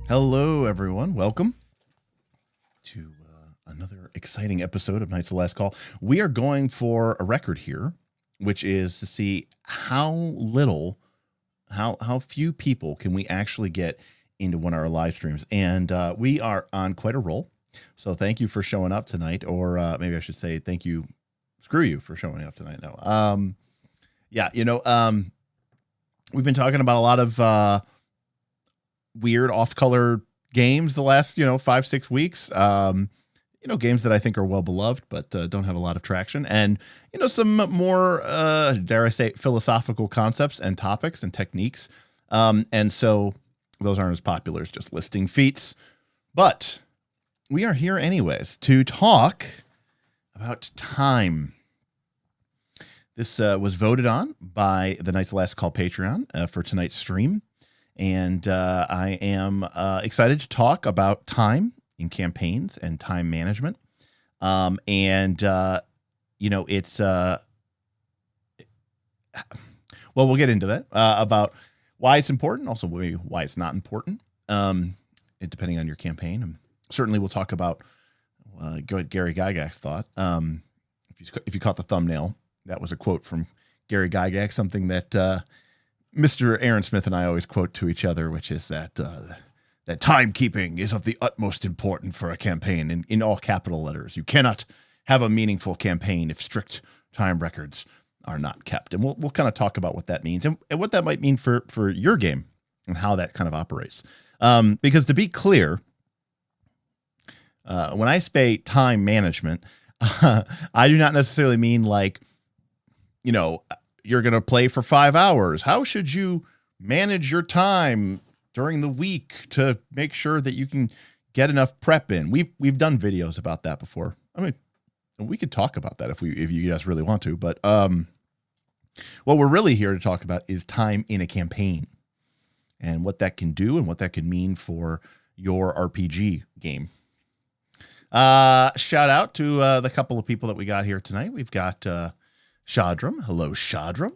Hello, everyone. Welcome to another exciting episode of Knights of the Last Call. We are going for a record here, which is to see how few people can we actually get into one of our live streams. And we are on quite a roll. So thank you for showing up tonight. Or maybe I should say thank you. Screw you for showing up tonight. No. We've been talking about a lot of weird off-color games the last 5-6 weeks, games that I think are well beloved but don't have a lot of traction, and some more dare I say philosophical concepts and topics and techniques, and so those aren't as popular as just listing feats, but we are here anyways to talk about time. This was voted on by the Night's Last Call Patreon for tonight's stream. And I am excited to talk about time in campaigns and time management. It's well, we'll get into that about why it's important, also why it's not important, depending on your campaign. And certainly we'll talk about what Gary Gygax thought. If you caught the thumbnail, that was a quote from Gary Gygax, something that Mr. Aaron Smith and I always quote to each other, which is that timekeeping is of the utmost importance for a campaign, in all capital letters. You cannot have a meaningful campaign if strict time records are not kept. And we'll kind of talk about what that means and what that might mean for your game and how that kind of operates. Because to be clear, when I say time management, I do not necessarily mean like, you're going to play for 5 hours. How should you manage your time during the week to make sure that you can get enough prep in? We've done videos about that before. I mean, we could talk about that if you guys really want to, but what we're really here to talk about is time in a campaign and what that can do and what that can mean for your RPG game. Shout out to the couple of people that we got here tonight. We've got Shadram. Hello, Shadram.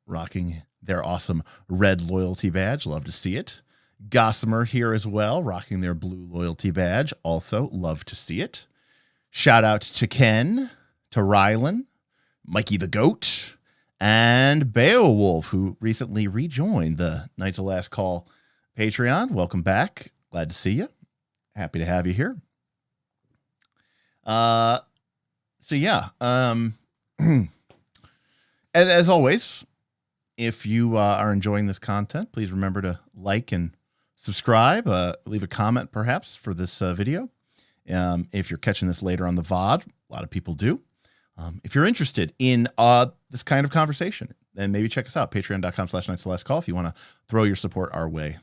Rocking their awesome red loyalty badge. Love to see it. Gossamer here as well, rocking their blue loyalty badge. Also, love to see it. Shout out to Ken, to Rylan, Mikey the Goat, and Beowulf, who recently rejoined the Knights of Last Call Patreon. Welcome back. Glad to see you. Happy to have you here. And as always, if you are enjoying this content, please remember to like and subscribe. Leave a comment, perhaps, for this video. If you're catching this later on the VOD, a lot of people do. If you're interested in this kind of conversation, then maybe check us out, patreon.com/nightslastcall, if you want to throw your support our way.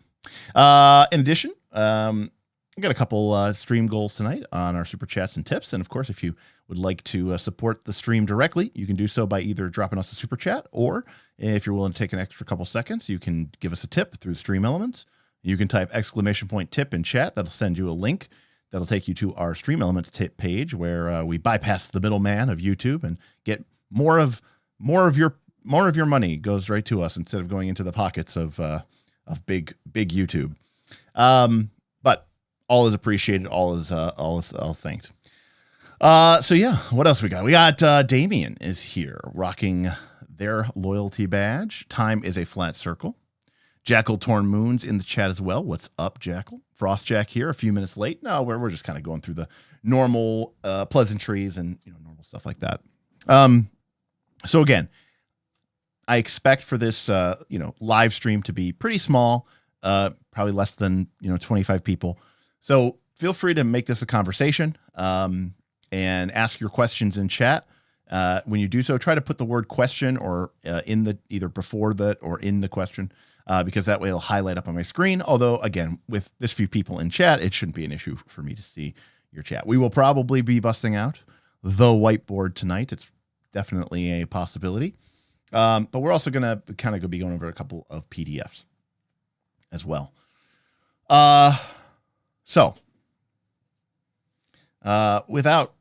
In addition, we got a couple stream goals tonight on our super chats and tips. And of course, if you would like to support the stream directly, you can do so by either dropping us a super chat, or if you're willing to take an extra couple seconds, you can give us a tip through Stream Elements. You can type !tip in chat. That'll send you a link that'll take you to our Stream Elements tip page, where we bypass the middleman of YouTube and get more of your money goes right to us instead of going into the pockets of big YouTube. But all is appreciated. All is thanked. What else we got? We got Damien is here rocking their loyalty badge. Time is a flat circle. Jackal Torn Moon's in the chat as well. What's up, Jackal? Frostjack here, a few minutes late. No, we're just kind of going through the normal pleasantries and normal stuff like that. So again, I expect for this live stream to be pretty small, probably less than 25 people. So feel free to make this a conversation and ask your questions in chat. When you do so, try to put the word question or in the either before that or in the question, because that way it'll highlight up on my screen. Although, again, with this few people in chat, it shouldn't be an issue for me to see your chat. We will probably be busting out the whiteboard tonight. It's definitely a possibility. But we're also going to kind of be going over a couple of PDFs as well. Without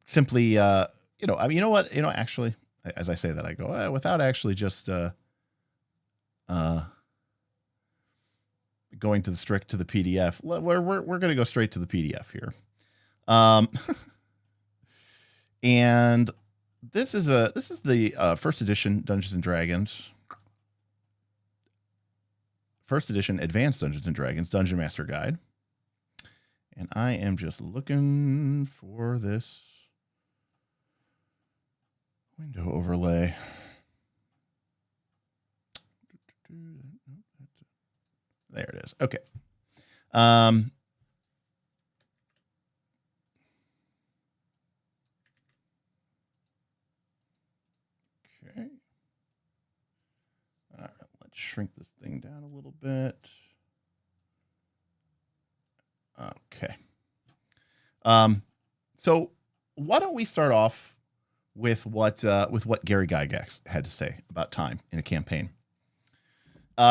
simply, actually, as I say that, I go, without actually just going to the PDF, we're going to go straight to the PDF here. And this is the first edition Dungeons and Dragons, first edition Advanced Dungeons and Dragons Dungeon Master Guide. And I am just looking for this window overlay. There it is. Okay. Okay. All right. Let's shrink this thing down a little bit. Okay. So why don't we start off with what Gary Gygax had to say about time in a campaign?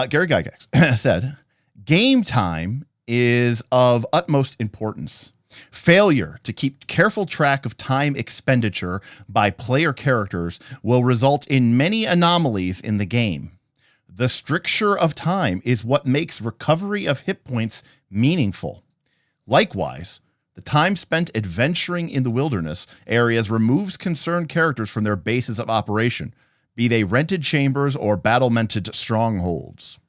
Gary Gygax said, "Game time is of utmost importance. Failure to keep careful track of time expenditure by player characters will result in many anomalies in the game. The stricture of time is what makes recovery of hit points meaningful. Likewise, the time spent adventuring in the wilderness areas removes concerned characters from their bases of operation, be they rented chambers or battlemented strongholds.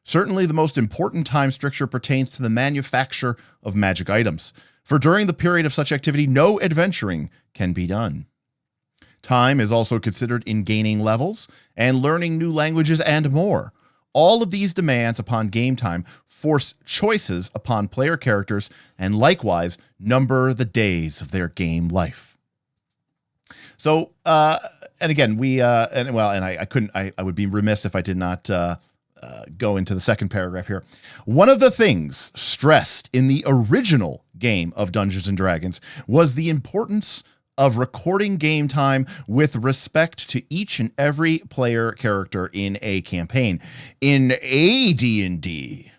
Certainly the most important time stricture pertains to the manufacture of magic items, for during the period of such activity, no adventuring can be done. Time is also considered in gaining levels and learning new languages and more. All of these demands upon game time force choices upon player characters and likewise number the days of their game life." So, and again, I would be remiss if I did not go into the second paragraph here. One of the things stressed in the original game of Dungeons and Dragons was the importance of recording game time with respect to each and every player character in a campaign. In AD&D,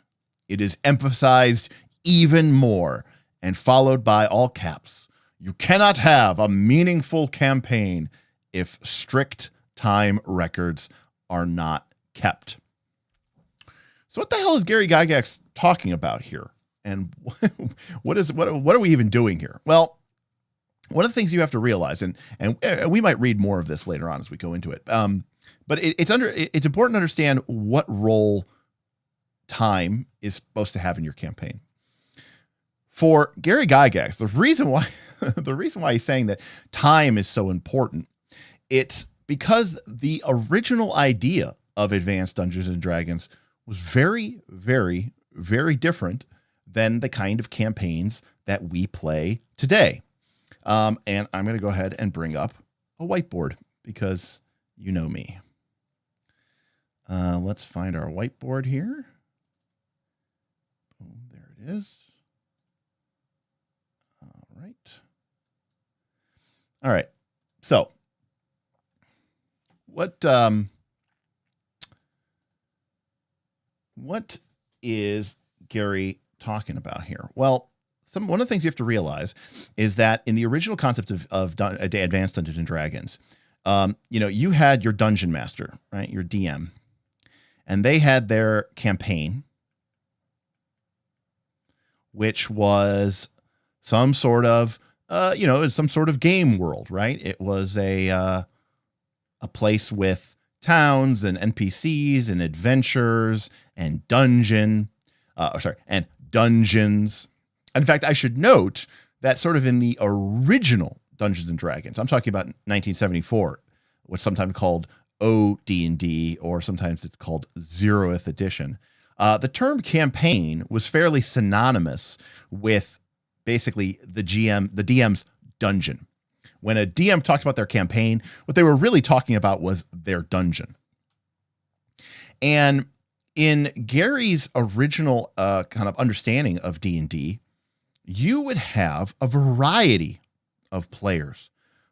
it is emphasized even more and followed by all caps. You cannot have a meaningful campaign if strict time records are not kept. So what the hell is Gary Gygax talking about here? And what are we even doing here? Well, one of the things you have to realize, and we might read more of this later on as we go into it, but it's important to understand what role time is supposed to have in your campaign. For Gary Gygax, the reason why he's saying that time is so important, it's because the original idea of Advanced Dungeons and Dragons was very, very, very different than the kind of campaigns that we play today. And I'm going to go ahead and bring up a whiteboard because you know me. Let's find our whiteboard here. Boom, there it is. All right. So what is Gary talking about here? Well, one of the things you have to realize is that in the original concept of Advanced Dungeons and Dragons, you had your dungeon master, right? Your DM, and they had their campaign, which was some sort of, some sort of game world, right? It was a place with towns and NPCs and adventures and dungeons. In fact, I should note that sort of in the original Dungeons and Dragons, I'm talking about 1974, what's sometimes called OD&D, or sometimes it's called 0th edition. The term campaign was fairly synonymous with basically the DM's dungeon. When a DM talks about their campaign, what they were really talking about was their dungeon. And in Gary's original kind of understanding of D&D, you would have a variety of players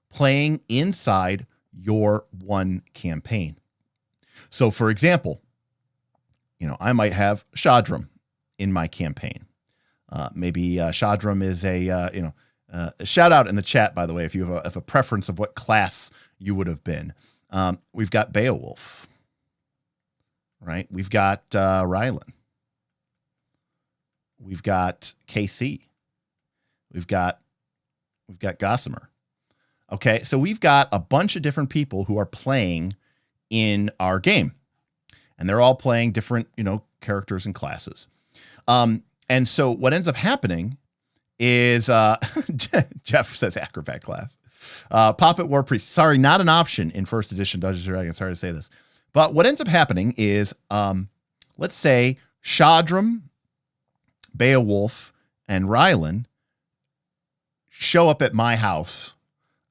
playing inside your one campaign. So, for example, I might have Shadram in my campaign. Maybe Shadram is a shout out in the chat, by the way, if you have a preference of what class you would have been. We've got Beowulf, right? We've got Rylan. We've got KC. We've got Gossamer. Okay, so we've got a bunch of different people who are playing in our game, and they're all playing different, characters and classes. And so what ends up happening is Jeff says acrobat class. Puppet War Priest. Sorry, not an option in first edition Dungeons & Dragons. Sorry to say this. But what ends up happening is, let's say Shadram, Beowulf, and Rylan show up at my house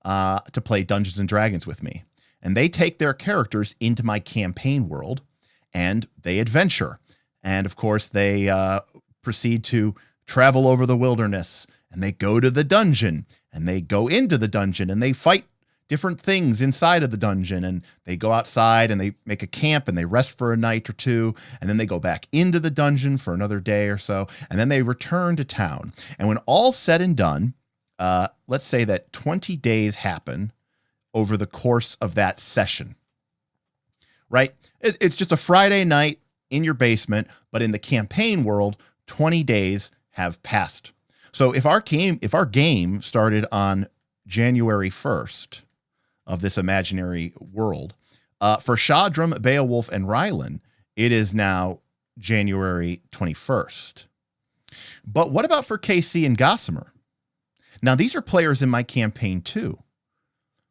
to play Dungeons & Dragons with me. And they take their characters into my campaign world, and they adventure. And, of course, they proceed to travel over the wilderness, and they go to the dungeon, and they go into the dungeon and they fight different things inside of the dungeon, and they go outside and they make a camp and they rest for a night or two, and then they go back into the dungeon for another day or so, and then they return to town. And when all's said and done, let's say that 20 days happen over the course of that session, right? It's just a Friday night in your basement, but in the campaign world, 20 days have passed. So if our game started on January 1st of this imaginary world, for Shadram, Beowulf, and Rylan, it is now January 21st. But what about for KC and Gossamer? Now, these are players in my campaign too.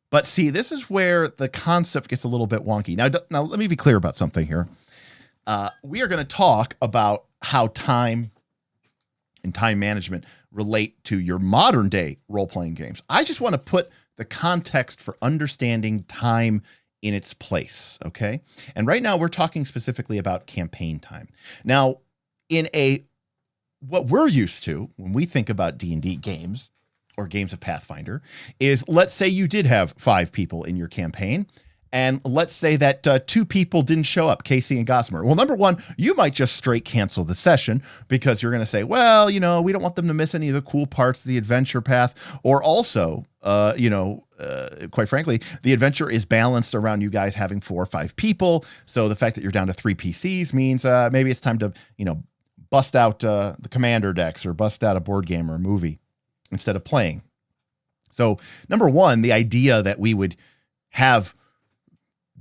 But see, this is where the concept gets a little bit wonky. Now let me be clear about something here. We are going to talk about how time and time management relate to your modern day role-playing games. I just want to put the context for understanding time in its place, okay? And right now we're talking specifically about campaign time. Now, what we're used to when we think about D&D games or games of Pathfinder is, let's say you did have 5 people in your campaign, and let's say that 2 people didn't show up, Casey and Gossamer. Well, number one, you might just straight cancel the session because you're going to say, well, we don't want them to miss any of the cool parts of the adventure path. Or also, quite frankly, the adventure is balanced around you guys having 4 or 5 people. So the fact that you're down to 3 PCs means maybe it's time to, bust out the commander decks or bust out a board game or a movie instead of playing. So number one, the idea that we would have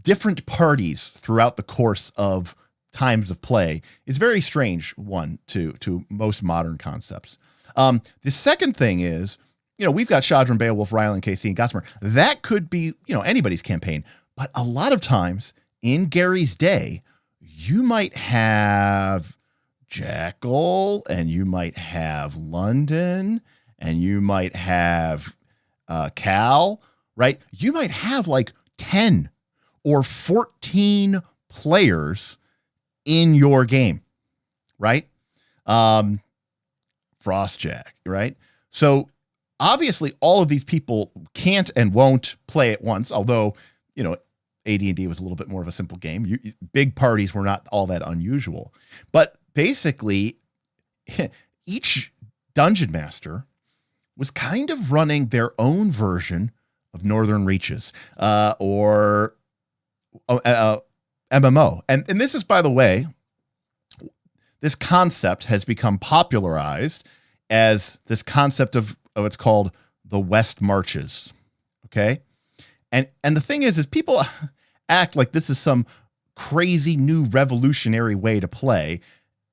different parties throughout the course of times of play is very strange, one, to most modern concepts. The second thing is, we've got Shadran, Beowulf, Rylan, KC, and Gossamer. That could be, anybody's campaign. But a lot of times in Gary's day, you might have Jackal, and you might have London, and you might have Cal, right? You might have like 10 or 14 players in your game, right? Frostjack, right? So obviously all of these people can't and won't play at once, although, AD&D was a little bit more of a simple game. Big parties were not all that unusual. But basically, each dungeon master was kind of running their own version of Northern Reaches or MMO. And this is, by the way, this concept has become popularized as this concept of what's called the West Marches. Okay. And the thing is people act like this is some crazy new revolutionary way to play.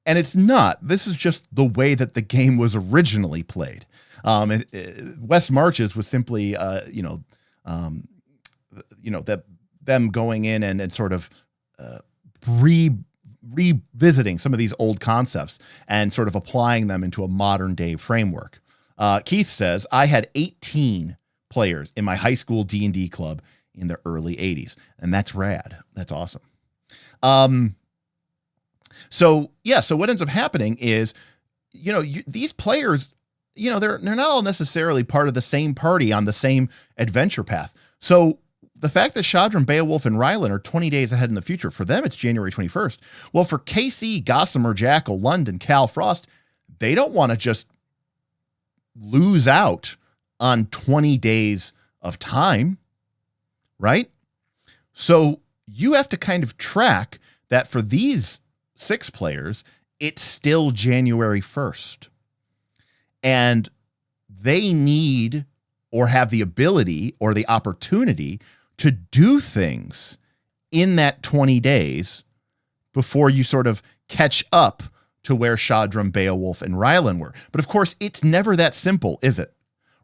And it's not. This is just the way that the game was originally played. West Marches was simply, them going in and sort of revisiting some of these old concepts and sort of applying them into a modern day framework. Keith says, I had 18 players in my high school D&D club in the early 80s. And that's rad. That's awesome. So what ends up happening is, these players, they're not all necessarily part of the same party on the same adventure path. So the fact that Shadram, Beowulf, and Rylan are 20 days ahead in the future, for them, it's January 21st. Well, for KC, Gossamer, Jackal, London, Cal, Frost, they don't want to just lose out on 20 days of time, right? So you have to kind of track that for these 6 players, it's still January 1st. And they need or have the ability or the opportunity to do things in that 20 days before you sort of catch up to where Shadram, Beowulf, and Rylan were. But of course, it's never that simple, is it?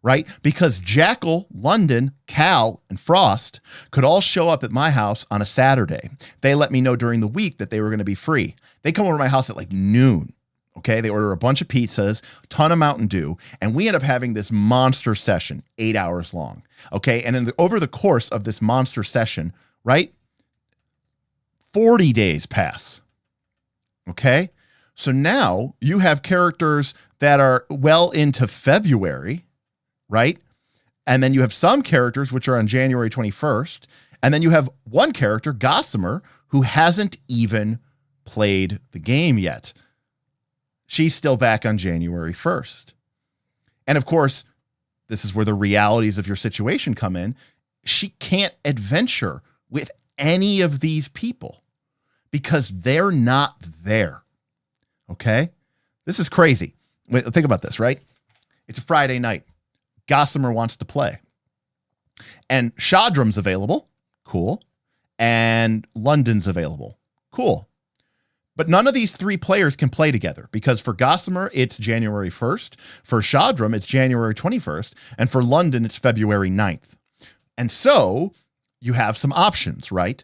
Right? Because Jackal, London, Cal, and Frost could all show up at my house on a Saturday. They let me know during the week that they were going to be free. They come over to my house at like noon. Okay, they order a bunch of pizzas, ton of Mountain Dew, and we end up having this monster session, 8 hours long. Okay, and over the course of this monster session, right, 40 days pass. Okay, so now you have characters that are well into February, right? And then you have some characters which are on January 21st. And then you have one character, Gossamer, who hasn't even played the game yet. She's still back on January 1st. And of course, this is where the realities of your situation come in. She can't adventure with any of these people because they're not there. Okay? This is crazy. Wait, think about this, right? It's a Friday night. Gossamer wants to play. And Shadram's available. Cool. And London's available. Cool. But none of these three players can play together because for Gossamer, it's January 1st. For Shadram, it's January 21st. And for London, it's February 9th. And so you have some options, right?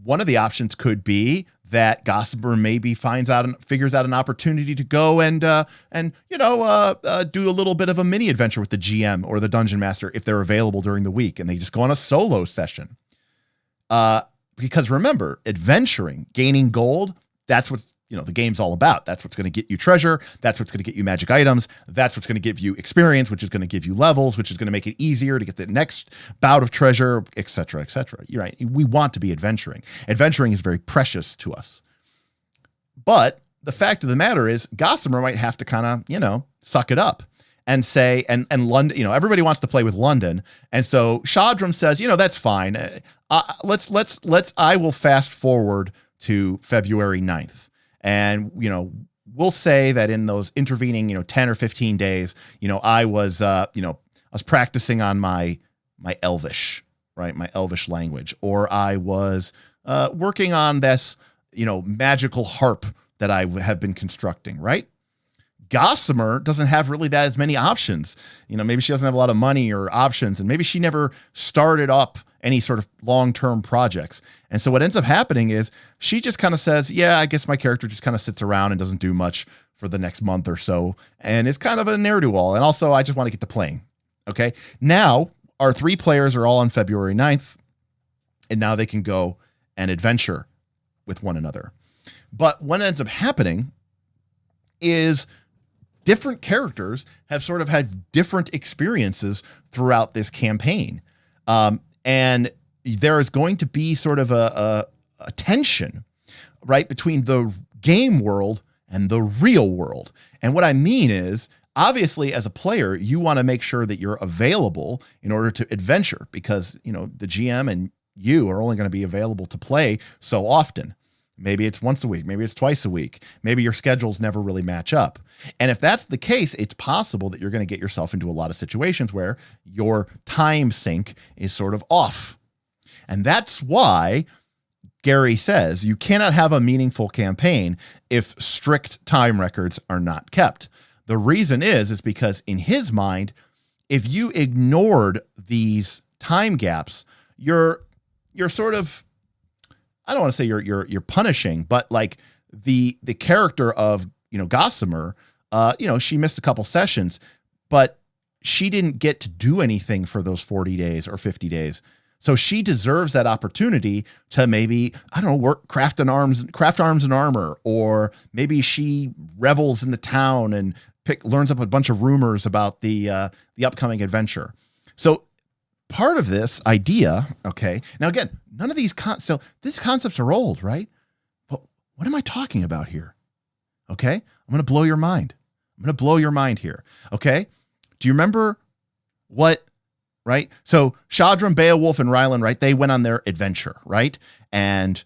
One of the options could be that Gossamer maybe figures out an opportunity to go and do a little bit of a mini adventure with the GM or the Dungeon Master if they're available during the week, and they just go on a solo session. Because remember, adventuring, gaining gold, that's what the game's all about. That's what's going to get you treasure. That's what's going to get you magic items. That's what's going to give you experience, which is going to give you levels, which is going to make it easier to get the next bout of treasure, et cetera, et cetera. You're right. We want to be adventuring. Adventuring is very precious to us. But the fact of the matter is Gossamer might have to kind of, suck it up and say, and London, everybody wants to play with London. And so Shadram says, that's fine. I will fast forward to February 9th. And, we'll say that in those intervening, 10 or 15 days, I was practicing on my Elvish, right? My Elvish language, or I was working on this, magical harp that I have been constructing, right? Gossamer doesn't have really that as many options. Maybe she doesn't have a lot of money or options, and maybe she never started up any sort of long-term projects. And so what ends up happening is she just kind of says, yeah, I guess my character just kind of sits around and doesn't do much for the next month or so. And it's kind of a ne'er-do-well. And also I just want to get to playing. Okay. Now our three players are all on February 9th, and now they can go and adventure with one another. But what ends up happening is different characters have sort of had different experiences throughout this campaign. And there is going to be sort of a tension, right, between the game world and the real world. And what I mean is, obviously, as a player, you want to make sure that you're available in order to adventure because, the GM and you are only going to be available to play so often. Maybe it's once a week. Maybe it's twice a week. Maybe your schedules never really match up. And if that's the case, it's possible that you're going to get yourself into a lot of situations where your time sync is sort of off. And that's why Gary says you cannot have a meaningful campaign if strict time records are not kept. The reason is because in his mind, if you ignored these time gaps, you're sort of, I don't want to say you're punishing, but like the character of, Gossamer, she missed a couple sessions, but she didn't get to do anything for those 40 days or 50 days. So she deserves that opportunity to maybe, craft arms and armor, or maybe she revels in the town and learns up a bunch of rumors about the upcoming adventure. So part of this idea, okay, now again, none of these these concepts are old, right? But what am I talking about here? Okay, I'm going to blow your mind. Here. Okay, do you remember what? Right? So Shadram, Beowulf, and Rylan, right? They went on their adventure, right? And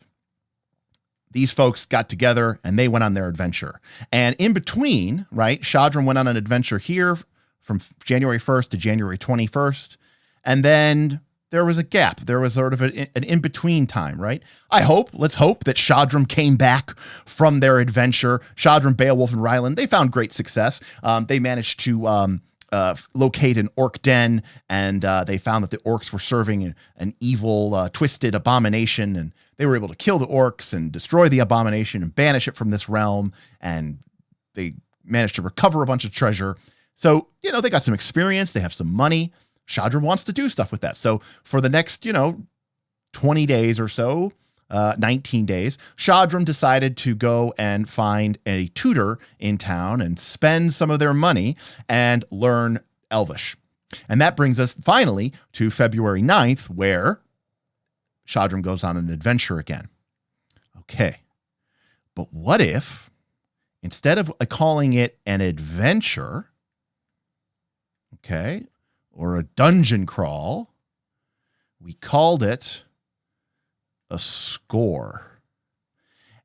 these folks got together and they went on their adventure. And in between, right? Shadram went on an adventure here from January 1st to January 21st. And then there was a gap. There was sort of an in-between time, right? Let's hope that Shadram came back from their adventure. Shadram, Beowulf, and Rylan, they found great success. They managed to locate an orc den, and they found that the orcs were serving an evil, twisted abomination, and they were able to kill the orcs and destroy the abomination and banish it from this realm, and they managed to recover a bunch of treasure. So, they got some experience, they have some money. Shadram wants to do stuff with that. So for the next, 20 days or so, 19 days, Shadram decided to go and find a tutor in town and spend some of their money and learn Elvish. And that brings us finally to February 9th, where Shadram goes on an adventure again. Okay. But what if, instead of calling it an adventure, okay, or a dungeon crawl, we called it a score?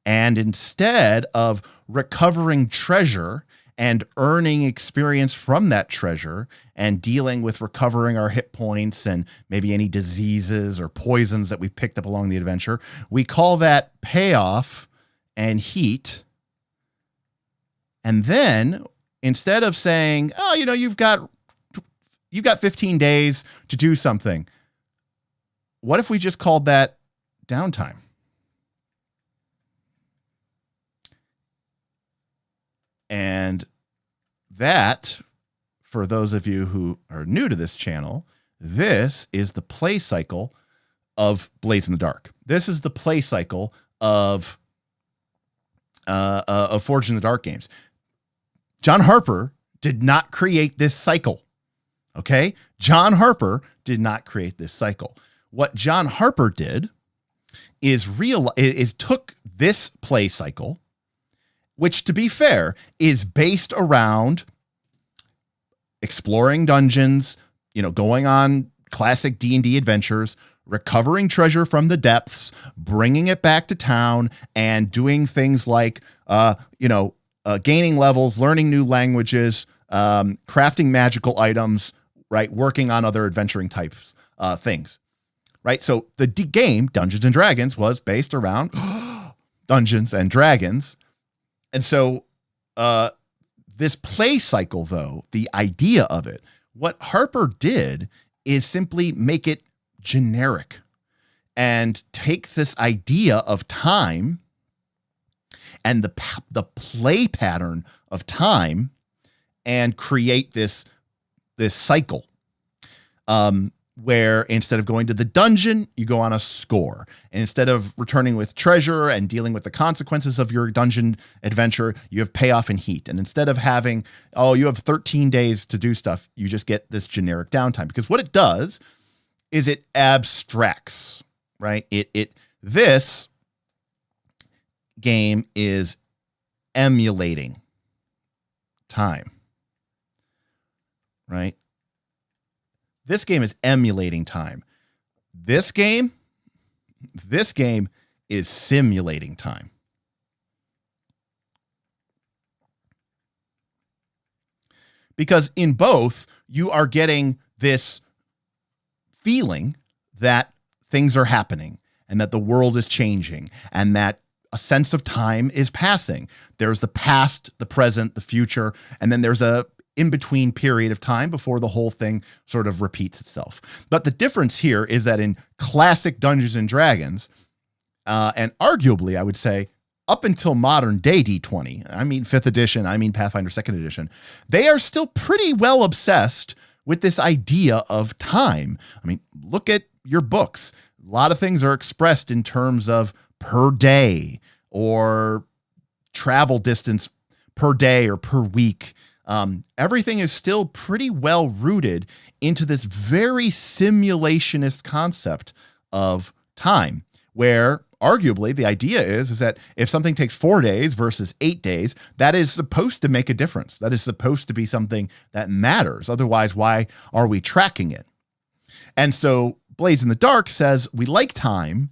And instead of recovering treasure and earning experience from that treasure and dealing with recovering our hit points and maybe any diseases or poisons that we picked up along the adventure, we call that payoff and heat. And then instead of saying, oh, you've got 15 days to do something, what if we just called that downtime? And that, for those of you who are new to this channel, this is the play cycle of Blades in the Dark. This is the play cycle of Forged in the Dark games. John Harper did not create this cycle. Okay? John Harper did not create this cycle. What John Harper did is took this play cycle, which, to be fair, is based around exploring dungeons, going on classic D&D adventures, recovering treasure from the depths, bringing it back to town, and doing things like, gaining levels, learning new languages, crafting magical items, right? Working on other adventuring types, things, right? So the game, Dungeons and Dragons, was based around Dungeons and Dragons. And so this play cycle, though, the idea of it, what Harper did is simply make it generic and take this idea of time and the play pattern of time and create this cycle where instead of going to the dungeon, you go on a score. And instead of returning with treasure and dealing with the consequences of your dungeon adventure, you have payoff and heat. And instead of having, you have 13 days to do stuff, you just get this generic downtime. Because what it does is it abstracts, right? This game is emulating time, right? This game is emulating time. This game is simulating time. Because in both, you are getting this feeling that things are happening and that the world is changing and that a sense of time is passing. There's the past, the present, the future, and then there's a in-between period of time before the whole thing sort of repeats itself. But the difference here is that in classic Dungeons and Dragons, and arguably I would say up until modern day D20, I mean 5th edition, I mean Pathfinder 2nd edition, they are still pretty well obsessed with this idea of time. I mean, look at your books. A lot of things are expressed in terms of per day or travel distance per day or per week. Everything is still pretty well rooted into this very simulationist concept of time, where arguably the idea is that if something takes 4 days versus 8 days, that is supposed to make a difference. That is supposed to be something that matters. Otherwise, why are we tracking it? And so Blades in the Dark says we like time,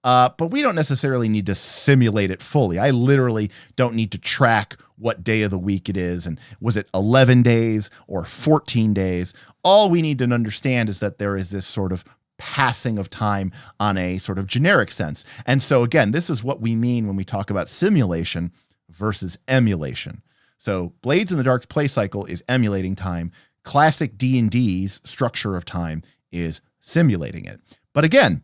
but we don't necessarily need to simulate it fully. I literally don't need to track what day of the week it is. And was it 11 days or 14 days? All we need to understand is that there is this sort of passing of time on a sort of generic sense. And so again, this is what we mean when we talk about simulation versus emulation. So Blades in the Dark's play cycle is emulating time. Classic D&D's structure of time is simulating it. But again,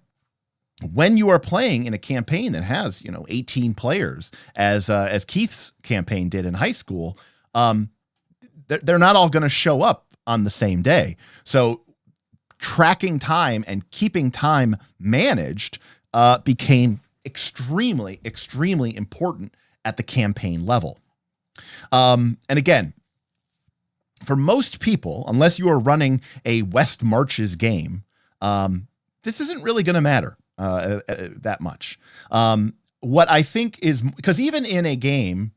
when you are playing in a campaign that has, 18 players, as Keith's campaign did in high school, they're not all going to show up on the same day. So tracking time and keeping time managed became extremely, extremely important at the campaign level. And again, for most people, unless you are running a West Marches game, this isn't really going to matter that much. What I think is, because even in a game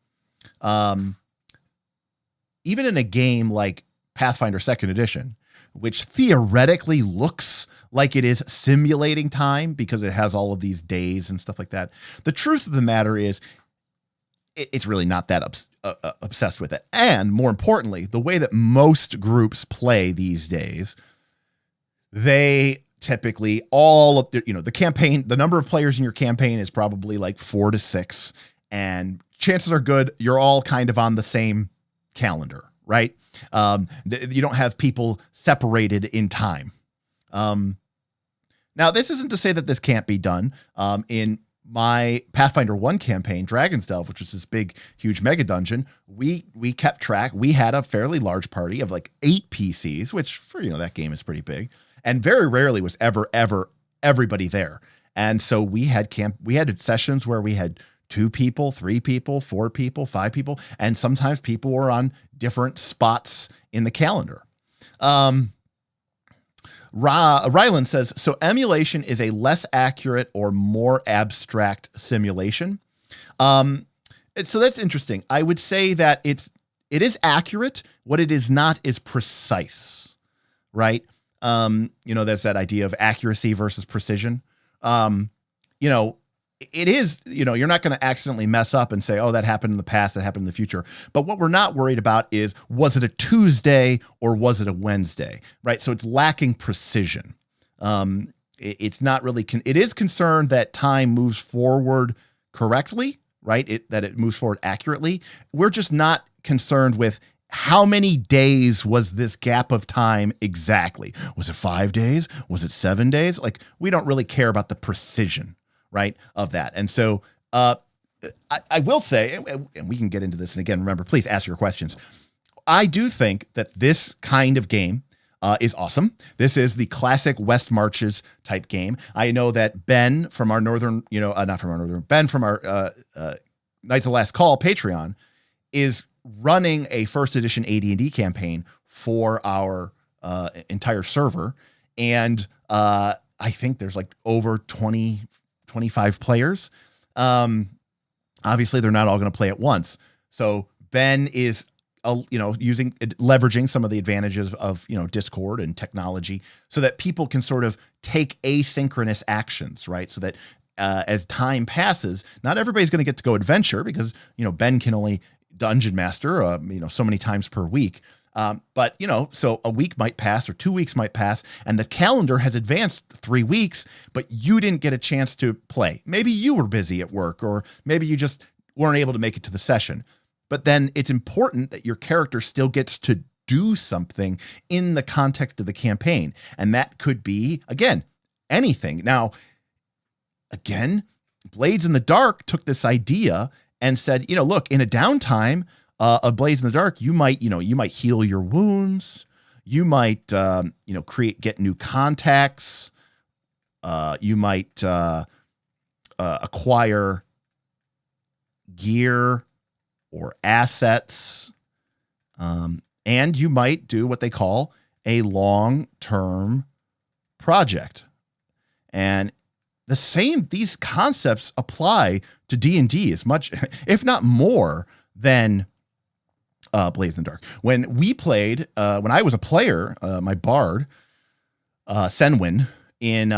like Pathfinder 2nd Edition, which theoretically looks like it is simulating time because it has all of these days and stuff like that, the truth of the matter is it's really not that obsessed with it. And more importantly, the way that most groups play these days, they typically all of the campaign, the number of players in your campaign is probably like 4 to 6, and chances are good you're all kind of on the same calendar, right? You don't have people separated in time. Now, this isn't to say that this can't be done. In my Pathfinder 1 campaign, Dragon's Delve, which was this big, huge mega dungeon, we kept track. We had a fairly large party of like 8 PCs, which for, that game is pretty big. And very rarely was ever everybody there. And so we had sessions where we had 2 people, 3 people, 4 people, 5 people, and sometimes people were on different spots in the calendar. Rylan says, so emulation is a less accurate or more abstract simulation. So that's interesting. I would say that it is accurate. What it is not is precise, right? There's that idea of accuracy versus precision. It is, you're not going to accidentally mess up and say, oh, that happened in the past, that happened in the future. But what we're not worried about is, was it a Tuesday or was it a Wednesday, right? So it's lacking precision. It's not really, it is concerned that time moves forward correctly, right? That it moves forward accurately. We're just not concerned with how many days was this gap of time exactly? Was it 5 days? Was it 7 days? Like, we don't really care about the precision, right, of that. And so I will say, and we can get into this, and again, remember, please ask your questions. I do think that this kind of game is awesome. This is the classic West Marches type game. I know that Ben from our northern, Ben from our Knights of Last Call Patreon is running a first edition AD&D campaign for our entire server. And I think there's like over 25 players. Obviously they're not all going to play at once. So Ben is, leveraging some of the advantages of, Discord and technology so that people can sort of take asynchronous actions, right? So that as time passes, not everybody's going to get to go adventure because, Ben can only dungeon master, so many times per week. But, so a week might pass or 2 weeks might pass and the calendar has advanced 3 weeks, but you didn't get a chance to play. Maybe you were busy at work, or maybe you just weren't able to make it to the session. But then it's important that your character still gets to do something in the context of the campaign. And that could be, again, anything. Now, again, Blades in the Dark took this idea and said, look, in a downtime of Blades in the Dark, you might heal your wounds. You might, get new contacts. You might acquire gear or assets. And you might do what they call a long-term project. And these concepts apply to D&D as much, if not more, than Blades in the Dark. When we played, when I was a player, my bard, Senwin, in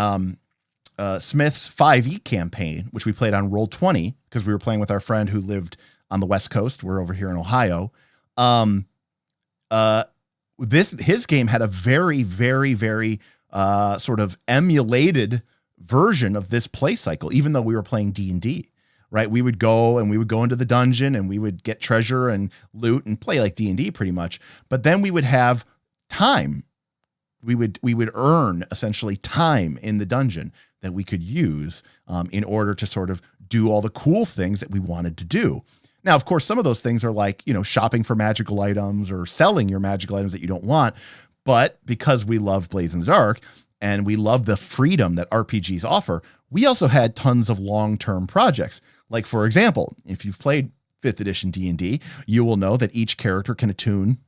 Smith's 5e campaign, which we played on Roll20, because we were playing with our friend who lived on the West Coast. We're over here in Ohio. His game had a very, very, very sort of emulated version of this play cycle, even though we were playing D&D, right? We would go into the dungeon and we would get treasure and loot and play like D&D pretty much. But then we would have time. We would earn essentially time in the dungeon that we could use in order to sort of do all the cool things that we wanted to do. Now, of course, some of those things are like, shopping for magical items or selling your magical items that you don't want. But because we love Blades in the Dark and we love the freedom that RPGs offer, we also had tons of long-term projects. Like, for example, if you've played 5th edition D&D, you will know that each character can attune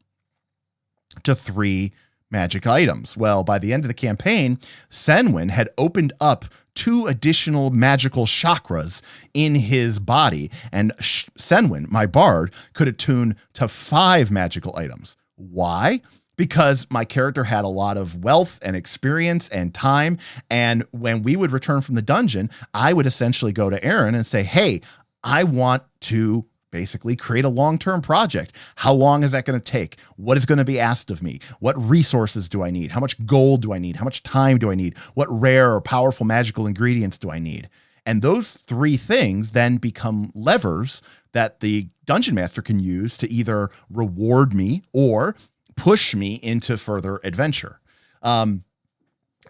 to 3 magic items. Well, by the end of the campaign, Senwin had opened up 2 additional magical chakras in his body, and Senwin, my bard, could attune to 5 magical items. Why? Because my character had a lot of wealth and experience and time, and when we would return from the dungeon, I would essentially go to Aaron and say, hey, I want to basically create a long-term project. How long is that going to take? What is going to be asked of me? What resources do I need? How much gold do I need? How much time do I need? What rare or powerful magical ingredients do I need? And those 3 things then become levers that the dungeon master can use to either reward me or push me into further adventure. And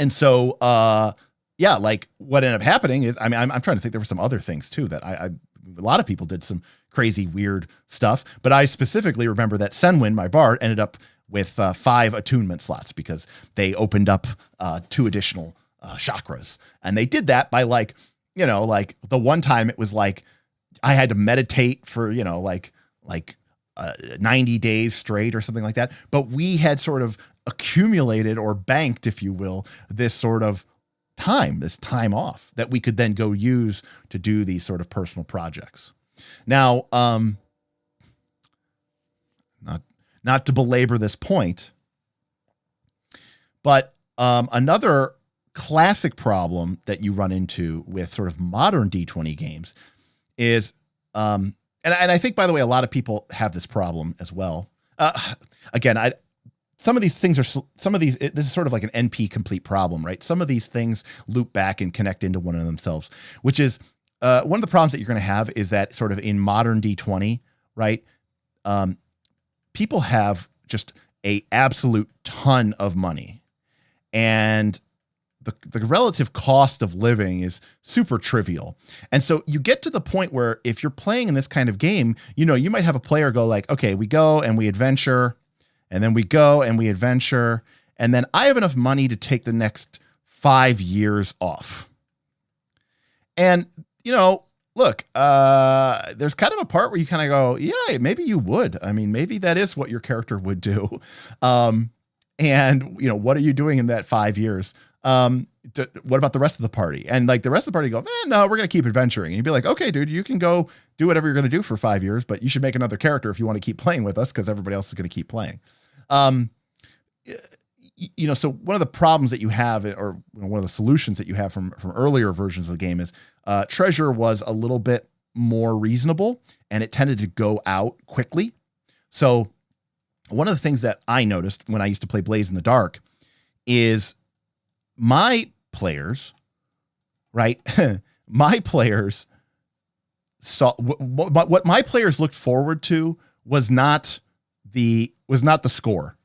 so, yeah, like what ended up happening is, I mean, I'm trying to think, there were some other things too that a lot of people did some crazy, weird stuff, but I specifically remember that Senwin, my bard, ended up with 5 attunement slots because they opened up 2 additional chakras. And they did that by like the one time it was like, I had to meditate for, 90 days straight or something like that. But we had sort of accumulated or banked, if you will, this sort of this time off that we could then go use to do these sort of personal projects. Now, not to belabor this point, but another classic problem that you run into with sort of modern D20 games is, and I think, by the way, a lot of people have this problem as well. Again, some of these things this is sort of like an NP complete problem, right? Some of these things loop back and connect into one of themselves, which is one of the problems that you're going to have is that sort of in modern D20, right? People have just a absolute ton of money, and the relative cost of living is super trivial. And so you get to the point where if you're playing in this kind of game, you might have a player go like, okay, we go and we adventure, and then we go and we adventure, and then I have enough money to take the next 5 years off. And, look, there's kind of a part where you kind of go, yeah, maybe you would. I mean, maybe that is what your character would do. And, what are you doing in that 5 years? What about the rest of the party? And like the rest of the party go, no, we're going to keep adventuring. And you'd be like, okay, dude, you can go do whatever you're going to do for 5 years, but you should make another character if you want to keep playing with us, because everybody else is going to keep playing. So one of the problems that you have, or one of the solutions that you have from earlier versions of the game is treasure was a little bit more reasonable, and it tended to go out quickly. So one of the things that I noticed when I used to play Blaze in the Dark is my players, right? My players saw what my players looked forward to was not the score.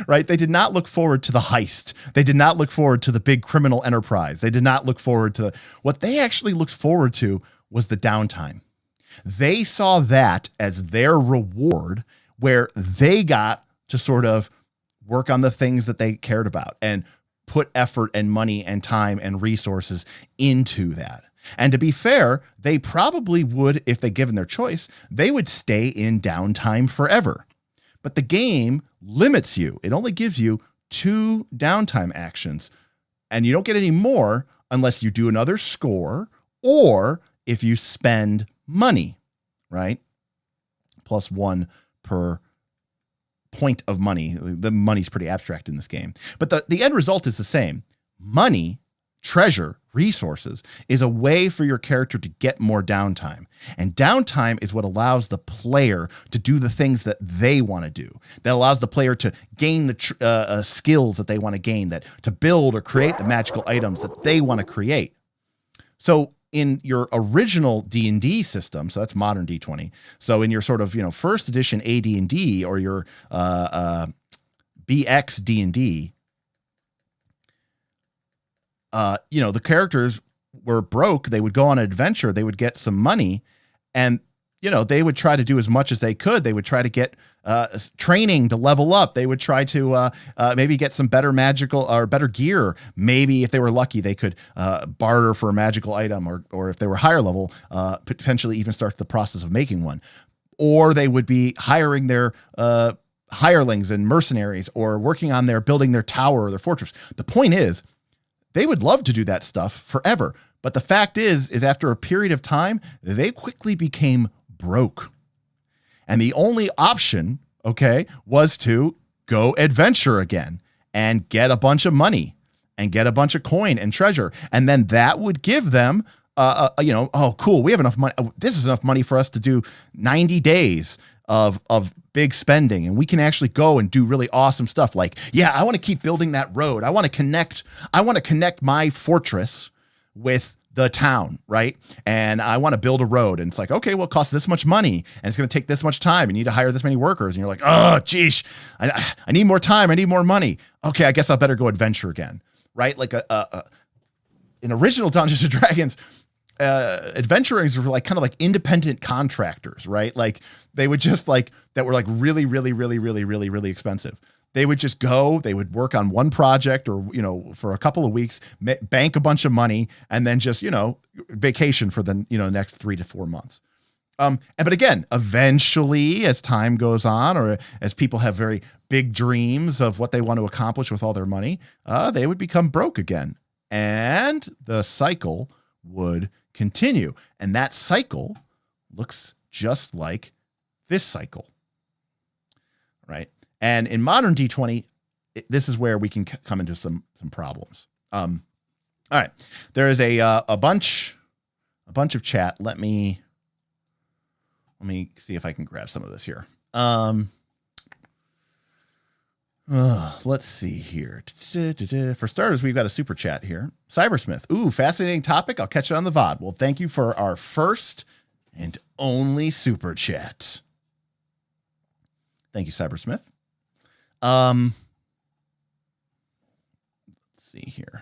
Right? They did not look forward to the heist. They did not look forward to the big criminal enterprise. They did not look forward to what they actually looked forward to was the downtime. They saw that as their reward, where they got to sort of work on the things that they cared about and put effort and money and time and resources into that. And to be fair, they probably would, if they given their choice, they would stay in downtime forever. But the game limits you. It only gives you 2 downtime actions, and you don't get any more unless you do another score or if you spend money, right? +1 per point of money. The money's pretty abstract in this game, but the end result is the same. Money, treasure, resources is a way for your character to get more downtime. And downtime is what allows the player to do the things that they want to do. That allows the player to gain the skills that they want to gain, that to build or create the magical items that they want to create. So in your original D&D system, so that's modern D20. So in your sort of, first edition AD&D or your BX D&D, the characters were broke. They would go on an adventure. They would get some money, and, they would try to do as much as they could. They would try to get training to level up. They would try to maybe get some better magical or better gear. Maybe if they were lucky, they could barter for a magical item, or if they were higher level, potentially even start the process of making one. Or they would be hiring their hirelings and mercenaries or working on building their tower or their fortress. The point is, they would love to do that stuff forever. But the fact is after a period of time, they quickly became broke. And the only option, okay, was to go adventure again and get a bunch of money and get a bunch of coin and treasure. And then that would give them, oh, cool, we have enough money. This is enough money for us to do 90 days of big spending. And we can actually go and do really awesome stuff. Like, yeah, I want to keep building that road. I want to connect my fortress with the town, right? And I want to build a road. And it's like, okay, well, it costs this much money and it's going to take this much time. You need to hire this many workers. And you're like, oh, geez, I need more time. I need more money. Okay, I guess I better go adventure again, right? Like in original Dungeons and Dragons, adventurers were like kind of like independent contractors, right? Like they would just like, that were like really, really, really, really, really, really expensive. They would just go, they would work on one project or, for a couple of weeks, bank a bunch of money, and then just, vacation for the, next 3 to 4 months. But again, eventually as time goes on, or as people have very big dreams of what they want to accomplish with all their money, they would become broke again. And the cycle would continue. And that cycle looks just like this cycle, right? And in modern D20, this is where we can come into some problems. All right, there is a bunch of chat. Let me see if I can grab some of this here. Let's see here. For starters, we've got a super chat here. Cybersmith. Ooh, fascinating topic. I'll catch it on the VOD. Well, thank you for our first and only super chat. Thank you, Cybersmith. Let's see here.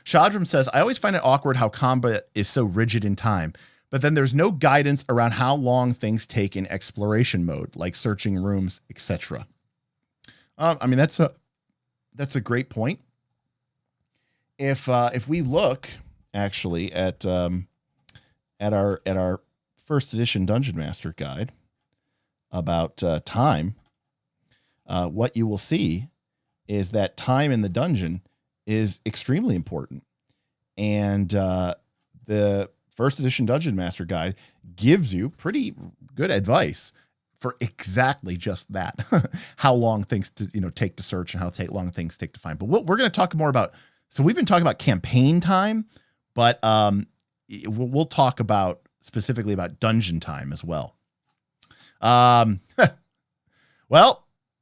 Shadram says, I always find it awkward how combat is so rigid in time, but then there's no guidance around how long things take in exploration mode, like searching rooms, etc. I mean, that's a great point. If we look actually at our first edition Dungeon Master guide about time, what you will see is that time in the dungeon is extremely important. And the first edition Dungeon Master guide gives you pretty good advice for exactly just that, how long things take to search and how long things take to find. But we're going to talk more about, so we've been talking about campaign time, but we'll talk about specifically about dungeon time as well. Well,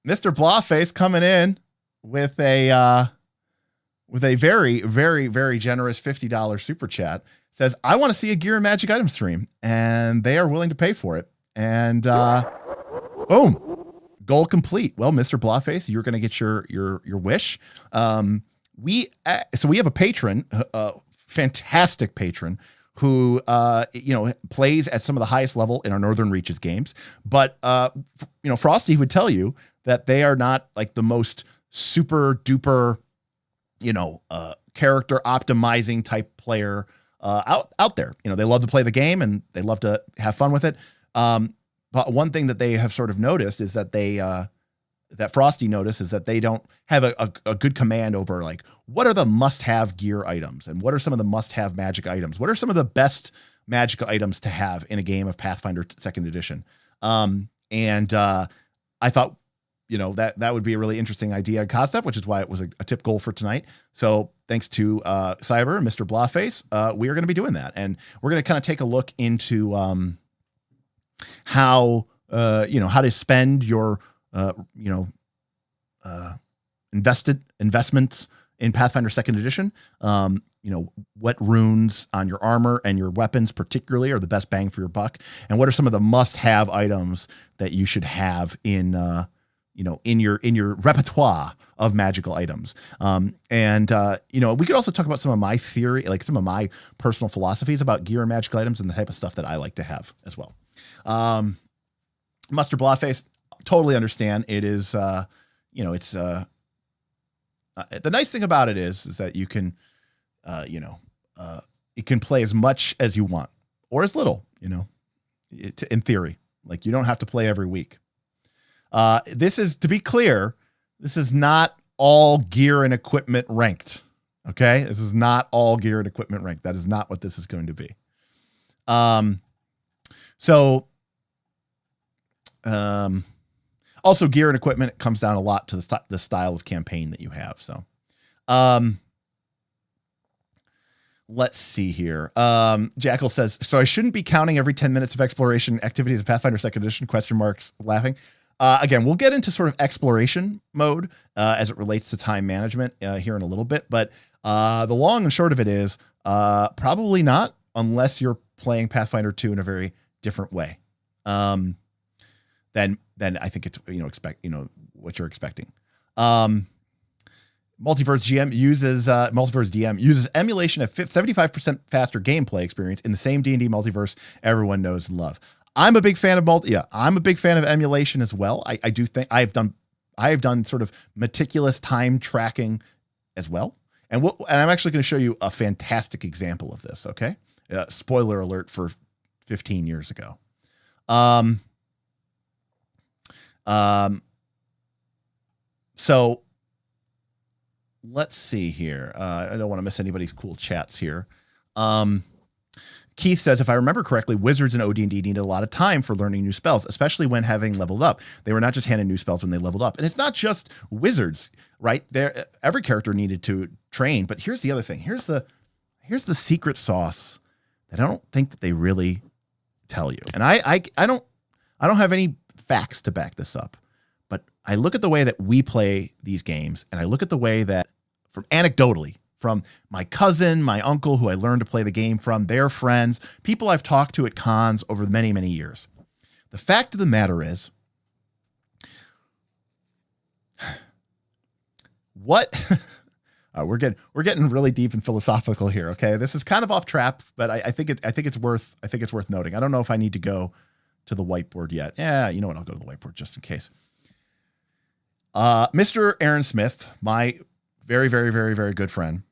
Mr. Blawface coming in with a very, very, very generous $50 super chat says, I want to see a Gear and Magic item stream, and they are willing to pay for it. And boom, goal complete. Well, Mr. Blawface, you're going to get your wish. So we have a patron, fantastic patron, who plays at some of the highest level in our Northern Reaches games. But Frosty would tell you that they are not like the most super duper, character optimizing type player out there. They love to play the game and they love to have fun with it. But one thing that they have sort of noticed is that that Frosty noticed is that they don't have a good command over like, what are the must-have gear items and what are some of the must-have magic items? What are some of the best magical items to have in a game of Pathfinder 2nd edition? I thought, that would be a really interesting idea and concept, which is why it was a tip goal for tonight. So thanks to Cyber and Mr. Blawface, we are going to be doing that. And we're going to kind of take a look into how to spend your investments in Pathfinder 2nd edition. What runes on your armor and your weapons particularly are the best bang for your buck, and what are some of the must-have items that you should have in your repertoire of magical items. We could also talk about some of my theory, like some of my personal philosophies about gear and magical items and the type of stuff that I like to have as well. Mustard Blawface, totally understand. It is, the nice thing about it is that you can, you can play as much as you want or as little, in theory. Like you don't have to play every week. This is, to be clear, this is not all gear and equipment ranked. Okay. This is not all gear and equipment ranked. That is not what this is going to be. Also gear and equipment, it comes down a lot to the style of campaign that you have. So, let's see here. Jackal says, so I shouldn't be counting every 10 minutes of exploration activities of Pathfinder 2nd Edition, ? Laughing. Again, we'll get into sort of exploration mode as it relates to time management here in a little bit. But the long and short of it is probably not, unless you're playing Pathfinder 2 in a very different way. Then I think it's, what you're expecting. Multiverse DM uses emulation at 75% faster gameplay experience in the same D&D multiverse everyone knows and love. I'm a big fan of I'm a big fan of emulation as well. I do think I have done sort of meticulous time tracking as well. And I'm actually going to show you a fantastic example of this. Okay. Spoiler alert for 15 years ago. So let's see here. I don't want to miss anybody's cool chats here. Keith says, if I remember correctly, wizards in OD&D needed a lot of time for learning new spells, especially when having leveled up. They were not just handed new spells when they leveled up. And it's not just wizards, right? Every character needed to train. But here's the other thing. Here's the secret sauce that I don't think that they really tell you. And I don't have any facts to back this up. But I look at the way that we play these games, and I look at the way that, from my cousin, my uncle, who I learned to play the game from, their friends, people I've talked to at cons over many, many years. The fact of the matter is, we're getting really deep and philosophical here. Okay, this is kind of off track, but I think it's worth noting. I don't know if I need to go to the whiteboard yet. Yeah, you know what? I'll go to the whiteboard just in case. Mr. Aaron Smith, my very, very, very, very good friend,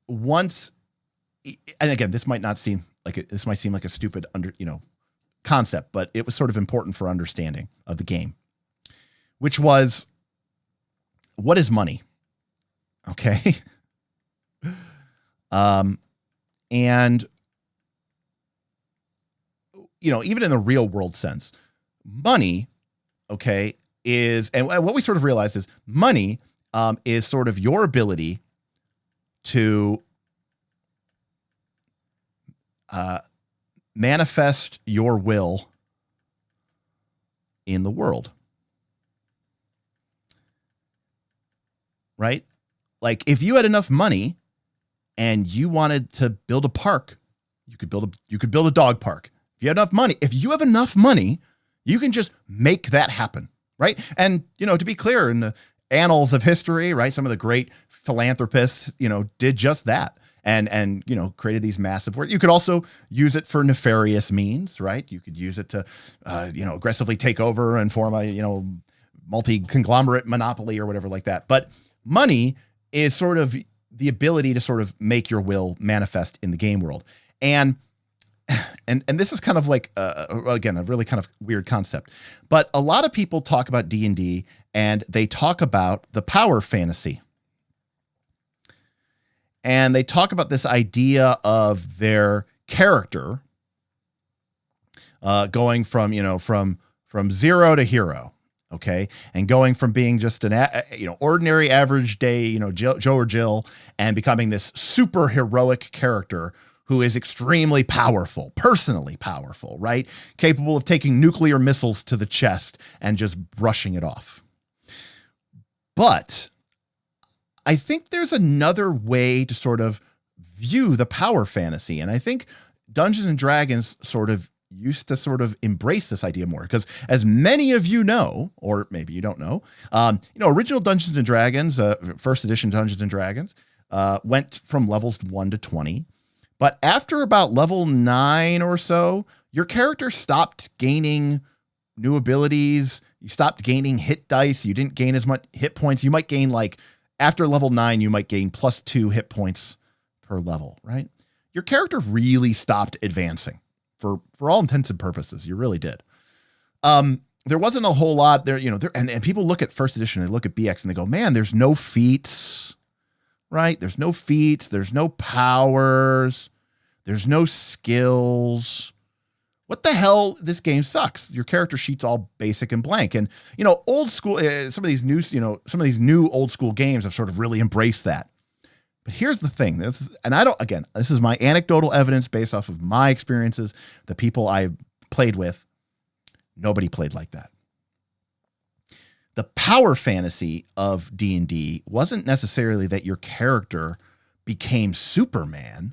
once, and again, this might seem like a stupid concept, but it was sort of important for understanding of the game, which was, what is money? Okay. And even in the real world sense, money, okay, and what we sort of realized is money is sort of your ability to manifest your will in the world. Right? Like, if you had enough money and you wanted to build a park, you could build a dog park. If you have enough money, you can just make that happen. Right? And, to be clear, in the annals of history, right, some of the great philanthropists, did just that and created these massive work. You could also use it for nefarious means, right? You could use it to, aggressively take over and form a, multi-conglomerate monopoly or whatever like that. But money is sort of the ability to sort of make your will manifest in the game world. And this is kind of like, again, a really kind of weird concept, but a lot of people talk about D&D and they talk about the power fantasy. And they talk about this idea of their character going from zero to hero. Okay. And going from being just an, ordinary average day, Joe or Jill, and becoming this super heroic character who is extremely powerful, personally powerful, right? Capable of taking nuclear missiles to the chest and just brushing it off. But I think there's another way to sort of view the power fantasy. And I think Dungeons and Dragons sort of used to sort of embrace this idea more, because as many of you know, or maybe you don't know, original Dungeons and Dragons, first edition Dungeons and Dragons, went from levels 1 to 20. But after about level 9 or so, your character stopped gaining new abilities. You stopped gaining hit dice. You didn't gain as much hit points. You might gain, like, after level 9, you might gain +2 hit points per level, right? Your character really stopped advancing for all intents and purposes. You really did. there wasn't a whole lot there, and people look at first edition, they look at BX and they go, man, there's no feats, right? There's no feats, there's no powers, there's no skills. What the hell? This game sucks. Your character sheet's all basic and blank. And, old school, some of these new old school games have sort of really embraced that. But here's the thing. This is my anecdotal evidence based off of my experiences, the people I played with. Nobody played like that. The power fantasy of D&D wasn't necessarily that your character became Superman.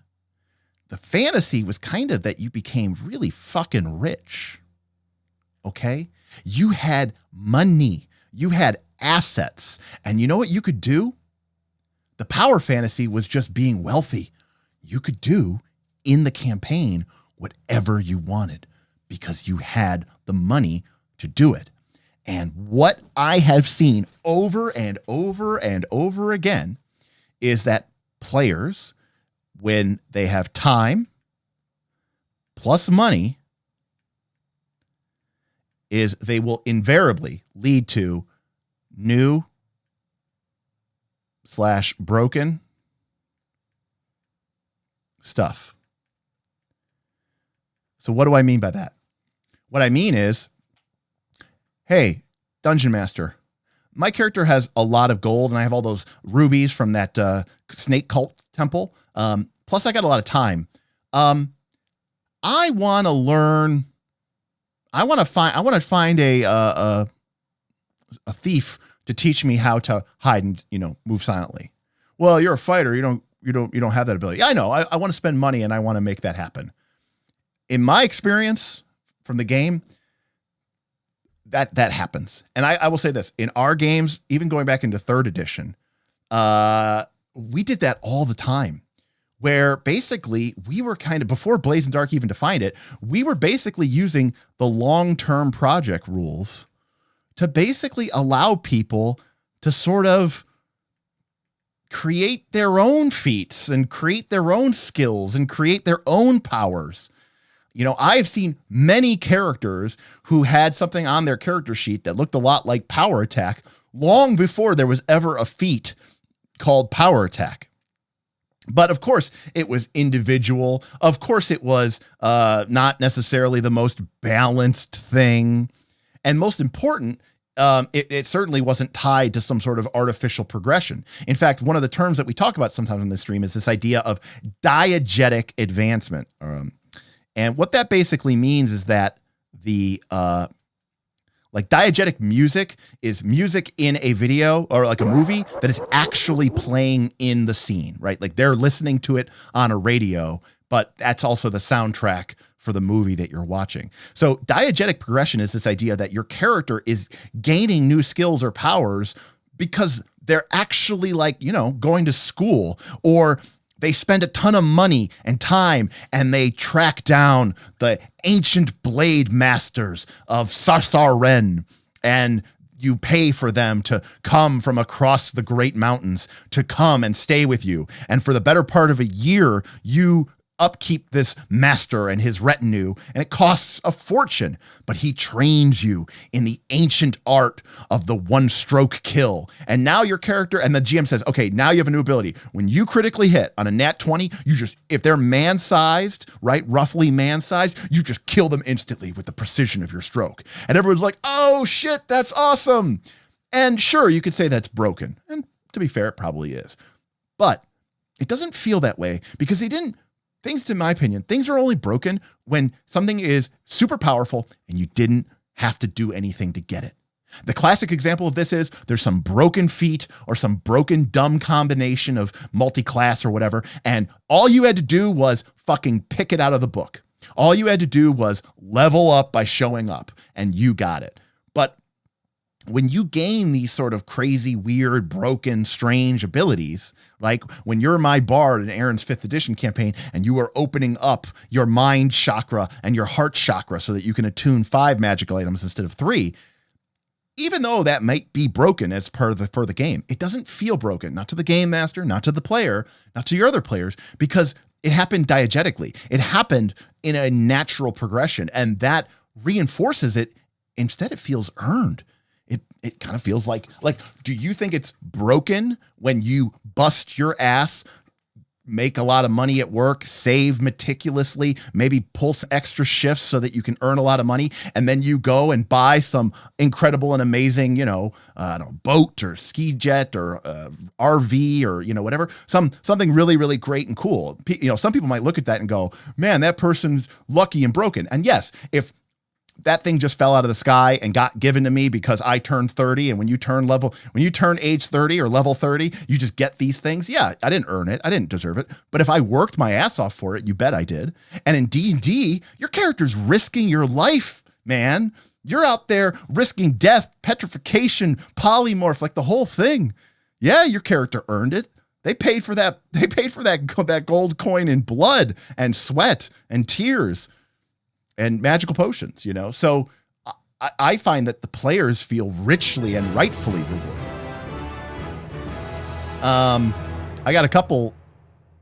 The fantasy was kind of that you became really fucking rich. Okay? You had money. You had assets. And you know what you could do? The power fantasy was just being wealthy. You could do in the campaign whatever you wanted because you had the money to do it. And what I have seen over and over and over again is that players, when they have time plus money, is they will invariably lead to new / broken stuff. So what do I mean by that? What I mean is, hey, Dungeon Master, my character has a lot of gold and I have all those rubies from that snake cult temple. Plus I got a lot of time. I want to learn. I want to find a thief to teach me how to hide and, move silently. Well, you're a fighter. You don't have that ability. I know. I want to spend money and I want to make that happen. In my experience from the game, that happens. And I will say this, in our games, even going back into 3rd edition, we did that all the time, where basically we were kind of, before Blades and Dark even defined it, we were basically using the long-term project rules to basically allow people to sort of create their own feats and create their own skills and create their own powers. I've seen many characters who had something on their character sheet that looked a lot like Power Attack long before there was ever a feat called Power Attack. But of course, it was individual. Of course, it was not necessarily the most balanced thing. And most important, it certainly wasn't tied to some sort of artificial progression. In fact, one of the terms that we talk about sometimes on this stream is this idea of diegetic advancement. And what that basically means is that the diegetic music is music in a video or like a movie that is actually playing in the scene, right? Like they're listening to it on a radio, but that's also the soundtrack for the movie that you're watching. So diegetic progression is this idea that your character is gaining new skills or powers because they're actually going to school, or they spend a ton of money and time and they track down the ancient blade masters of Sarsaren, and you pay for them to come from across the great mountains to come and stay with you. And for the better part of a year, you upkeep this master and his retinue, and it costs a fortune, but he trains you in the ancient art of the one stroke kill. And now your character, and the GM says, okay, now you have a new ability. When you critically hit on a nat 20, if they're man-sized, right, roughly man-sized, you just kill them instantly with the precision of your stroke. And everyone's like, oh shit, that's awesome. And sure, you could say that's broken. And to be fair, it probably is. But it doesn't feel that way because things, in my opinion, things are only broken when something is super powerful and you didn't have to do anything to get it. The classic example of this is there's some broken feat or some broken dumb combination of multi-class or whatever, and all you had to do was fucking pick it out of the book. All you had to do was level up by showing up, and you got it. But when you gain these sort of crazy, weird, broken, strange abilities, like when you're my bard in Aaron's 5th edition campaign and you are opening up your mind chakra and your heart chakra so that you can attune 5 magical items instead of 3, even though that might be broken as part of for the game, it doesn't feel broken, not to the game master, not to the player, not to your other players, because it happened diegetically. It happened in a natural progression, and that reinforces it Instead, it feels earned. It kind of feels like, do you think it's broken when you bust your ass, make a lot of money at work, save meticulously, maybe pull some extra shifts so that you can earn a lot of money, and then you go and buy some incredible and amazing, I don't know, boat or ski jet or RV or, whatever, something really, really great and cool. Some people might look at that and go, man, that person's lucky and broken. And yes, if that thing just fell out of the sky and got given to me because I turned 30. And when you turn age 30 or level 30, you just get these things. Yeah, I didn't earn it. I didn't deserve it. But if I worked my ass off for it, you bet I did. And in D&D, your character's risking your life, man. You're out there risking death, petrification, polymorph, like the whole thing. Yeah, your character earned it. They paid for that. They paid for that gold coin in blood and sweat and tears and magical potions, So I find that the players feel richly and rightfully rewarded. I got a couple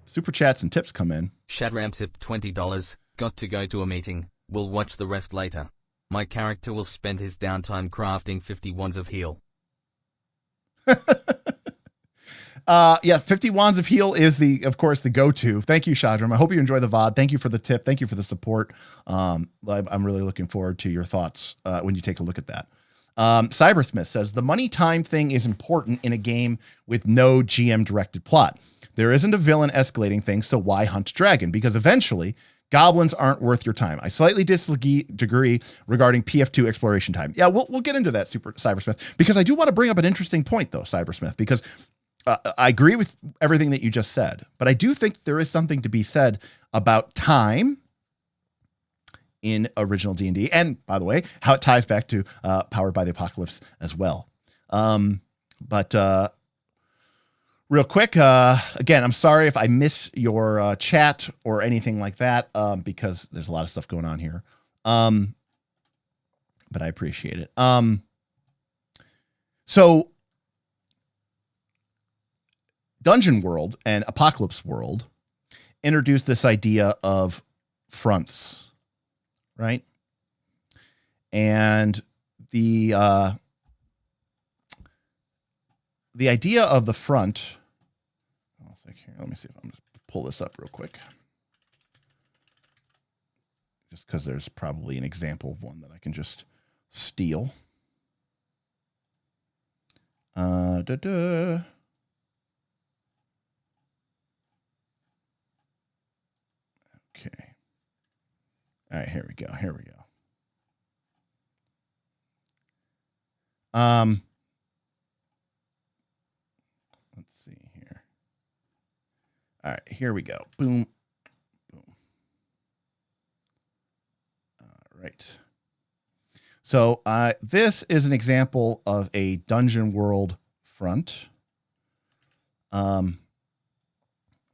super chats and tips come in. Shadramsip $20. Got to go to a meeting. We'll watch the rest later. My character will spend his downtime crafting 50 wands of heal. 50 wands of heal is of course the go-to. Thank you, Shadram. I hope you enjoy the VOD. Thank you for the tip. Thank you for the support. I'm really looking forward to your thoughts when you take a look at that. Cybersmith says the money time thing is important in a game with no GM directed plot. There isn't a villain escalating things, so why hunt dragon? Because eventually goblins aren't worth your time. I slightly disagree regarding PF2 exploration time. Yeah, we'll get into that, Cybersmith, because I do want to bring up an interesting point though, Cybersmith, because I agree with everything that you just said, but I do think there is something to be said about time in original D&D. And by the way, how it ties back to Powered by the Apocalypse as well. But real quick, again, I'm sorry if I miss your chat or anything like that, because there's a lot of stuff going on here. But I appreciate it. So Dungeon World and Apocalypse World introduced this idea of fronts, right? And the idea of the front. Let me see if I'm just pull this up real quick, just because there's probably an example of one that I can just steal. Okay. All right, here we go. Let's see here. All right, here we go. Boom. Boom. All right. So this is an example of a Dungeon World front.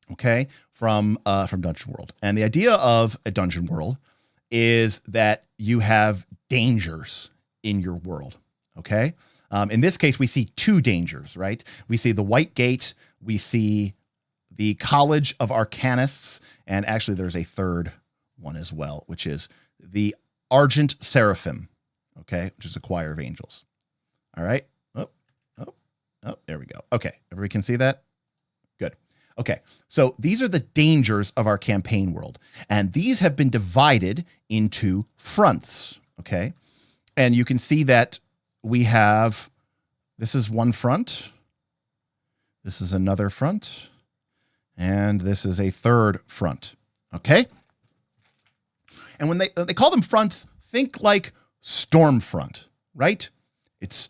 Okay, from Dungeon World. And the idea of a Dungeon World is that you have dangers in your world. Okay. In this case, we see two dangers, right? We see the White Gate, we see the College of Arcanists, and actually there's a third one as well, which is the Argent Seraphim, okay, which is a choir of angels. All right. Oh, there we go. Okay, everybody can see that? Good. Okay, so these are the dangers of our campaign world, and these have been divided into fronts, okay? And you can see that we have, this is one front, this is another front, and this is a third front, okay? And when they call them fronts, think like storm front, right? It's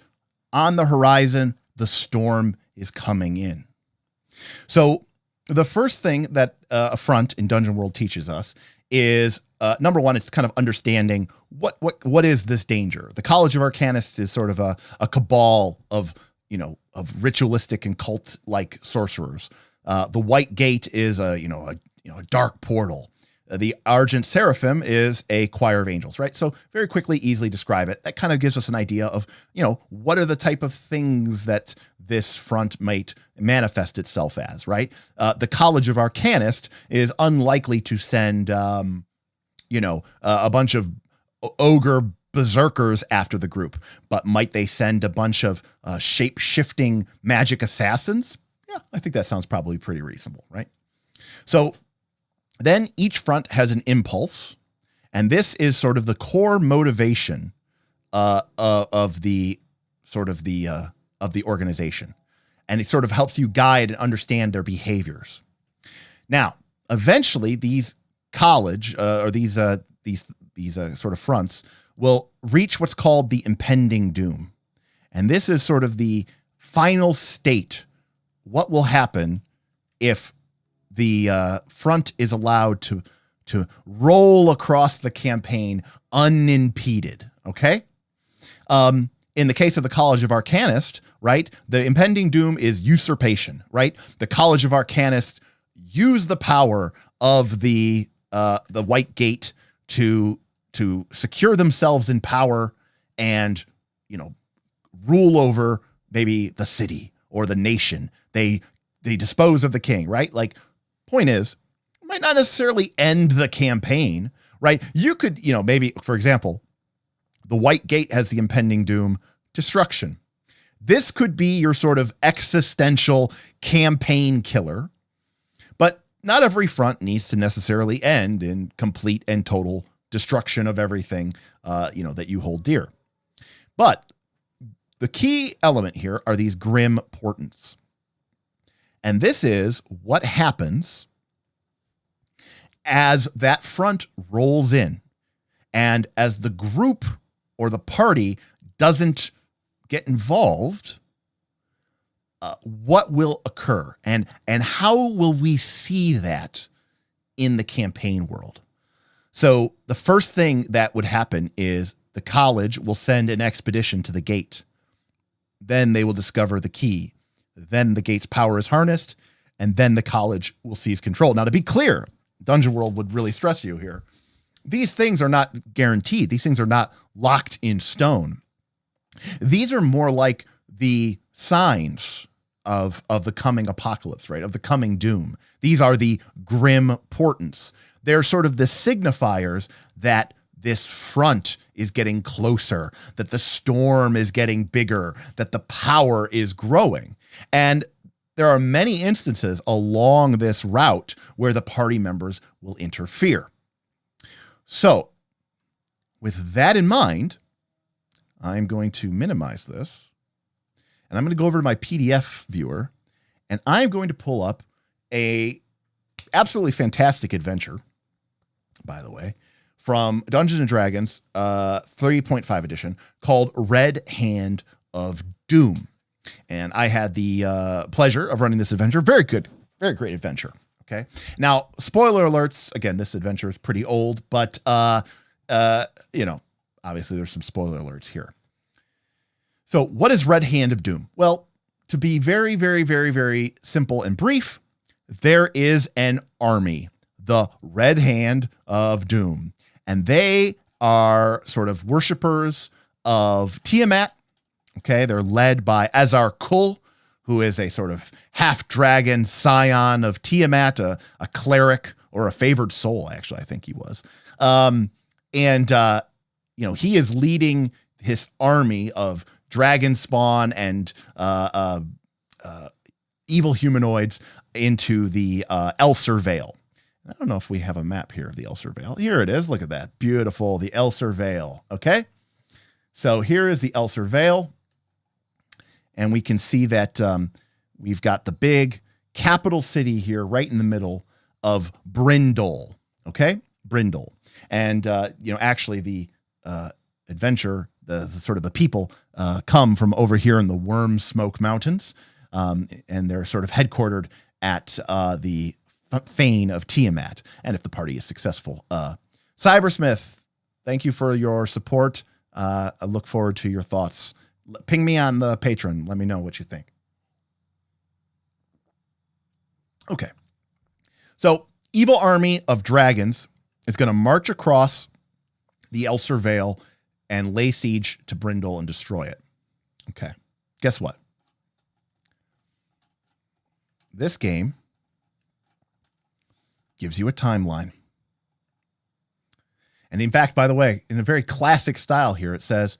on the horizon, the storm is coming in. So the first thing that a front in Dungeon World teaches us is, number one, it's kind of understanding what is this danger. The College of Arcanists is sort of a cabal of ritualistic and cult-like sorcerers. The White Gate is a dark portal. The Argent Seraphim is a choir of angels, right? So very quickly, easily describe it. That kind of gives us an idea of, what are the type of things that this front might manifest itself as, right? The College of Arcanist is unlikely to send, a bunch of ogre berserkers after the group, but might they send a bunch of shape-shifting magic assassins? Yeah, I think that sounds probably pretty reasonable, right? So then each front has an impulse, and this is sort of the core motivation of the organization, and it sort of helps you guide and understand their behaviors. Now, eventually, these sort of fronts will reach what's called the impending doom, and this is sort of the final state. What will happen if the front is allowed to roll across the campaign unimpeded? Okay. In the case of the College of Arcanists, right, the impending doom is usurpation, right? The College of Arcanists use the power of the White Gate to secure themselves in power and, rule over maybe the city or the nation. They dispose of the king, right? Like, point is, it might not necessarily end the campaign, right? You could, maybe, for example, the White Gate has the impending doom, destruction. This could be your sort of existential campaign killer, but not every front needs to necessarily end in complete and total destruction of everything, that you hold dear. But the key element here are these grim portents. And this is what happens as that front rolls in and as the group or the party doesn't get involved, what will occur and how will we see that in the campaign world? So the first thing that would happen is the college will send an expedition to the gate. Then they will discover the key. Then the gate's power is harnessed, and then the college will seize control. Now, to be clear, Dungeon World would really stress you here. These things are not guaranteed. These things are not locked in stone. These are more like the signs of the coming apocalypse, right? Of the coming doom. These are the grim portents. They're sort of the signifiers that this front is getting closer, that the storm is getting bigger, that the power is growing. And there are many instances along this route where the party members will interfere. So, with that in mind, I'm going to minimize this, and I'm going to go over to my PDF viewer, and I'm going to pull up a absolutely fantastic adventure, by the way, from Dungeons & Dragons 3.5 edition called Red Hand of Doom. And I had the pleasure of running this adventure. Very good, very great adventure. Okay. Now, spoiler alerts. Again, this adventure is pretty old, but, obviously there's some spoiler alerts here. So what is Red Hand of Doom? Well, to be very, very, very, very simple and brief, there is an army, the Red Hand of Doom, and they are sort of worshipers of Tiamat. Okay. They're led by Azar Kul, who is a sort of half-dragon scion of Tiamat, a cleric or a favored soul, actually, I think he was. He is leading his army of dragon spawn and evil humanoids into the Elser Vale. I don't know if we have a map here of the Elser Vale. Here it is. Look at that. Beautiful. The Elser Vale. Okay. So here is the Elser Vale. And we can see that we've got the big capital city here right in the middle of Brindle. Okay. Brindle. And, actually the adventure, the sort of the people come from over here in the Worm Smoke Mountains. And they're sort of headquartered at the Fane of Tiamat. And if the party is successful, Cybersmith, thank you for your support. I look forward to your thoughts. Ping me on the Patreon. Let me know what you think. Okay. So, evil army of dragons is going to march across the Elser Vale and lay siege to Brindle and destroy it. Okay. Guess what? This game gives you a timeline. And in fact, by the way, in a very classic style here, it says,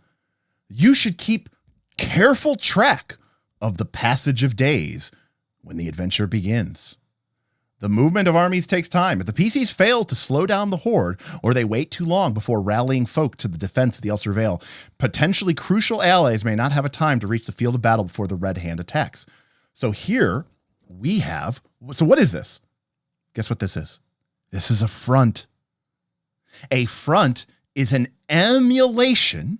you should keep careful track of the passage of days when the adventure begins. The movement of armies takes time. If the PCs fail to slow down the horde, or they wait too long before rallying folk to the defense of the Elser Vale, potentially crucial allies may not have a time to reach the field of battle before the Red Hand attacks. So here we have, so what is this? Guess what this is? This is a front. A front is an emulation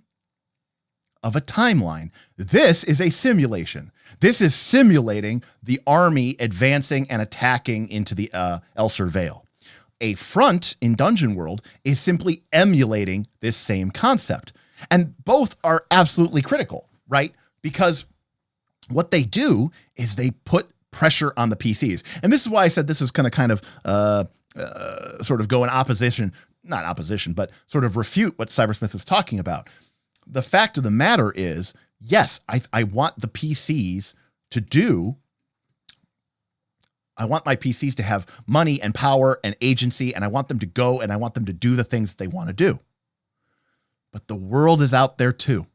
of a timeline. This is a simulation. This is simulating the army advancing and attacking into the Elser Vale. A front in Dungeon World is simply emulating this same concept. And both are absolutely critical, right? Because what they do is they put pressure on the PCs. And this is why I said this is going to kind of sort of go in opposition, not opposition, but sort of refute what Cybersmith was talking about. The fact of the matter is, yes, I want the PCs to do, I want my PCs to have money and power and agency, and I want them to go and I want them to do the things that they want to do. But the world is out there too.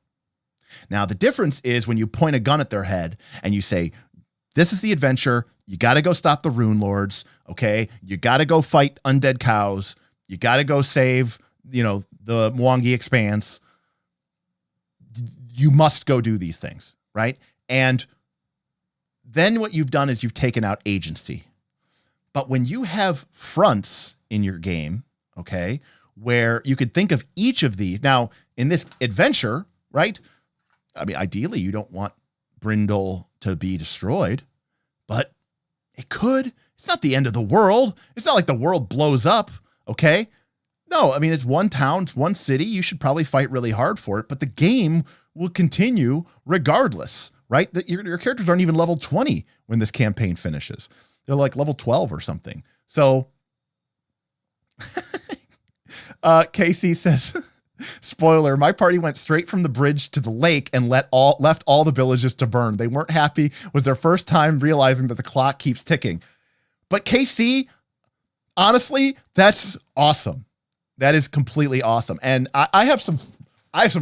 Now, the difference is when you point a gun at their head and you say, this is the adventure, you got to go stop the Rune Lords, okay? You got to go fight undead cows, you got to go save, the Mwangi Expanse. You must go do these things, right? And then what you've done is you've taken out agency. But when you have fronts in your game, okay, where you could think of each of these. Now, in this adventure, right? I mean, ideally, you don't want Brindle to be destroyed, but it could. It's not the end of the world. It's not like the world blows up, okay? No, I mean, it's one town, it's one city. You should probably fight really hard for it, but the game will continue regardless, right? Your characters aren't even level 20 when this campaign finishes. They're like level 12 or something. So Casey says, spoiler, my party went straight from the bridge to the lake and left all the villages to burn. They weren't happy. It was their first time realizing that the clock keeps ticking. But KC, honestly, that's awesome. That is completely awesome. And I have some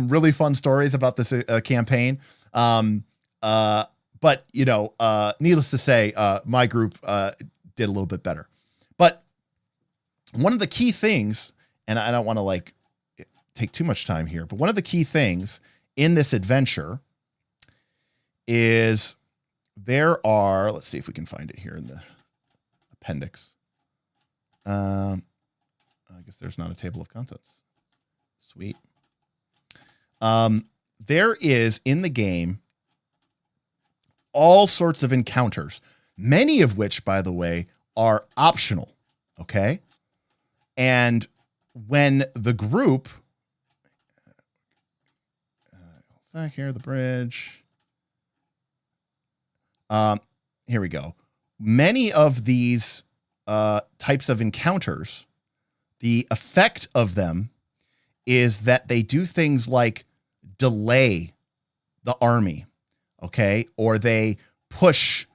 really fun stories about this campaign. But needless to say, my group did a little bit better. But one of the key things, and I don't want to take too much time here, but one of the key things in this adventure is there are, let's see if we can find it here in the appendix. I guess there's not a table of contents. Sweet. There is in the game all sorts of encounters, many of which, by the way, are optional. Okay. And when the group, back here, the bridge. Here we go. Many of these types of encounters, the effect of them is that they do things like delay the army, okay? Or they push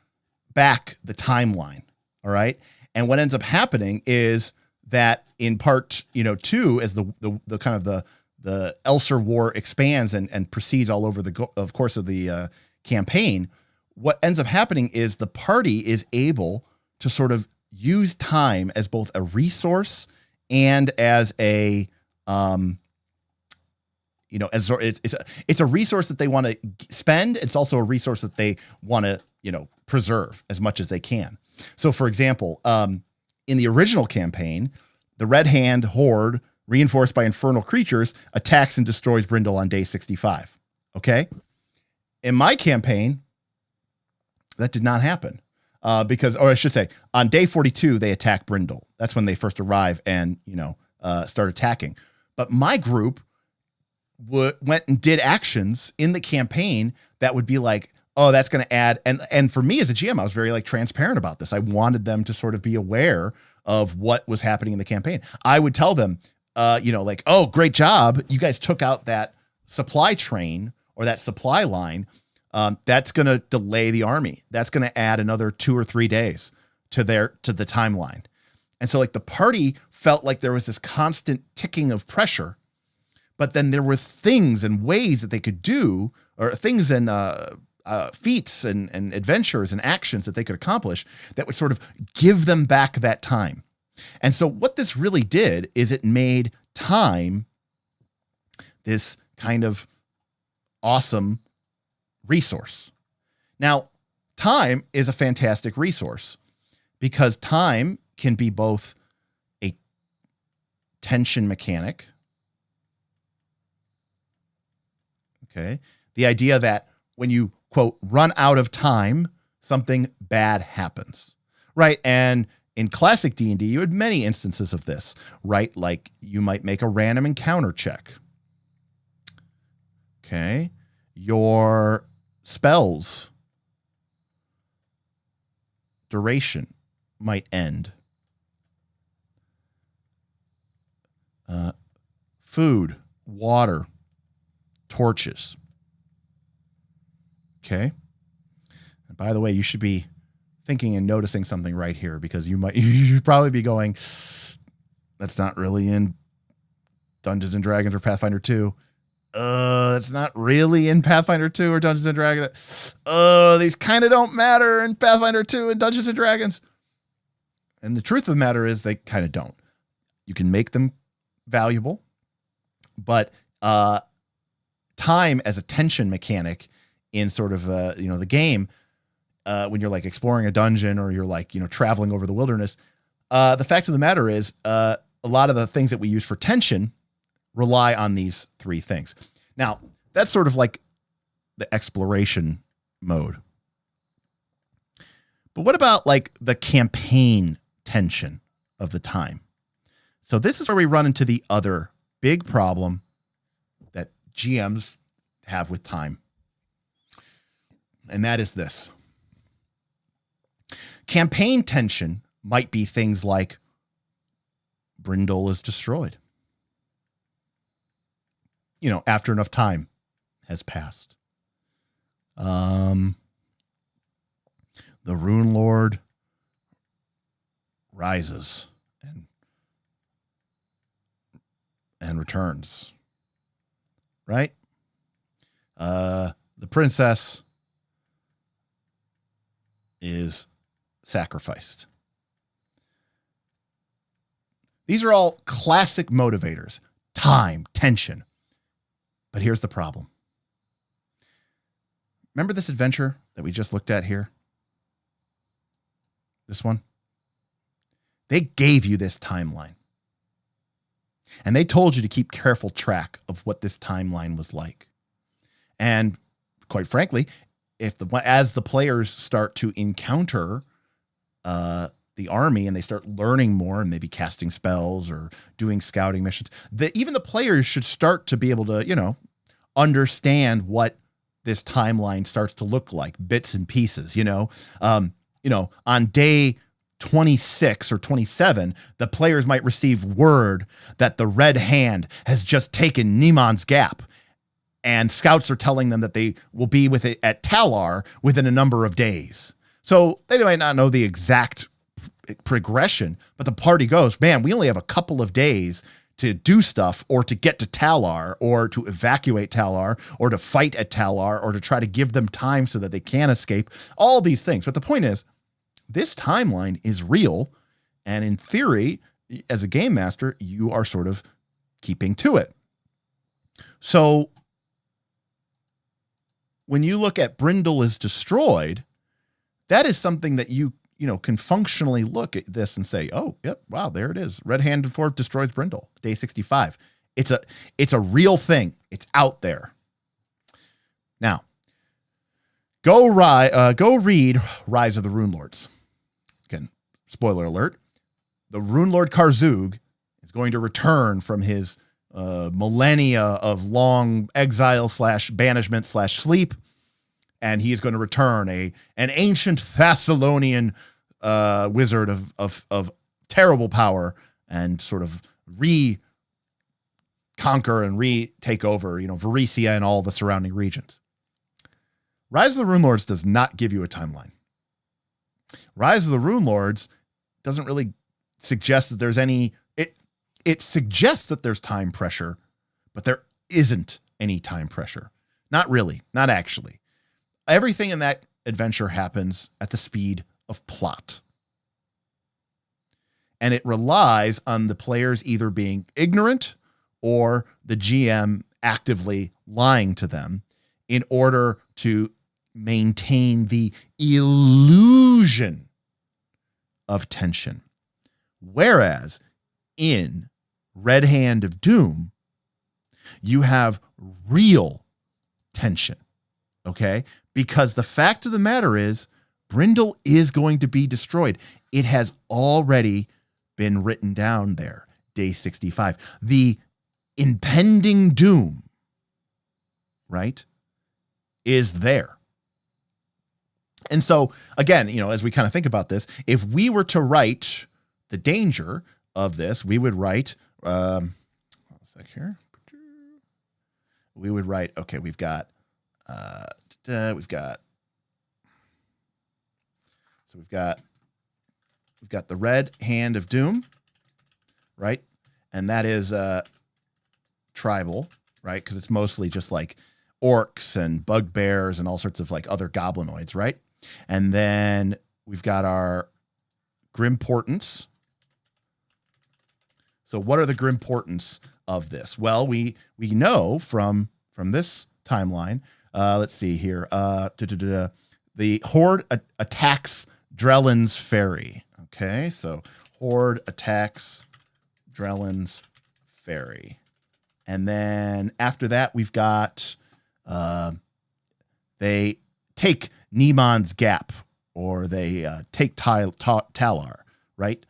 back the timeline, all right? And what ends up happening is that in part, 2, as the kind of the Elser War expands and proceeds all over the course of the campaign, what ends up happening is the party is able to sort of use time as both a resource and as a it's a resource that they want to spend. It's also a resource that they want to preserve as much as they can. So, for example, in the original campaign, the Red Hand Horde, reinforced by infernal creatures, attacks and destroys Brindle on day 65. Okay, in my campaign, that did not happen. Or I should say, on day 42, they attack Brindle. That's when they first arrive and, start attacking. But my group went and did actions in the campaign that would be like, oh, that's going to add. And for me as a GM, I was very transparent about this. I wanted them to sort of be aware of what was happening in the campaign. I would tell them, oh, great job. You guys took out that supply train or that supply line. That's going to delay the army. That's going to add another 2 or 3 days to the timeline. And so like the party felt like there was this constant ticking of pressure, but then there were things and ways that they could do, or things and feats and adventures and actions that they could accomplish that would sort of give them back that time. And so what this really did is it made time this kind of awesome resource. Now, time is a fantastic resource because time can be both a tension mechanic. Okay. The idea that when you, quote, run out of time, something bad happens, right? And in classic D&D, you had many instances of this, right? Like you might make a random encounter check. Okay. Your spells duration might end. Food, water, torches. Okay. And by the way, you should be thinking and noticing something right here because you should probably be going, that's not really in Dungeons and Dragons or Pathfinder 2. That's not really in Pathfinder 2 or Dungeons and Dragons. These kind of don't matter in Pathfinder 2 and Dungeons and Dragons. And the truth of the matter is they kind of don't. You can make them valuable, but time as a tension mechanic in sort of the game, when you're like exploring a dungeon or you're like traveling over the wilderness, the fact of the matter is a lot of the things that we use for tension rely on these three things. Now, that's sort of like the exploration mode. But what about like the campaign tension of the time? So this is where we run into the other big problem that GMs have with time. And that is this. Campaign tension might be things like Brindle is destroyed. After enough time has passed. The Rune Lord rises and returns. Right? The princess is sacrificed. These are all classic motivators. Time, tension. But here's the problem. Remember this adventure that we just looked at here? This one? They gave you this timeline. And they told you to keep careful track of what this timeline was like. And quite frankly, as the players start to encounter the army and they start learning more and maybe casting spells or doing scouting missions, even the players should start to be able to, understand what this timeline starts to look like, bits and pieces, on day 26 or 27, the players might receive word that the Red Hand has just taken Nimon's Gap. And scouts are telling them that they will be with it at Talar within a number of days. So they might not know the exact progression, but the party goes, man, we only have a couple of days to do stuff or to get to Talar or to evacuate Talar or to fight at Talar or to try to give them time so that they can escape, all these things. But the point is, this timeline is real. And in theory, as a game master, you are sort of keeping to it. So when you look at Brindle is destroyed, that is something that you can functionally look at this and say, oh, yep, wow, there it is. Red Hand Dwarf destroys Brindle, day 65. It's a real thing. It's out there. Now, go read Rise of the Rune Lords. Again, spoiler alert. The Rune Lord Karzug is going to return from his millennia of long exile / banishment / sleep. And he is going to return an ancient Thessalonian wizard of terrible power and sort of conquer and retake over, Varesia and all the surrounding regions. Rise of the Rune Lords does not give you a timeline. Rise of the Rune Lords doesn't really suggest that there's any, it suggests that there's time pressure, but there isn't any time pressure. Not really, not actually. Everything in that adventure happens at the speed of plot. And it relies on the players either being ignorant or the GM actively lying to them in order to maintain the illusion of tension. Whereas in Red Hand of Doom, you have real tension, okay? Because the fact of the matter is, Brindle is going to be destroyed. It has already been written down there, day 65. The impending doom, right, is there. And so, again, as we kind of think about this, if we were to write the danger of this, we would write, one sec here. We would write, okay, we've got the Red Hand of Doom, right? And that is tribal, right? Because it's mostly just like orcs and bugbears and all sorts of like other goblinoids, right? And then we've got our Grimportants. So what are the Grimportants of this? Well, we know from this timeline. Let's see here. The Horde attacks Drellin's Ferry. Okay, so Horde attacks Drellin's Ferry. And then after that, we've got they take Nemon's Gap, or they take Talar, right?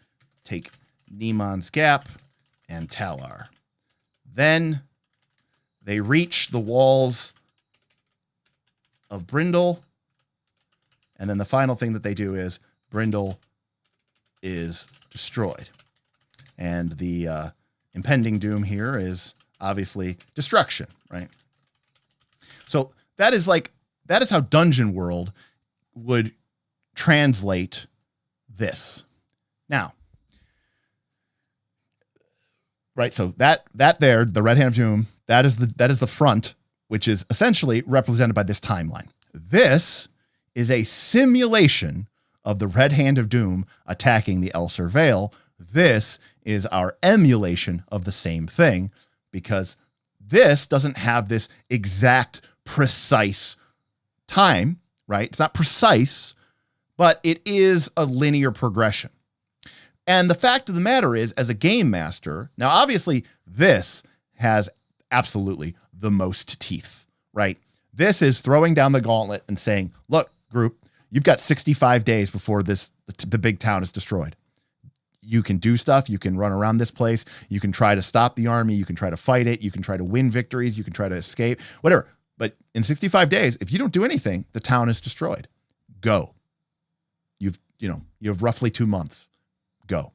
Take Nemon's Gap and Talar. Then they reach the walls of Brindle. And then the final thing that they do is Brindle is destroyed. And the impending doom here is obviously destruction, right? So that is how Dungeon World would translate this. Now, right, so that there, the Red Hand of Doom, that is the front, which is essentially represented by this timeline. This is a simulation of the Red Hand of Doom attacking the Elser Vale. This is our emulation of the same thing, because this doesn't have this exact precise time, right? It's not precise, but it is a linear progression. And the fact of the matter is, as a game master, now obviously this has absolutely the most teeth, right? This is throwing down the gauntlet and saying, look, group, you've got 65 days before the big town is destroyed. You can do stuff. You can run around this place. You can try to stop the army. You can try to fight it. You can try to win victories. You can try to escape, whatever. But in 65 days, if you don't do anything, the town is destroyed. Go. You have roughly 2 months. Go.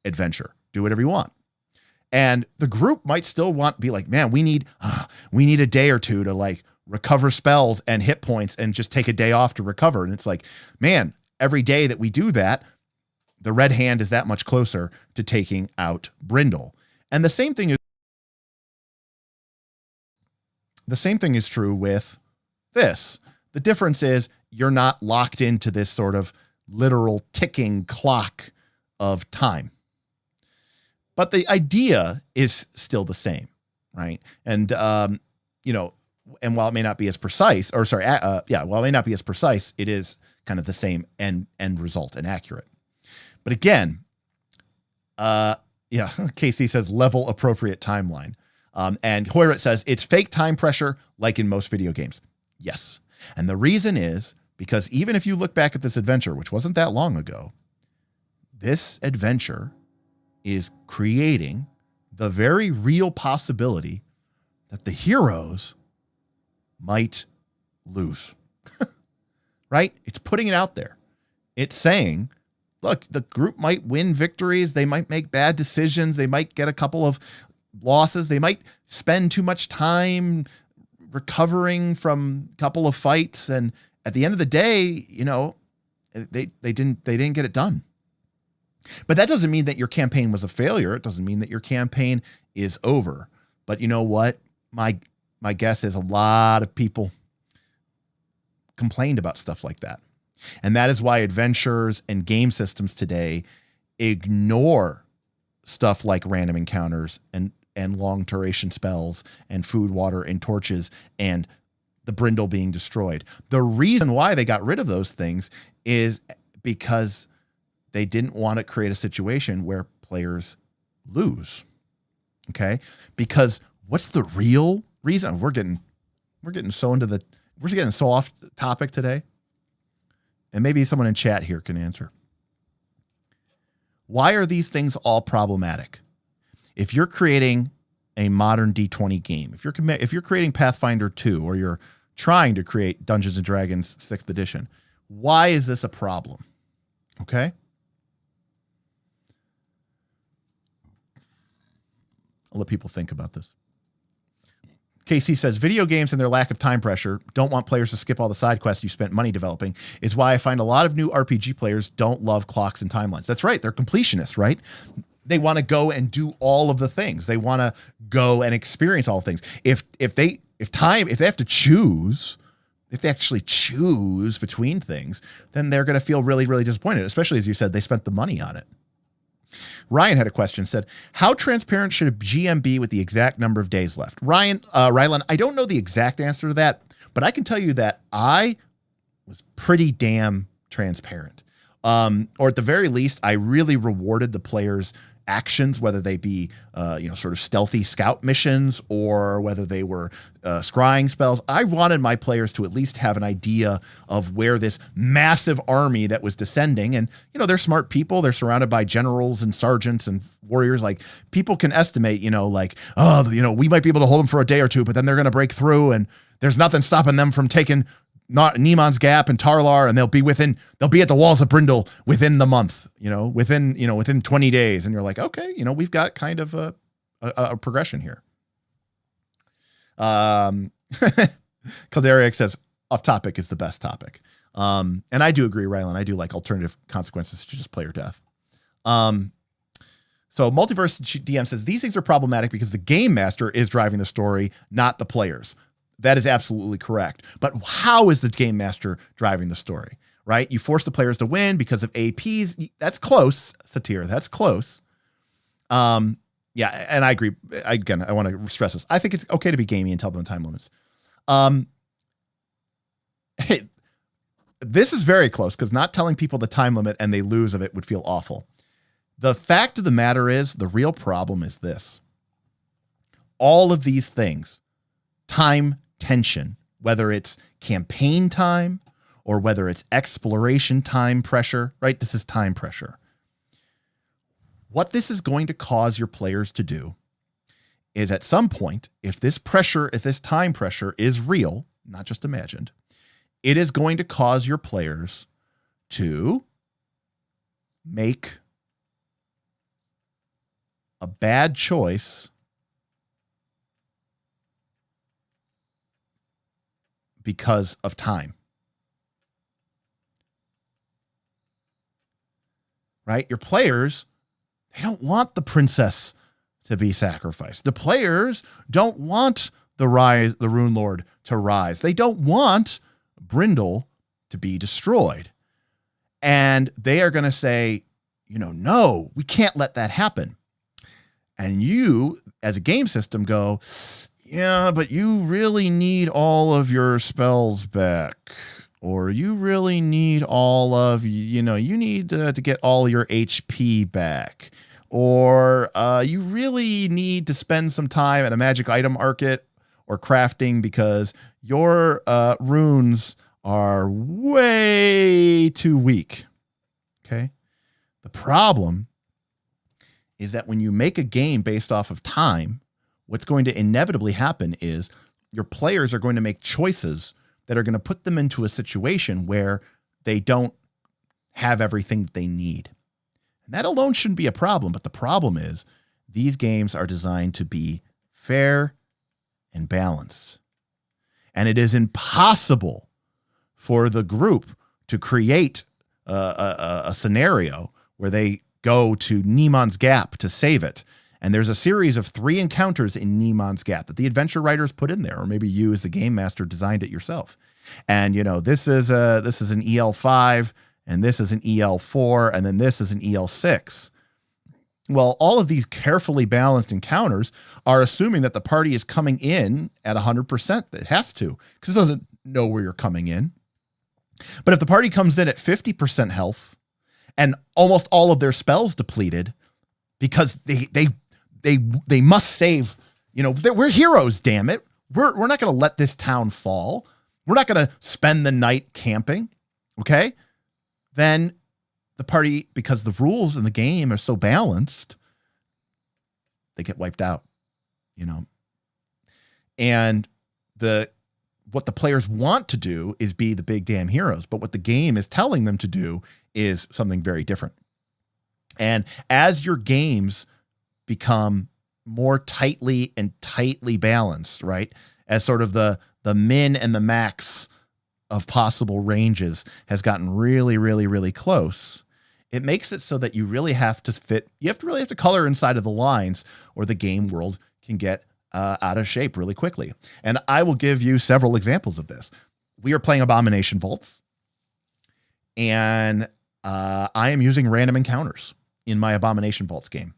Adventure. Do whatever you want. And the group might still be like, man, we need a day or two to like recover spells and hit points and just take a day off to recover. And it's like, man, every day that we do that, the Red Hand is that much closer to taking out Brindle. And the same thing is true with this. The difference is you're not locked into this sort of literal ticking clock of time. But the idea is still the same, right? And and while it may not be as precise, while it may not be as precise, it is kind of the same end result and accurate. But again, KC says level appropriate timeline. And Hoyrit says it's fake time pressure like in most video games. Yes. And the reason is because even if you look back at this adventure, which wasn't that long ago, this adventure is creating the very real possibility that the heroes might lose. Right? It's putting it out there. It's saying, look, the group might win victories. They might make bad decisions. They might get a couple of losses. They might spend too much time recovering from a couple of fights. And at the end of the day, they didn't get it done. But that doesn't mean that your campaign was a failure. It doesn't mean that your campaign is over. But you know what? My guess is a lot of people complained about stuff like that. And that is why adventures and game systems today ignore stuff like random encounters and long duration spells and food, water, and torches and the brindle being destroyed. The reason why they got rid of those things is because they didn't want to create a situation where players lose. Okay? Because what's the real reason? We're getting so off topic today. And maybe someone in chat here can answer. Why are these things all problematic? If you're creating a modern D20 game, if you're creating Pathfinder 2 or you're trying to create Dungeons and Dragons 6th edition, why is this a problem? Okay? I'll let people think about this. KC says, video games and their lack of time pressure don't want players to skip all the side quests you spent money developing is why I find a lot of new RPG players don't love clocks and timelines. That's right. They're completionists, right? They want to go and do all of the things. They want to go and experience all things. If they have to choose, if they actually choose between things, then they're going to feel really, really disappointed, especially as you said, they spent the money on it. Ryan had a question, said, how transparent should a GM be with the exact number of days left? Rylan, I don't know the exact answer to that, but I can tell you that I was pretty damn transparent. Or at the very least, I really rewarded the players' actions, whether they be, sort of stealthy scout missions or whether they were scrying spells. I wanted my players to at least have an idea of where this massive army that was descending. And, they're smart people. They're surrounded by generals and sergeants and warriors. Like, people can estimate, we might be able to hold them for a day or two, but then they're going to break through and there's nothing stopping them from taking Nemon's Gap and Tarlar, and they'll be at the walls of Brindle within the month, within 20 days. And you're like, okay, we've got kind of a progression here. Calderic says off topic is the best topic. And I do agree, Rylan. I do like alternative consequences to just player death. So Multiverse DM says these things are problematic because the game master is driving the story, not the players. That is absolutely correct. But how is the game master driving the story, right? You force the players to win because of APs. That's close, Satir. That's close. And I agree. I want to stress this. I think it's okay to be gamey and tell them the time limits. Hey, this is very close because not telling people the time limit and they lose of it would feel awful. The fact of the matter is, the real problem is this. All of these things, time tension, whether it's campaign time or whether it's exploration time pressure, right? This is time pressure. What this is going to cause your players to do is at some point, if this time pressure is real, not just imagined, it is going to cause your players to make a bad choice because of time. Right? Your players, they don't want the princess to be sacrificed. The players don't want the Rune Lord to rise. They don't want Brindle to be destroyed. And they are going to say, no, we can't let that happen. And you, as a game system, go, yeah, but you really need all of your spells back. Or you really need all of, you need to get all your HP back. Or you really need to spend some time at a magic item market or crafting because your runes are way too weak. Okay? The problem is that when you make a game based off of time, what's going to inevitably happen is your players are going to make choices that are going to put them into a situation where they don't have everything that they need. And that alone shouldn't be a problem, but the problem is these games are designed to be fair and balanced. And it is impossible for the group to create a scenario where they go to Nemon's Gap to save it. And there's a series of 3 encounters in Nemon's Gap that the adventure writers put in there, or maybe you as the game master designed it yourself. And this is an EL5, and this is an EL4, and then this is an EL6. Well, all of these carefully balanced encounters are assuming that the party is coming in at 100%. It has to, because it doesn't know where you're coming in. But if the party comes in at 50% health and almost all of their spells depleted, because they must save, we're heroes, damn it. We're not going to let this town fall. We're not going to spend the night camping. Okay. Then the party, because the rules in the game are so balanced, they get wiped out, and what the players want to do is be the big damn heroes. But what the game is telling them to do is something very different. And as your games become more tightly balanced, right? As sort of the min and the max of possible ranges has gotten really, really, really close, it makes it so that you really have to color inside of the lines, or the game world can get out of shape really quickly. And I will give you several examples of this. We are playing Abomination Vaults, and I am using random encounters in my Abomination Vaults game.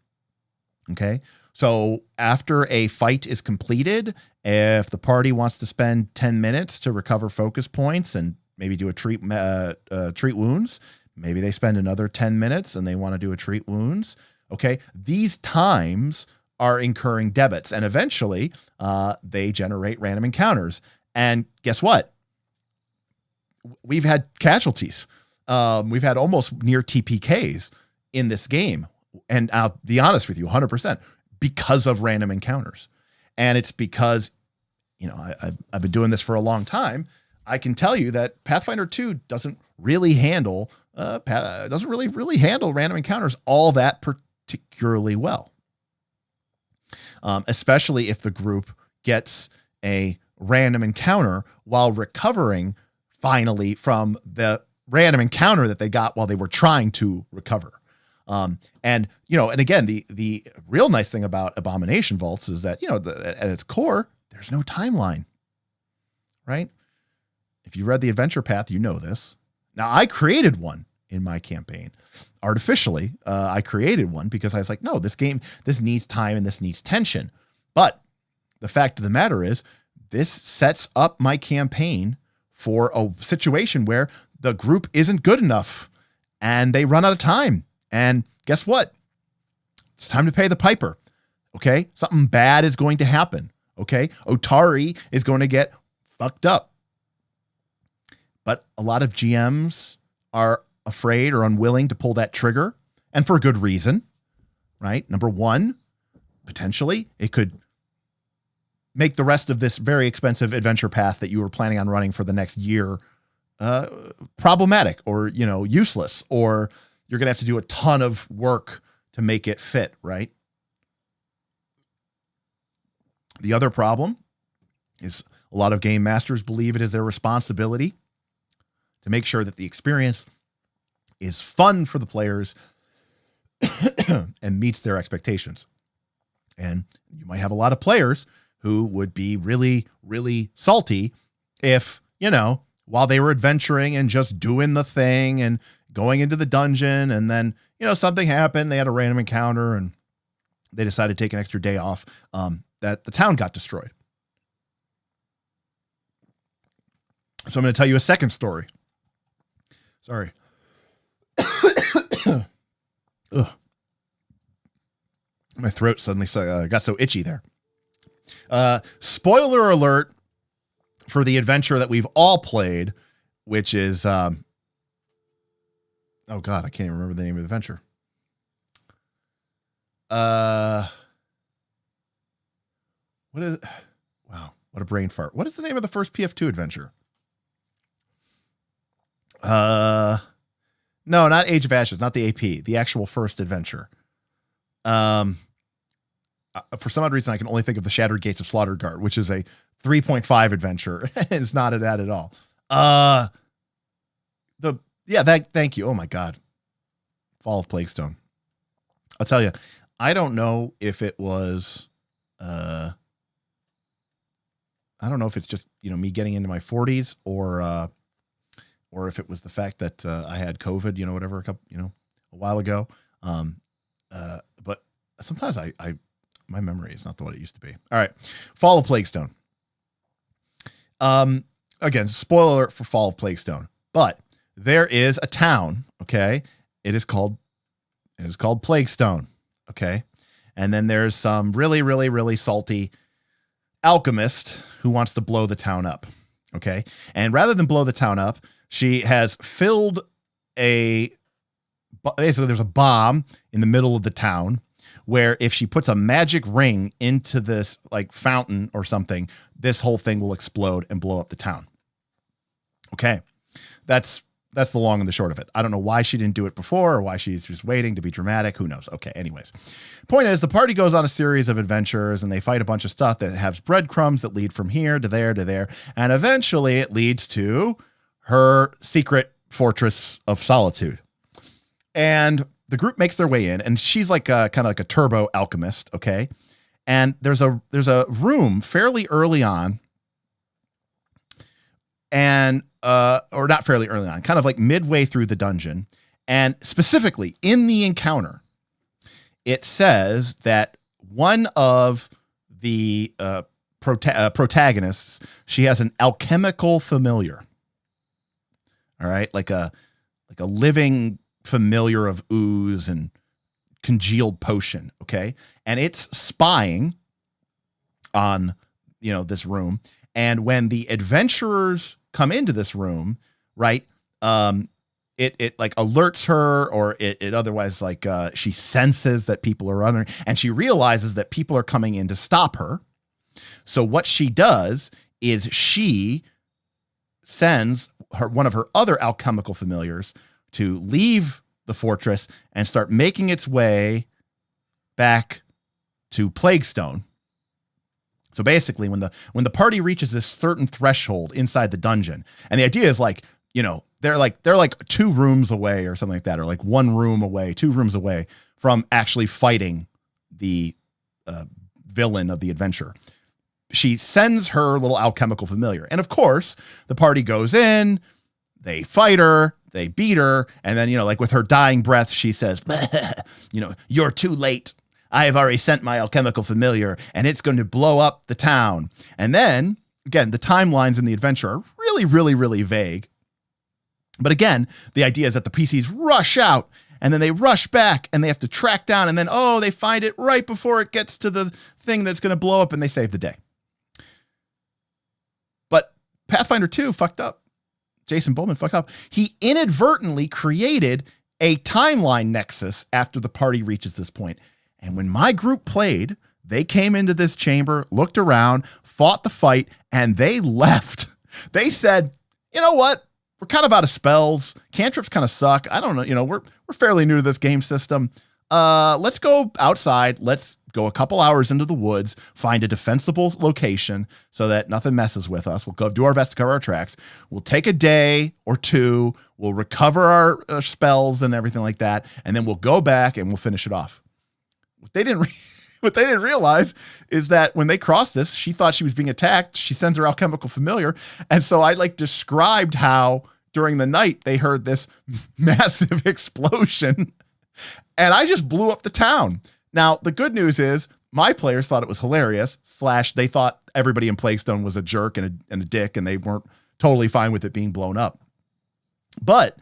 Okay. So after a fight is completed, if the party wants to spend 10 minutes to recover focus points and maybe do a treat wounds, maybe they spend another 10 minutes and they want to do a treat wounds. Okay. These times are incurring debits, and eventually they generate random encounters. And guess what? We've had casualties. We've had almost near TPKs in this game. And I'll be honest with you, 100%, because of random encounters. And it's because, I've been doing this for a long time. I can tell you that Pathfinder 2 doesn't really handle random encounters all that particularly well. Especially if the group gets a random encounter while recovering finally from the random encounter that they got while they were trying to recover. And again, the real nice thing about Abomination Vaults is that, at its core, there's no timeline, right? If you read the adventure path, you know this. Now, I created one in my campaign artificially. I created one because I was like, no, this needs time and this needs tension. But the fact of the matter is, this sets up my campaign for a situation where the group isn't good enough and they run out of time. And guess what? It's time to pay the piper. Okay. Something bad is going to happen. Okay. Otari is going to get fucked up. But a lot of GMs are afraid or unwilling to pull that trigger, and for a good reason, right? Number one, potentially it could make the rest of this very expensive adventure path that you were planning on running for the next year problematic or, useless, or you're going to have to do a ton of work to make it fit, right? The other problem is a lot of game masters believe it is their responsibility to make sure that the experience is fun for the players and meets their expectations. And you might have a lot of players who would be really, really salty if, while they were adventuring and just doing the thing and going into the dungeon, and then, something happened, they had a random encounter and they decided to take an extra day off, that the town got destroyed. So I'm going to tell you a second story. Sorry. Ugh. My throat suddenly got so itchy there. Spoiler alert for the adventure that we've all played, which is, oh God, I can't even remember the name of the adventure. What is, wow, what a brain fart. What is the name of the first PF2 adventure? No, not Age of Ashes, not the AP, the actual first adventure. For some odd reason, I can only think of the Shattered Gates of Slaughterguard, which is a 3.5 adventure. It's not that at all. Thank you. Oh my God. Fall of Plaguestone. I'll tell you, I don't know if it was, I don't know if it's just, me getting into my 40s or if it was the fact that I had COVID, whatever, a while ago. But sometimes my memory is not what it used to be. All right. Fall of Plaguestone. Again, spoiler alert for Fall of Plaguestone, but there is a town. Okay. It is called Plaguestone. Okay. And then there's some really, really, really salty alchemist who wants to blow the town up. Okay. And rather than blow the town up, she has filled basically there's a bomb in the middle of the town where if she puts a magic ring into this like fountain or something, this whole thing will explode and blow up the town. Okay. That's the long and the short of it. I don't know why she didn't do it before or why she's just waiting to be dramatic. Who knows? Okay. Anyways, point is the party goes on a series of adventures and they fight a bunch of stuff that has breadcrumbs that lead from here to there to there. And eventually it leads to her secret fortress of solitude. And the group makes their way in and she's like kind of like a turbo alchemist. Okay. And there's a room fairly early on and, or not fairly early on, kind of like midway through the dungeon. And specifically in the encounter, it says that one of the protagonists, she has an alchemical familiar. All right. Like a living familiar of ooze and congealed potion. Okay. And it's spying on, this room. And when the adventurers come into this room, right, it like alerts her or it otherwise like she senses that people are on her and she realizes that people are coming in to stop her. So what she does is she sends one of her other alchemical familiars to leave the fortress and start making its way back to Plaguestone. So basically when the party reaches this certain threshold inside the dungeon, and the idea is like, they're like 2 rooms away or something like that, or like 1 room away, 2 rooms away from actually fighting the villain of the adventure. She sends her little alchemical familiar. And of course, the party goes in, they fight her, they beat her, and then, like with her dying breath, she says, you're too late. I have already sent my alchemical familiar and it's going to blow up the town. And then again, the timelines in the adventure are really, really, really vague. But again, the idea is that the PCs rush out and then they rush back and they have to track down and then, they find it right before it gets to the thing that's going to blow up and they save the day. But Pathfinder 2 fucked up. Jason Bowman fucked up. He inadvertently created a timeline nexus after the party reaches this point. And when my group played, they came into this chamber, looked around, fought the fight, and they left. They said, you know what? We're kind of out of spells. Cantrips kind of suck. I don't know. We're fairly new to this game system. Let's go outside. Let's go a couple hours into the woods, find a defensible location so that nothing messes with us. We'll go do our best to cover our tracks. We'll take a day or 2. We'll recover our spells and everything like that. And then we'll go back and we'll finish it off. What they didn't realize is that when they crossed this, she thought she was being attacked. She sends her alchemical familiar. And so I described how during the night they heard this massive explosion and I just blew up the town. Now, the good news is my players thought it was hilarious / they thought everybody in Plaguestone was a jerk and a dick and they weren't totally fine with it being blown up. But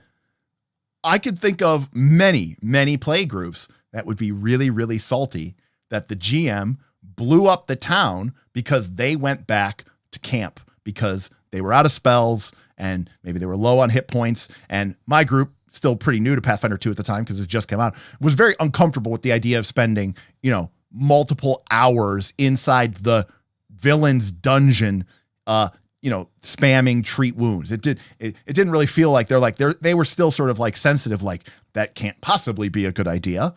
I could think of many, many play groups that would be really, really salty that the GM blew up the town because they went back to camp because they were out of spells and maybe they were low on hit points. And my group, still pretty new to Pathfinder 2 at the time because it just came out, was very uncomfortable with the idea of spending, multiple hours inside the villain's dungeon, spamming treat wounds. It didn't really feel like they were still sort of like sensitive, like that can't possibly be a good idea.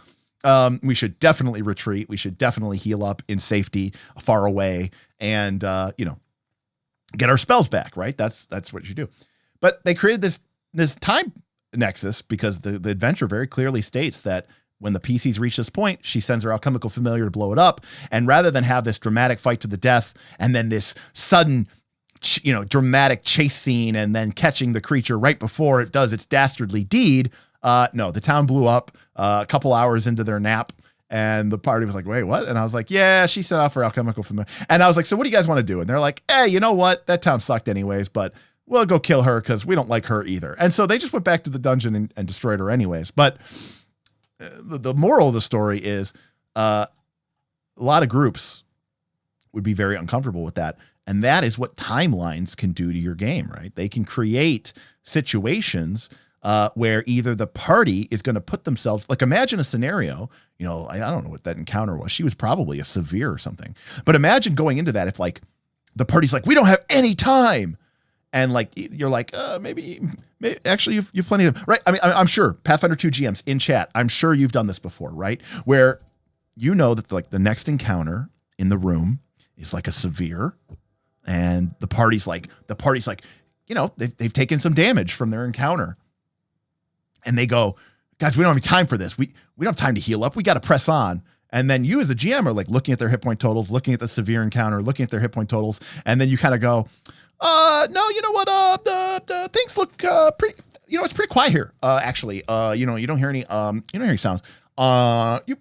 We should definitely retreat. We should definitely heal up in safety far away and, get our spells back. Right. That's what you do. But they created this time nexus because the adventure very clearly states that when the PCs reach this point, she sends her alchemical familiar to blow it up. And rather than have this dramatic fight to the death and then this sudden, dramatic chase scene and then catching the creature right before it does its dastardly deed, no, the town blew up a couple hours into their nap. And the party was like, wait, what? And I was like, yeah, she set off her alchemical familiar. And I was like, so what do you guys want to do? And they're like, hey, you know what? That town sucked anyways, but we'll go kill her because we don't like her either. And so they just went back to the dungeon and destroyed her anyways. But the moral of the story is a lot of groups would be very uncomfortable with that. And that is what timelines can do to your game, right? They can create situations where either the party is going to put themselves, like imagine a scenario, I don't know what that encounter was. She was probably a severe or something. But imagine going into that if like the party's like, we don't have any time. And like, you're like, maybe actually you've plenty of, right? I mean, I'm sure Pathfinder 2 GMs in chat, I'm sure you've done this before, right? Where that like the next encounter in the room is like a severe and the party's like, they've taken some damage from their encounter. And they go, guys, we don't have any time for this. We don't have time to heal up. We got to press on. And then you as a GM are like looking at their hit point totals, looking at the severe encounter, looking at their hit point totals. And then you kind of go, no, you know what? The things look pretty, it's pretty quiet here. Actually, you don't hear any sounds. You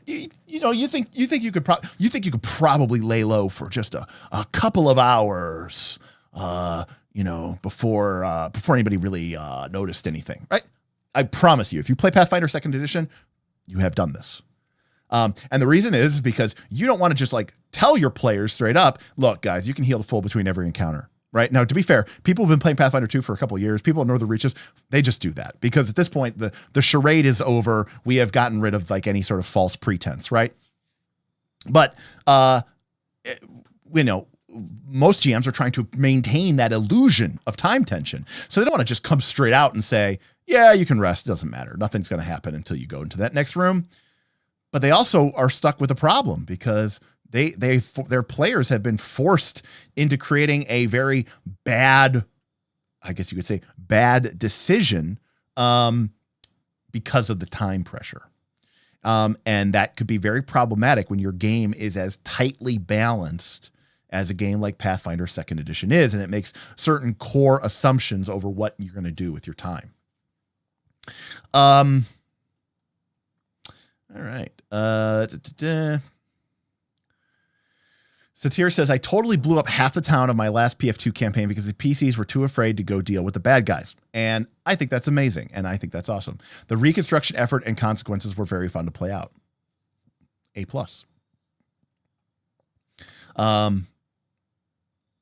think you could probably lay low for just a couple of hours, before anybody really noticed anything, right? I promise you, if you play Pathfinder 2nd Edition, you have done this. And the reason is because you don't want to just like tell your players straight up, look, guys, you can heal to full between every encounter, right? Now, to be fair, people have been playing Pathfinder 2 for a couple of years. People in Northern Reaches, they just do that because at this point, the charade is over. We have gotten rid of like any sort of false pretense, right? But, most GMs are trying to maintain that illusion of time tension. So they don't want to just come straight out and say, yeah, you can rest. It doesn't matter. Nothing's going to happen until you go into that next room. But they also are stuck with a problem because their players have been forced into creating a very bad, I guess you could say, bad decision because of the time pressure. And that could be very problematic when your game is as tightly balanced as a game like Pathfinder 2nd Edition is, and it makes certain core assumptions over what you're going to do with your time. All right. Satir says, I totally blew up half the town of my last PF2 campaign because the PCs were too afraid to go deal with the bad guys. And I think that's amazing. And I think that's awesome. The reconstruction effort and consequences were very fun to play out. A+.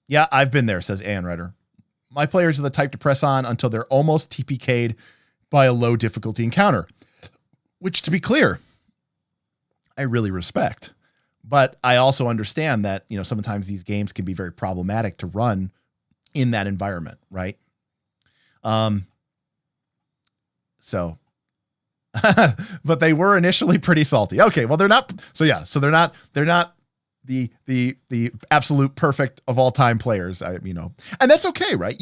Yeah, I've been there, says Ann Ryder. My players are the type to press on until they're almost TPK'd by a low difficulty encounter, which, to be clear, I really respect. But I also understand that, sometimes these games can be very problematic to run in that environment, right? So, but they were initially pretty salty. Okay, well, they're not. So yeah, so they're not the absolute perfect of all time players. And that's okay, right?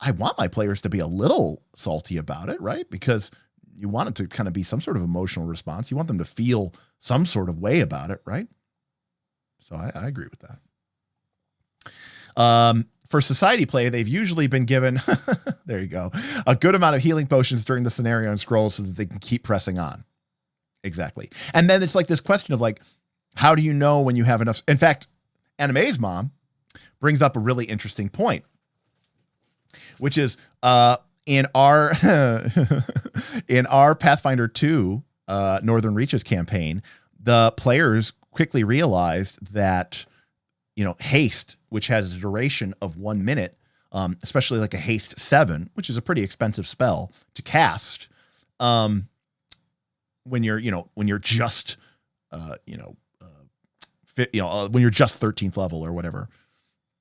I want my players to be a little salty about it, right? Because you want it to kind of be some sort of emotional response. You want them to feel some sort of way about it, right? So I agree with that. For society play, they've usually been given, there you go, a good amount of healing potions during the scenario and scrolls so that they can keep pressing on. Exactly. And then it's like this question of like, how do you know when you have enough? In fact, Anime's mom brings up a really interesting point, which is in our Pathfinder 2 Northern Reaches campaign, the players quickly realized that, haste, which has a duration of 1 minute, especially like a haste 7, which is a pretty expensive spell to cast, when you're just, when you're just 13th level or whatever,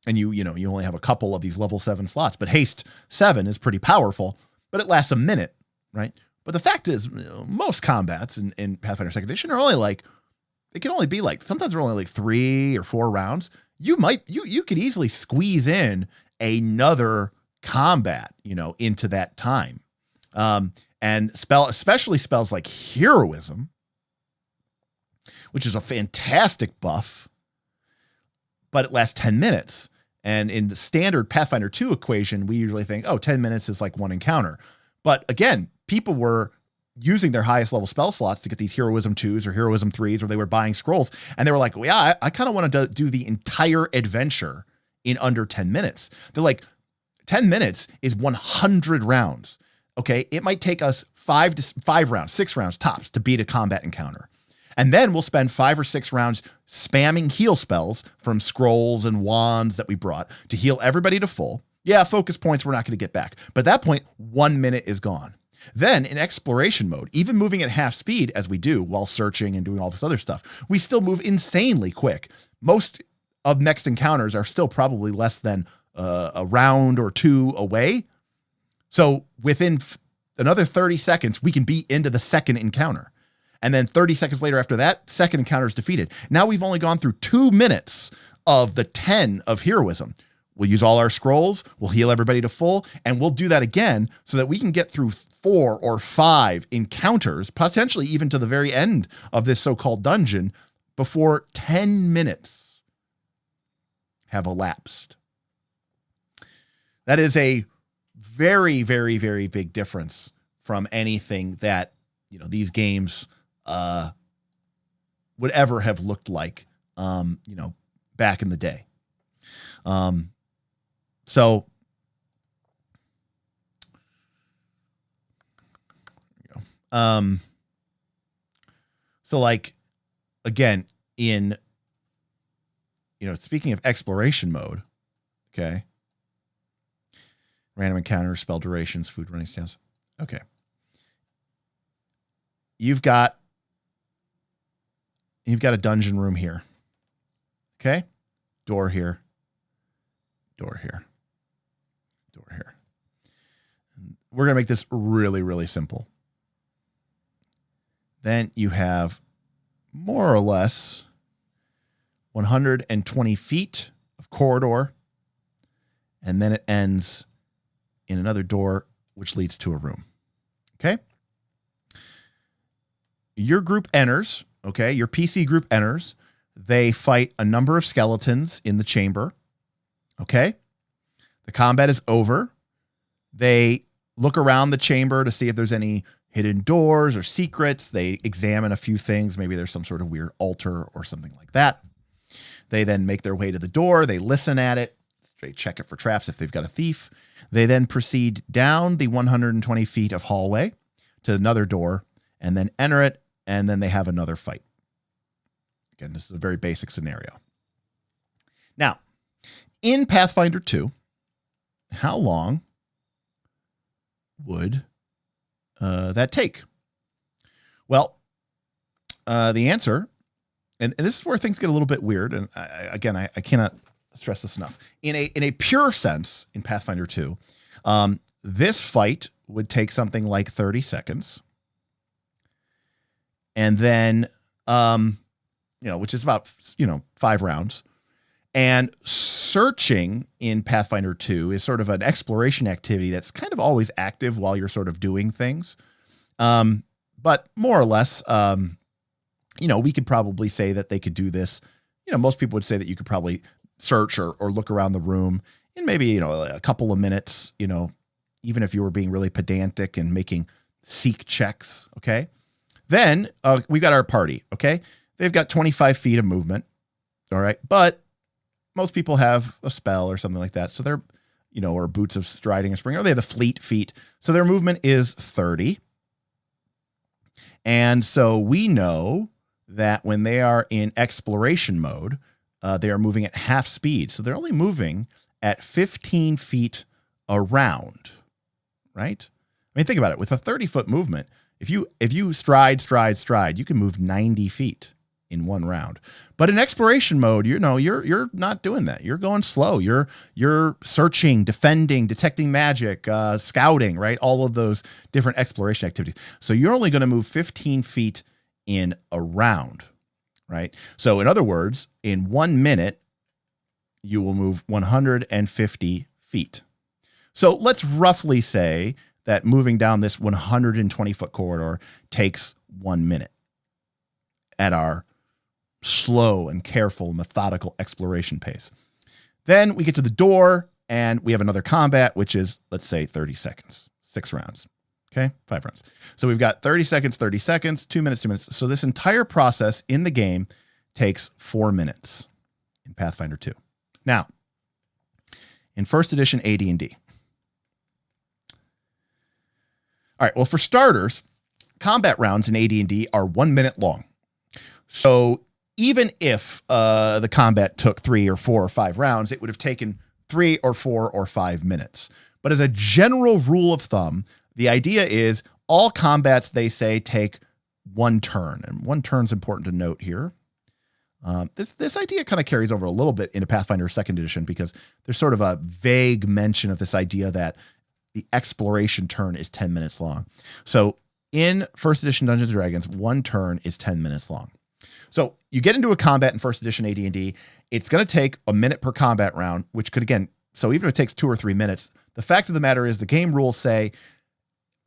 and you only have a couple of these level 7 slots, but haste 7 is pretty powerful, but it lasts a minute, right? But the fact is, most combats in Pathfinder 2nd Edition are only like, it can only be like, sometimes they're only like 3 or 4 rounds. You could easily squeeze in another combat, into that time. And especially spells like heroism, which is a fantastic buff, but it lasts 10 minutes. And in the standard Pathfinder 2 equation, we usually think, 10 minutes is like one encounter. But again, people were using their highest level spell slots to get these Heroism 2s or Heroism 3s, or they were buying scrolls. And they were like, well, yeah, I kind of want to do the entire adventure in under 10 minutes. They're like, 10 minutes is 100 rounds. Okay. It might take us 5 rounds, 6 rounds tops to beat a combat encounter. And then we'll spend 5 or 6 rounds spamming heal spells from scrolls and wands that we brought to heal everybody to full. Yeah, focus points we're not going to get back. But at that point, 1 minute is gone. Then in exploration mode, even moving at half speed as we do while searching and doing all this other stuff, we still move insanely quick. Most of next encounters are still probably less than a round or 2 away. So within another 30 seconds, we can be into the second encounter. And then 30 seconds later after that, second encounter is defeated. Now we've only gone through 2 minutes of the 10 of heroism. We'll use all our scrolls, we'll heal everybody to full, and we'll do that again so that we can get through 4 or 5 encounters, potentially even to the very end of this so-called dungeon, before 10 minutes have elapsed. That is a very, very, very big difference from anything that, these games would ever have looked like, back in the day. So like, again, in, speaking of exploration mode, okay. Random encounters, spell durations, food running stamps. Okay. You've got a dungeon room here. Okay. Door here. Door here. Door here. We're going to make this really, really simple. Then you have more or less 120 feet of corridor. And then it ends in another door, which leads to a room. Okay. Your group enters. Okay. Your PC group enters. They fight a number of skeletons in the chamber. Okay. The combat is over. They look around the chamber to see if there's any hidden doors or secrets. They examine a few things. Maybe there's some sort of weird altar or something like that. They then make their way to the door. They listen at it. They check it for traps if they've got a thief. They then proceed down the 120 feet of hallway to another door and then enter it. And then they have another fight. Again, this is a very basic scenario. Now, in Pathfinder 2, how long would that take? Well, the answer, and this is where things get a little bit weird. And I cannot stress this enough. In a pure sense, in Pathfinder 2, this fight would take something like 30 seconds. And then, which is about, 5 rounds. And searching in Pathfinder 2 is sort of an exploration activity that's kind of always active while you're sort of doing things. But more or less, we could probably say that they could do this. Most people would say that you could probably search or look around the room in maybe, a couple of minutes, even if you were being really pedantic and making seek checks. Okay. Then we got our party. Okay. They've got 25 feet of movement. All right. But most people have a spell or something like that. So they're, or boots of striding or spring, or they have the fleet feet. So their movement is 30. And so we know that when they are in exploration mode, they are moving at half speed. So they're only moving at 15 feet around, right? I mean, think about it. With a 30-foot movement, if you stride, you can move 90 feet in one round. But in exploration mode, you're not doing that. You're going slow. You're searching, defending, detecting magic, scouting, right? All of those different exploration activities. So you're only going to move 15 feet in a round, right? So in other words, in 1 minute, you will move 150 feet. So let's roughly say that moving down this 120-foot corridor takes 1 minute at our slow and careful, methodical exploration pace. Then we get to the door and we have another combat, which is, let's say, 30 seconds, 6 rounds. Okay, 5 rounds. So we've got 30 seconds, 2 minutes, 2 minutes. So this entire process in the game takes 4 minutes in Pathfinder 2. Now, in first edition AD&D. All right, well, for starters, combat rounds in AD&D are 1 minute long. So even if the combat took 3 or 4 or 5 rounds, it would have taken 3 or 4 or 5 minutes. But as a general rule of thumb, the idea is all combats, they say, take 1 turn. And 1 turn is important to note here. This idea kind of carries over a little bit into Pathfinder 2nd edition because there's sort of a vague mention of this idea that the exploration turn is 10 minutes long. So in first edition Dungeons & Dragons, 1 turn is 10 minutes long. So you get into a combat in first edition AD&D, it's going to take a minute per combat round, which could, again, so even if it takes 2 or 3 minutes, the fact of the matter is the game rules say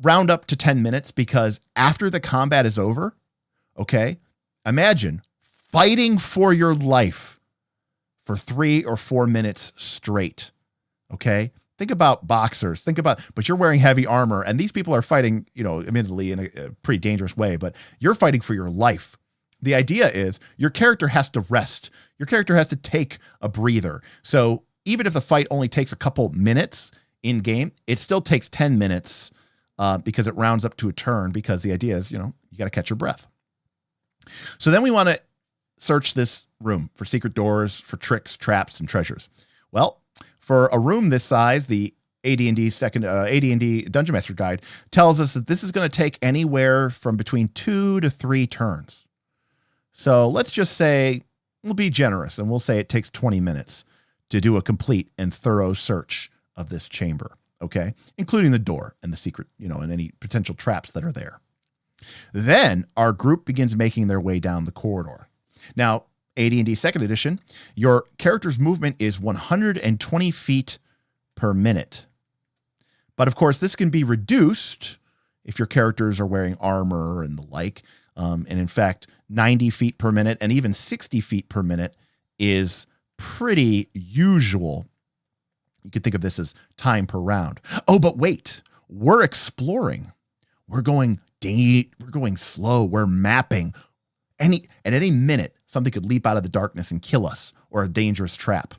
round up to 10 minutes because after the combat is over, okay, imagine fighting for your life for 3 or 4 minutes straight, okay? Think about boxers, but you're wearing heavy armor and these people are fighting, admittedly in a pretty dangerous way, but you're fighting for your life. The idea is your character has to rest. Your character has to take a breather. So even if the fight only takes a couple minutes in game, it still takes 10 minutes because it rounds up to a turn because the idea is, you got to catch your breath. So then we want to search this room for secret doors, for tricks, traps, and treasures. Well, for a room this size, the AD&D Dungeon Master Guide tells us that this is going to take anywhere from between 2 to 3 turns. So let's just say we'll be generous and we'll say it takes 20 minutes to do a complete and thorough search of this chamber, okay? Including the door and the secret, and any potential traps that are there. Then our group begins making their way down the corridor. Now, AD&D 2nd edition, your character's movement is 120 feet per minute. But of course, this can be reduced if your characters are wearing armor and the like. And in fact, 90 feet per minute and even 60 feet per minute is pretty usual. You could think of this as time per round. Oh, but wait, we're exploring. We're going slow. We're mapping. At any minute, something could leap out of the darkness and kill us, or a dangerous trap.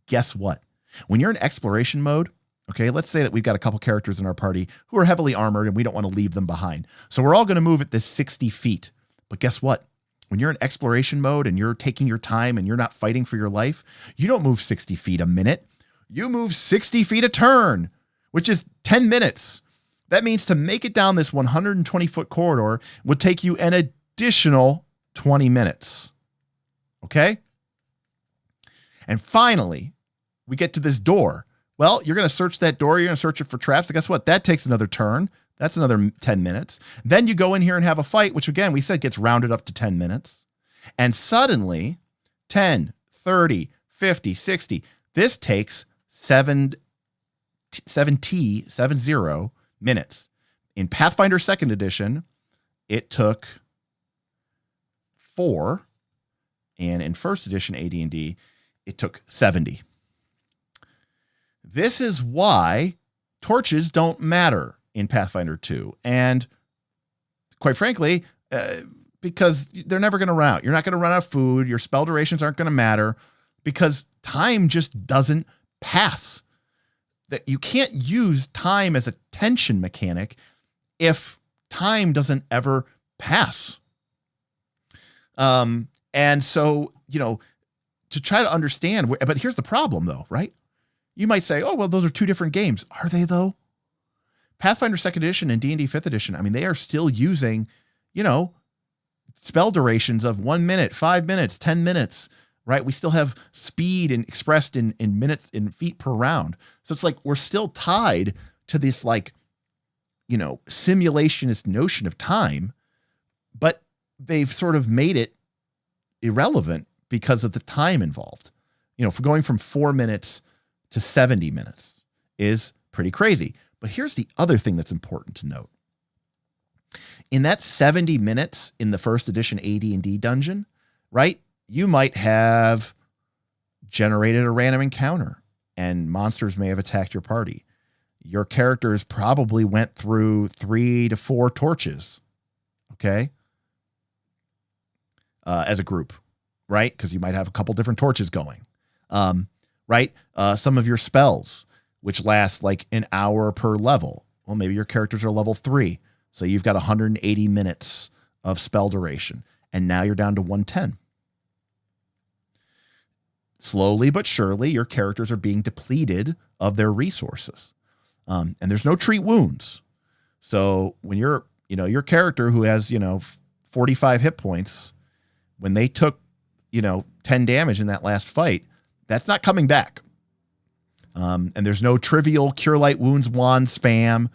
Guess what? When you're in exploration mode, okay, let's say that we've got a couple characters in our party who are heavily armored and we don't want to leave them behind. So we're all going to move at this 60 feet. But guess what? When you're in exploration mode and you're taking your time and you're not fighting for your life, you don't move 60 feet a minute. You move 60 feet a turn, which is 10 minutes. That means to make it down this 120-foot corridor would take you an additional 20 minutes. Okay? And finally, we get to this door. Well, you're going to search that door. You're going to search it for traps. And guess what? That takes another turn. That's another 10 minutes. Then you go in here and have a fight, which again, we said gets rounded up to 10 minutes. And suddenly 10, 30, 50, 60, this takes 70 minutes. In Pathfinder 2nd edition, it took 4. And in first edition AD&D, it took 70. This is why torches don't matter in Pathfinder 2. And quite frankly, because they're never going to run out. You're not going to run out of food. Your spell durations aren't going to matter because time just doesn't pass. That you can't use time as a tension mechanic if time doesn't ever pass. And so, to try to understand, but here's the problem though, right? You might say, oh, well, those are 2 different games. Are they though? Pathfinder 2nd edition and D&D 5th edition, I mean, they are still using, spell durations of 1 minute, 5 minutes, 10 minutes, right? We still have speed and expressed in minutes, in feet per round. So it's like, we're still tied to this simulationist notion of time, but they've sort of made it irrelevant because of the time involved. For going from 4 minutes to 70 minutes is pretty crazy. But here's the other thing that's important to note. In that 70 minutes in the first edition AD&D dungeon, right? you might have generated a random encounter and monsters may have attacked your party. Your characters probably went through 3 to 4 torches, okay, as a group, right? Because you might have a couple different torches going, right? Some of your spells, which last like an hour per level. Well, maybe your characters are level 3, so you've got 180 minutes of spell duration, and now you're down to 110. Slowly but surely, your characters are being depleted of their resources. And there's no treat wounds. So when you're, your character who has, 45 hit points, when they took, 10 damage in that last fight, that's not coming back. And there's no trivial cure light wounds wand spam.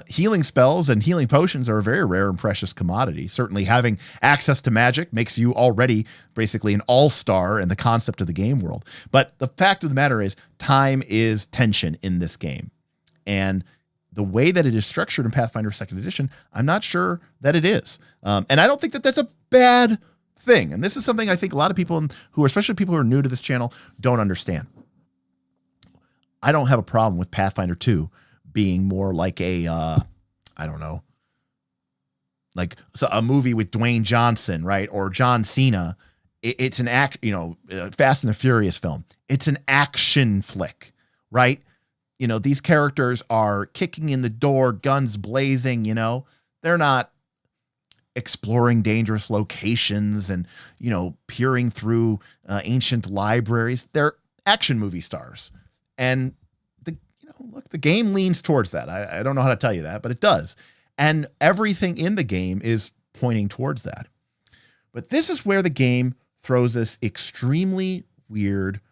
Healing spells and healing potions are a very rare and precious commodity. Certainly having access to magic makes you already basically an all-star in the concept of the game world. But the fact of the matter is time is tension in this game. And the way that it is structured in Pathfinder 2nd Edition, I'm not sure that it is. And I don't think that that's a bad thing. And this is something I think a lot of people who are, especially people who are new to this channel, don't understand. I don't have a problem with Pathfinder 2 being more like a, I don't know, like a movie with Dwayne Johnson, right? Or John Cena. It's an Fast and the Furious film. It's an action flick, right? These characters are kicking in the door, guns blazing, they're not exploring dangerous locations and, peering through ancient libraries. They're action movie stars. And the game leans towards that. I don't know how to tell you that, but it does. And everything in the game is pointing towards that. But this is where the game throws this extremely weird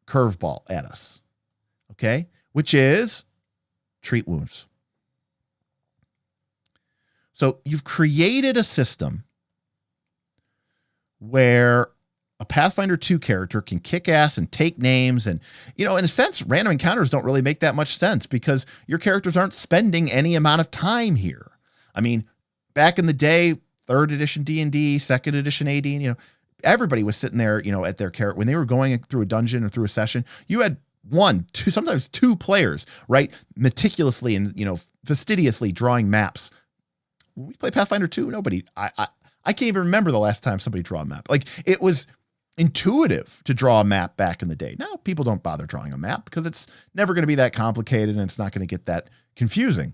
curveball at us. Okay? Which is treat wounds. So you've created a system where a Pathfinder 2 character can kick ass and take names. And, in a sense, random encounters don't really make that much sense because your characters aren't spending any amount of time here. I mean, back in the day, 3rd edition D&D, 2nd edition AD, everybody was sitting there, at their character. When they were going through a dungeon or through a session, you had 1, 2, sometimes 2 players, right? Meticulously and, fastidiously drawing maps. When we play Pathfinder 2, nobody, I can't even remember the last time somebody drew a map. Like, it was intuitive to draw a map back in the day. Now people don't bother drawing a map because it's never going to be that complicated and it's not going to get that confusing.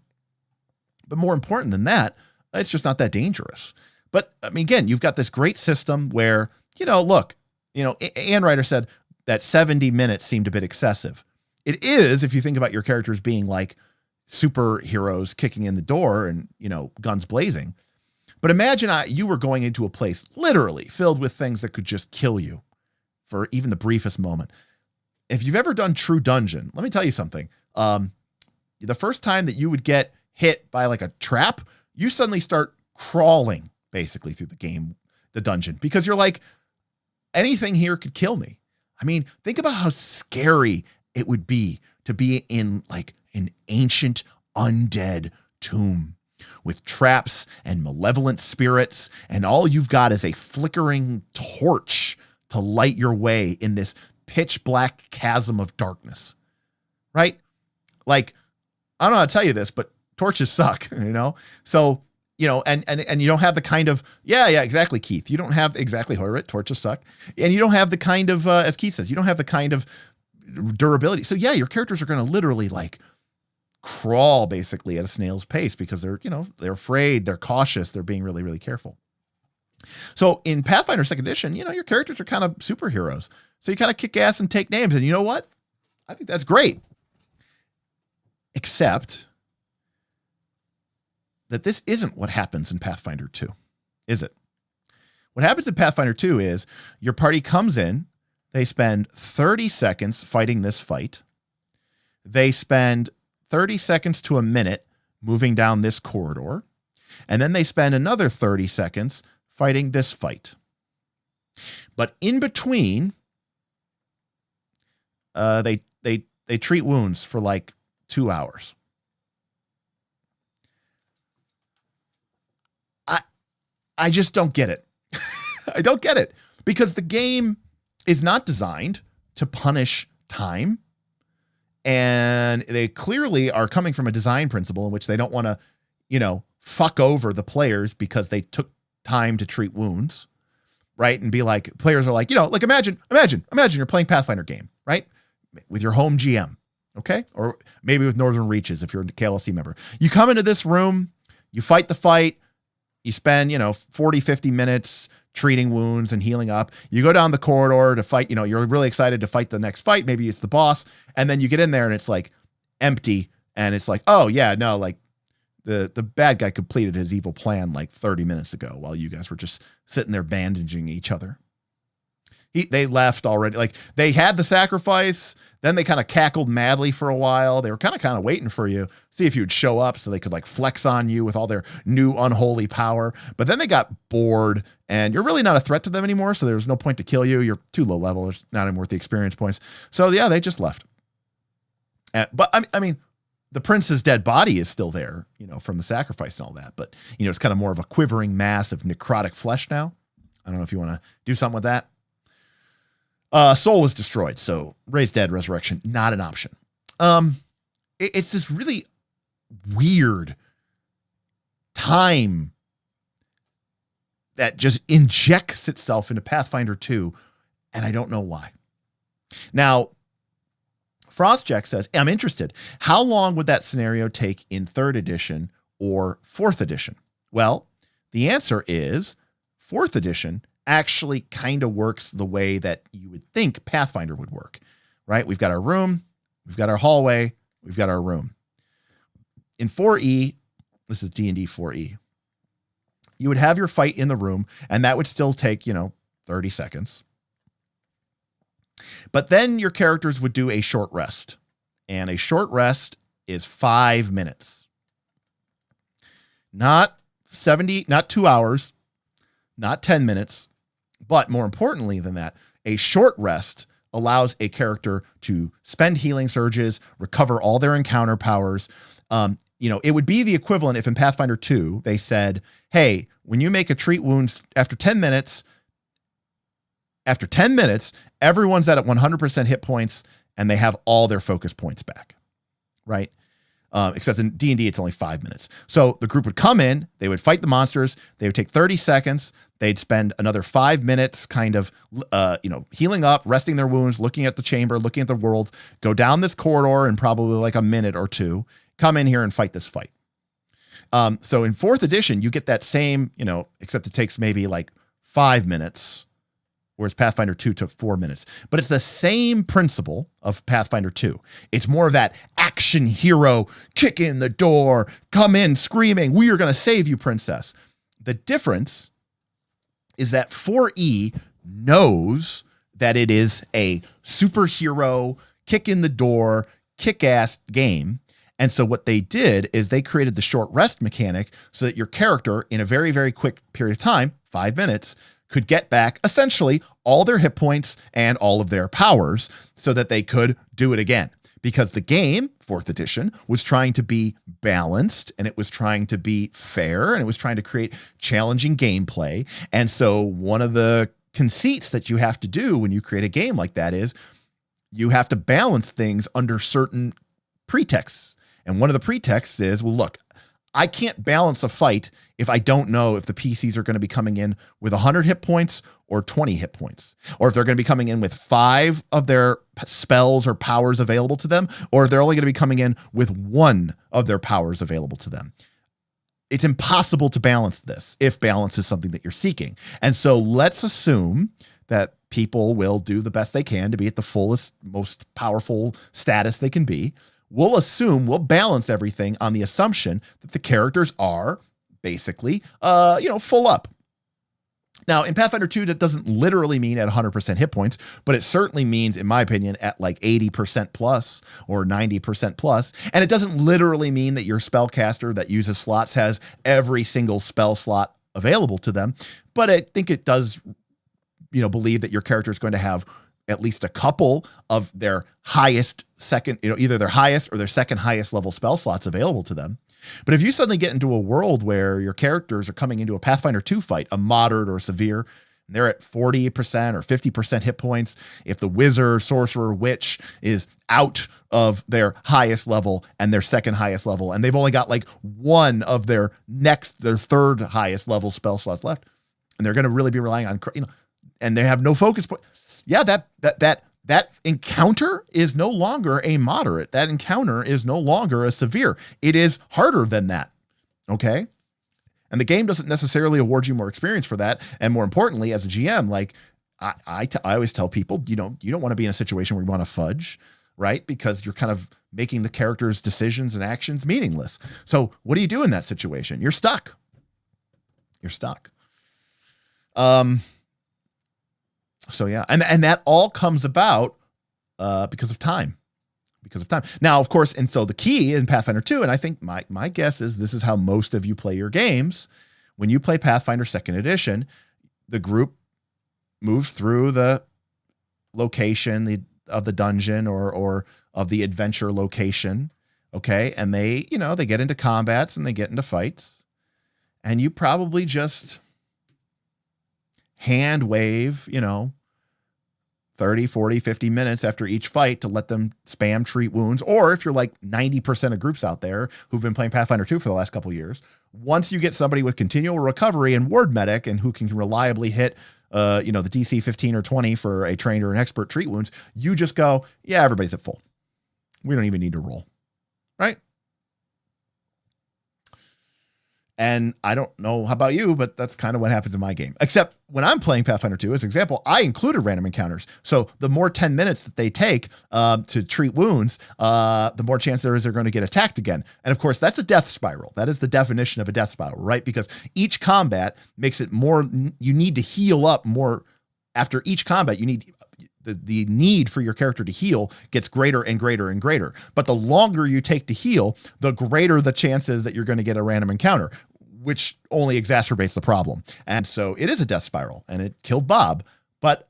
But more important than that, it's just not that dangerous. But I mean, again, you've got this great system where, look, Ann Ryder said that 70 minutes seemed a bit excessive. It is, if you think about your characters being like superheroes kicking in the door and, guns blazing. But imagine you were going into a place literally filled with things that could just kill you for even the briefest moment. If you've ever done True Dungeon, let me tell you something. The first time that you would get hit by like a trap, you suddenly start crawling basically through the dungeon, because you're like, anything here could kill me. I mean, think about how scary it would be to be in like an ancient undead tomb with traps and malevolent spirits, and all you've got is a flickering torch to light your way in this pitch black chasm of darkness, right? Like, I don't know how to tell you this, but torches suck, So, and you don't have the kind of, yeah, exactly, Keith. You don't have exactly, Hoyrit, torches suck. And you don't have the kind of, as Keith says, you don't have the kind of durability. So yeah, your characters are going to literally like crawl basically at a snail's pace because they're afraid, they're cautious, they're being really, really careful. So in Pathfinder 2nd Edition, your characters are kind of superheroes. So you kind of kick ass and take names. And you know what? I think that's great. Except that this isn't what happens in Pathfinder 2, is it? What happens in Pathfinder 2 is your party comes in, they spend 30 seconds fighting this fight. They spend 30 seconds to a minute moving down this corridor, and then they spend another 30 seconds fighting this fight. But in between, they treat wounds for like 2 hours. I just don't get it. I don't get it. because the game is not designed to punish time. And they clearly are coming from a design principle in which they don't want to, fuck over the players because they took time to treat wounds, right? And be like, players are like, like imagine you're playing Pathfinder game, right? With your home GM, okay? Or maybe with Northern Reaches if you're a KLC member. You come into this room, you fight the fight, you spend, 40, 50 minutes treating wounds and healing up. You go down the corridor to fight, you're really excited to fight the next fight. Maybe it's the boss. And then you get in there and it's like empty. And it's like, oh yeah, no, like the bad guy completed his evil plan like 30 minutes ago while you guys were just sitting there bandaging each other. They left already. Like they had the sacrifice. Then they kind of cackled madly for a while. They were kind of waiting for you, see if you would show up so they could like flex on you with all their new unholy power. But then they got bored and you're really not a threat to them anymore. So there's no point to kill you. You're too low level. There's not even worth the experience points. So yeah, they just left. But I mean, the prince's dead body is still there, from the sacrifice and all that. But, it's kind of more of a quivering mass of necrotic flesh now. I don't know if you want to do something with that. Soul was destroyed, so raised dead resurrection, not an option. It's this really weird time that just injects itself into Pathfinder 2, and I don't know why. Now, FrostJack says, I'm interested. How long would that scenario take in 3rd edition or 4th edition? Well, the answer is 4th edition actually kind of works the way that you would think Pathfinder would work, right? We've got our room, we've got our hallway, we've got our room. In 4E, this is D&D 4E, you would have your fight in the room, and that would still take, 30 seconds. But then your characters would do a short rest, and a short rest is 5 minutes. Not 2 hours, not 10 minutes, but more importantly than that, a short rest allows a character to spend healing surges, recover all their encounter powers. It would be the equivalent if in Pathfinder 2, they said, hey, when you make a treat wounds after 10 minutes, everyone's at 100% hit points and they have all their focus points back, right? Except in D&D, it's only 5 minutes. So the group would come in, they would fight the monsters, they would take 30 seconds, they'd spend another 5 minutes kind of, healing up, resting their wounds, looking at the chamber, looking at the world, go down this corridor in probably like a minute or two, come in here and fight this fight. So in 4th edition, you get that same, except it takes maybe like 5 minutes, whereas Pathfinder 2 took 4 minutes. But it's the same principle of Pathfinder 2. It's more of that action hero, kick in the door, come in screaming, we are going to save you, princess. The difference is that 4E knows that it is a superhero, kick in the door, kick-ass game. And so what they did is they created the short rest mechanic so that your character, in a very, very quick period of time, 5 minutes, could get back essentially all their hit points and all of their powers so that they could do it again. Because the game, 4th edition, was trying to be balanced and it was trying to be fair and it was trying to create challenging gameplay. And so one of the conceits that you have to do when you create a game like that is you have to balance things under certain pretexts. And one of the pretexts is, well, look, I can't balance a fight if I don't know if the PCs are going to be coming in with 100 hit points or 20 hit points, or if they're going to be coming in with 5 of their spells or powers available to them, or if they're only going to be coming in with 1 of their powers available to them. It's impossible to balance this if balance is something that you're seeking. And so let's assume that people will do the best they can to be at the fullest, most powerful status they can be. We'll balance everything on the assumption that the characters are basically, full up. Now, in Pathfinder 2, that doesn't literally mean at 100% hit points, but it certainly means, in my opinion, at like 80% plus or 90% plus. And it doesn't literally mean that your spellcaster that uses slots has every single spell slot available to them. But I think it does, believe that your character is going to have at least a couple of their highest second, either their highest or their second highest level spell slots available to them. But if you suddenly get into a world where your characters are coming into a Pathfinder 2 fight, a moderate or severe, and they're at 40% or 50% hit points, if the wizard, sorcerer, witch is out of their highest level and their second highest level, and they've only got like one of their third highest level spell slots left, and they're going to really be relying on, and they have no focus point. Yeah, that encounter is no longer a moderate. That encounter is no longer a severe. It is harder than that. Okay. And the game doesn't necessarily award you more experience for that. And more importantly, as a GM, like I always tell people, you don't want to be in a situation where you want to fudge, right? Because you're kind of making the character's decisions and actions meaningless. So what do you do in that situation? You're stuck. So yeah, and that all comes about because of time. Now, of course, and so the key in Pathfinder 2, and I think my guess is this is how most of you play your games. When you play Pathfinder 2nd Edition, the group moves through the location of the dungeon or of the adventure location, okay? And they get into combats and they get into fights, and you probably just hand wave, 30, 40, 50 minutes after each fight to let them spam treat wounds. Or if you're like 90% of groups out there who've been playing Pathfinder 2 for the last couple of years, once you get somebody with continual recovery and ward medic and who can reliably hit, the DC 15 or 20 for a trained or an expert treat wounds, you just go, yeah, everybody's at full. We don't even need to roll, right? And I don't know how about you, but that's kind of what happens in my game. Except when I'm playing Pathfinder 2, as an example, I included random encounters. So the more 10 minutes that they take to treat wounds, the more chance there is they're going to get attacked again. And of course, that's a death spiral. That is the definition of a death spiral, right? Because each combat makes it more, you need to heal up more. After each combat, you need the need for your character to heal gets greater and greater and greater. But the longer you take to heal, the greater the chances that you're going to get a random encounter, which only exacerbates the problem. And so it is a death spiral, and it killed Bob, but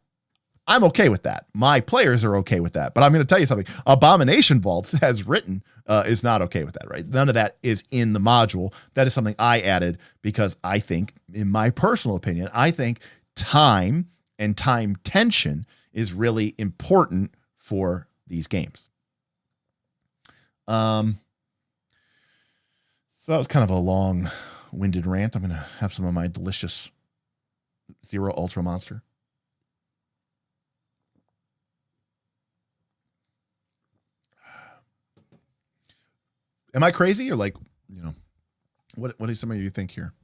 I'm okay with that. My players are okay with that. But I'm going to tell you something. Abomination Vaults has written is not okay with that, right? None of that is in the module. That is something I added because I think, in my personal opinion, I think time and time tension is really important for these games. So that was kind of a long-winded rant. I'm going to have some of my delicious Zero Ultra Monster. Am I crazy or what do some of you think here?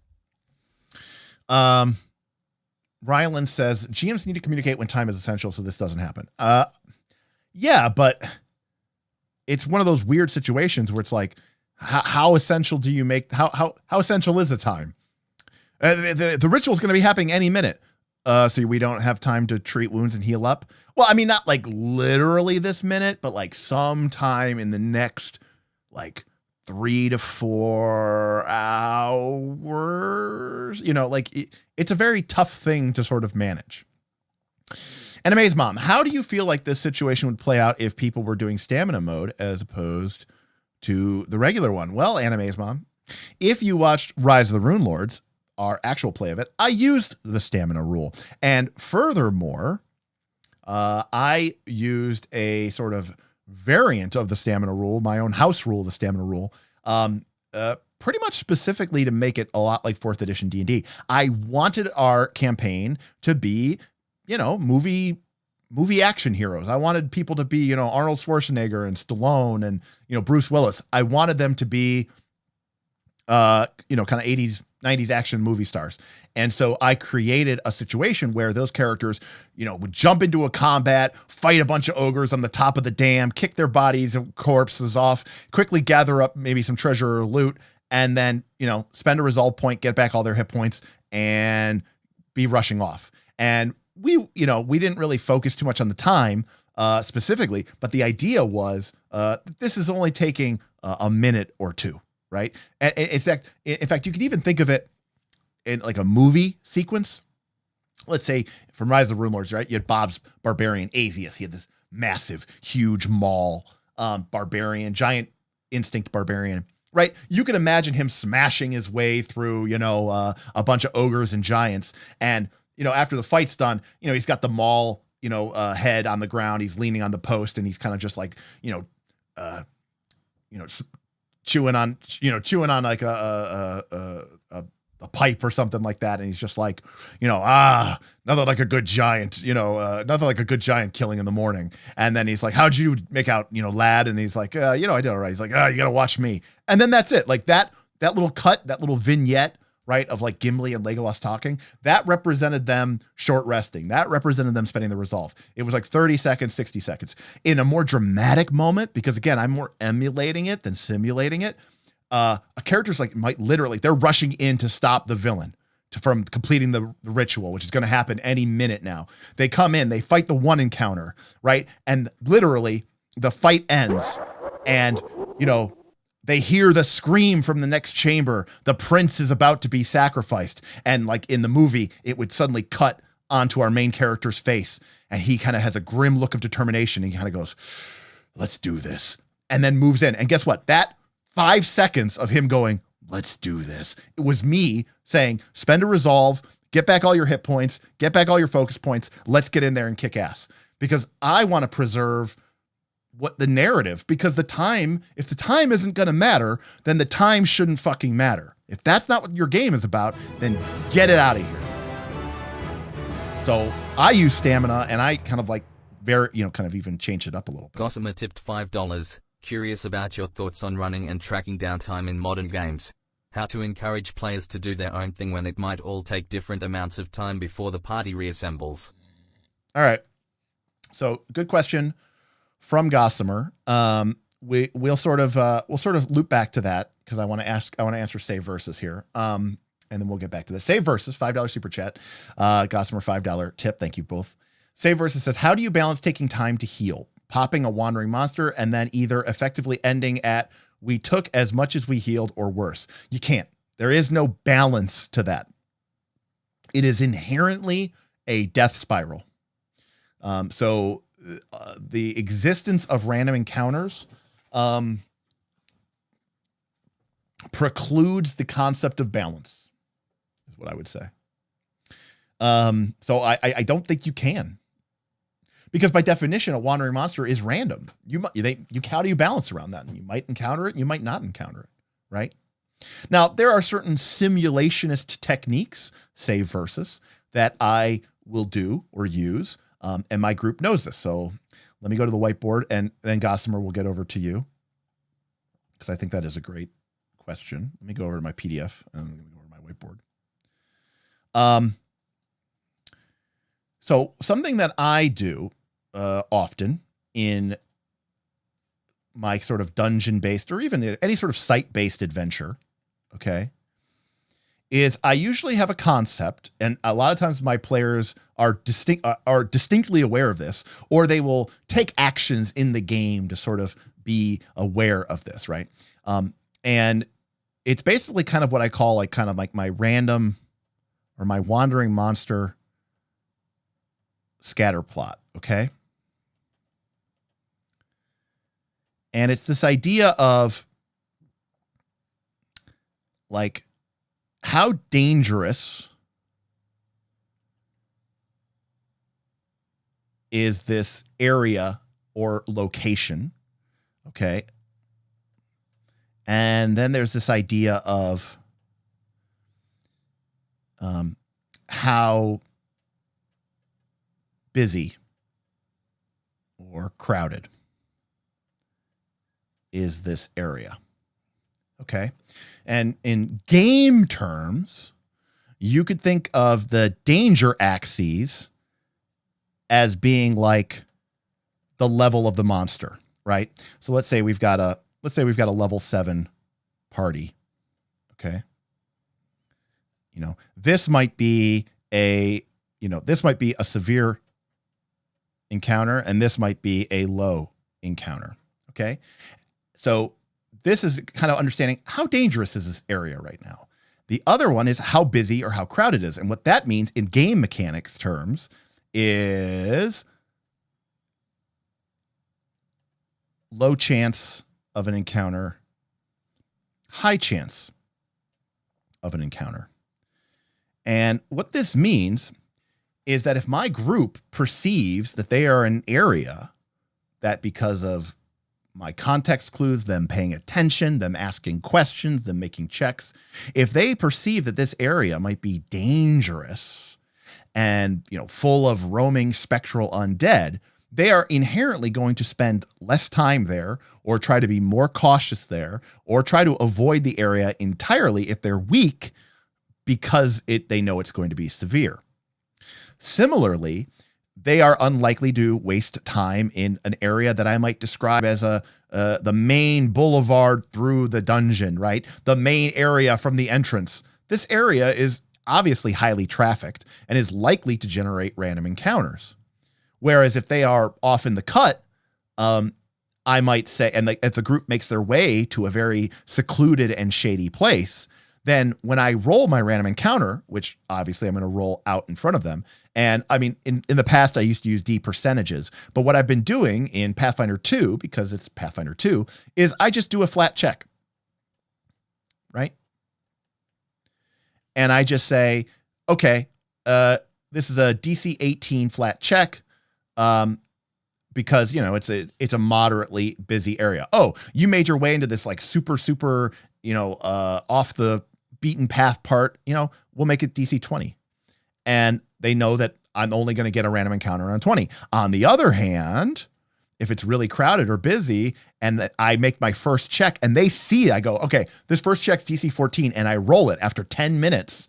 Ryland says GMs need to communicate when time is essential, so this doesn't happen. Yeah, but it's one of those weird situations where it's like, how essential do you make? How essential is the time? The ritual is going to be happening any minute, so we don't have time to treat wounds and heal up. Well, I mean, not like literally this minute, but like sometime in the next 3 to 4 hours. It's a very tough thing to sort of manage. Anime's mom, how do you feel like this situation would play out if people were doing stamina mode as opposed to the regular one? Well, Anime's mom, if you watched Rise of the Rune Lords, our actual play of it, I used the stamina rule. And furthermore, I used a sort of variant of the stamina rule, my own house rule of the stamina rule, pretty much specifically to make it a lot like 4th edition D&D. I wanted our campaign to be, movie action heroes. I wanted people to be, Arnold Schwarzenegger and Stallone and, Bruce Willis. I wanted them to be, kind of 80s, 90s action movie stars. And so I created a situation where those characters, would jump into a combat, fight a bunch of ogres on the top of the dam, kick their bodies and corpses off, quickly gather up maybe some treasure or loot, and then, spend a resolve point, get back all their hit points, and be rushing off. And we didn't really focus too much on the time specifically, but the idea was this is only taking a minute or two, right? And in fact, you could even think of it in like a movie sequence. Let's say from Rise of the Rune Lords, right? You had Bob's barbarian Azius. He had this massive, huge maul barbarian, giant instinct barbarian, right? You can imagine him smashing his way through, a bunch of ogres and giants. And after the fight's done, he's got the Maul, head on the ground. He's leaning on the post and he's kind of just like, chewing on like a pipe or something like that. And he's just like, nothing like a good giant, nothing like a good giant killing in the morning. And then he's like, how'd you make out, lad? And he's like, I did all right. He's like, you got to watch me. And then that's it. Like that little cut, that little vignette, right, of like Gimli and Legolas talking, that represented them short resting. That represented them spending the resolve. It was like 30 seconds, 60 seconds. In a more dramatic moment, because again, I'm more emulating it than simulating it, a character's like they're rushing in to stop the villain from completing the ritual, which is going to happen any minute now. They come in, they fight the one encounter, right? And literally the fight ends and, they hear the scream from the next chamber. The prince is about to be sacrificed. And like in the movie, it would suddenly cut onto our main character's face. And he kind of has a grim look of determination. He kind of goes, let's do this. And then moves in. And guess what? That 5 seconds of him going, let's do this. It was me saying, spend a resolve, get back all your hit points, get back all your focus points. Let's get in there and kick ass. Because I want to preserve the narrative, because if the time isn't going to matter, then the time shouldn't fucking matter. If that's not what your game is about, then get it out of here. So I use stamina and I kind of like kind of even change it up a little bit. Gossamer tipped $5. Curious about your thoughts on running and tracking downtime in modern games. How to encourage players to do their own thing when it might all take different amounts of time before the party reassembles. All right. So good question from Gossamer. We'll sort of loop back to that because I want to answer save versus here. And then we'll get back to this. Save versus $5 super chat. Gossamer $5 tip. Thank you both. Save versus says, how do you balance taking time to heal, popping a wandering monster, and then either effectively ending at we took as much as we healed or worse? You can't. There is no balance to that. It is inherently a death spiral. So the existence of random encounters precludes the concept of balance, is what I would say. So I don't think you can, because by definition, a wandering monster is random. How do you balance around that? You might encounter it, you might not encounter it, right? Now, there are certain simulationist techniques, save versus, that I will do or use. And my group knows this. So let me go to the whiteboard, and then Gossamer will get over to you, because I think that is a great question. Let me go over to my PDF and I'm going to go over to my whiteboard. So something that I do often in my sort of dungeon-based or even any sort of site-based adventure, okay, is I usually have a concept, and a lot of times my players are distinctly aware of this, or they will take actions in the game to sort of be aware of this, right? And it's basically kind of what I call like my random or my wandering monster scatter plot, okay? And it's this idea of like, how dangerous is this area or location? Okay. And then there's this idea of how busy or crowded is this area. Okay. And in game terms, you could think of the danger axes as being like the level of the monster, right? So let's say we've got a level 7 party. Okay. This might be a severe encounter, and this might be a low encounter. Okay. So this is kind of understanding how dangerous is this area right now. The other one is how busy or how crowded it is. And what that means in game mechanics terms is low chance of an encounter, high chance of an encounter. And what this means is that if my group perceives that they are an area that, because of my context clues, them paying attention, them asking questions, them making checks, if they perceive that this area might be dangerous and, full of roaming spectral undead, they are inherently going to spend less time there, or try to be more cautious there, or try to avoid the area entirely if they're weak, because they know it's going to be severe. Similarly, they are unlikely to waste time in an area that I might describe as the main boulevard through the dungeon, right? The main area from the entrance. This area is obviously highly trafficked and is likely to generate random encounters. Whereas if they are off in the cut, I might say, and if the group makes their way to a very secluded and shady place, then when I roll my random encounter, which obviously I'm going to roll out in front of them, and I mean, in the past, I used to use D percentages, but what I've been doing in Pathfinder 2, because it's Pathfinder 2, is I just do a flat check, right? And I just say, okay, this is a DC 18 flat check, because, it's a moderately busy area. Oh, you made your way into this like super, off the beaten path part, we'll make it DC 20. And they know that I'm only going to get a random encounter on 20. On the other hand, if it's really crowded or busy and that I make my first check and they see, I go, okay, this first check's DC 14, and I roll it after 10 minutes,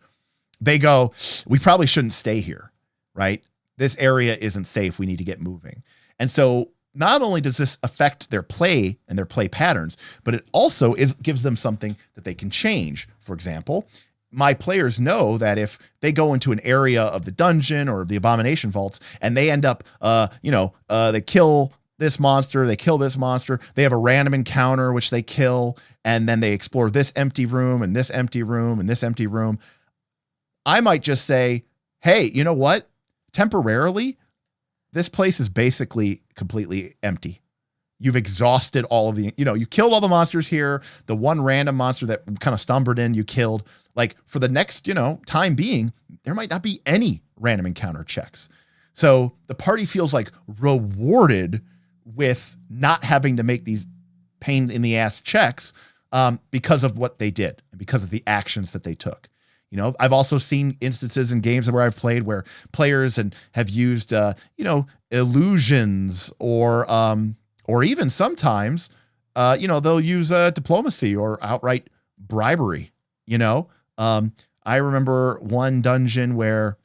they go, we probably shouldn't stay here, right? This area isn't safe. We need to get moving. And so not only does this affect their play and their play patterns, but it also gives them something that they can change. For example, my players know that if they go into an area of the dungeon or the abomination vaults and they end up, they kill this monster, they kill this monster, they have a random encounter, which they kill, and then they explore this empty room and this empty room and this empty room. I might just say, hey, you know what? Temporarily, this place is basically completely empty. You've exhausted all of the, you killed all the monsters here. The one random monster that kind of stumbled in, you killed. Like for the next, time being, there might not be any random encounter checks. So the party feels like rewarded with not having to make these pain in the ass checks because of what they did and because of the actions that they took. I've also seen instances in games where I've played where players have used, illusions or even sometimes, they'll use diplomacy or outright bribery. I remember one dungeon where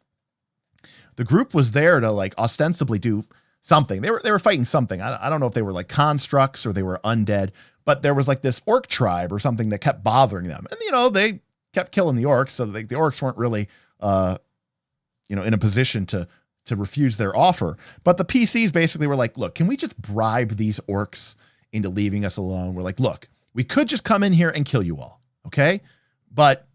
the group was there to like ostensibly do something. They were fighting something. I don't know if they were like constructs or they were undead, but there was like this orc tribe or something that kept bothering them. And, they kept killing the orcs. So the orcs weren't really, in a position to refuse their offer. But the PCs basically were like, look, can we just bribe these orcs into leaving us alone? We're like, look, we could just come in here and kill you all. Okay. But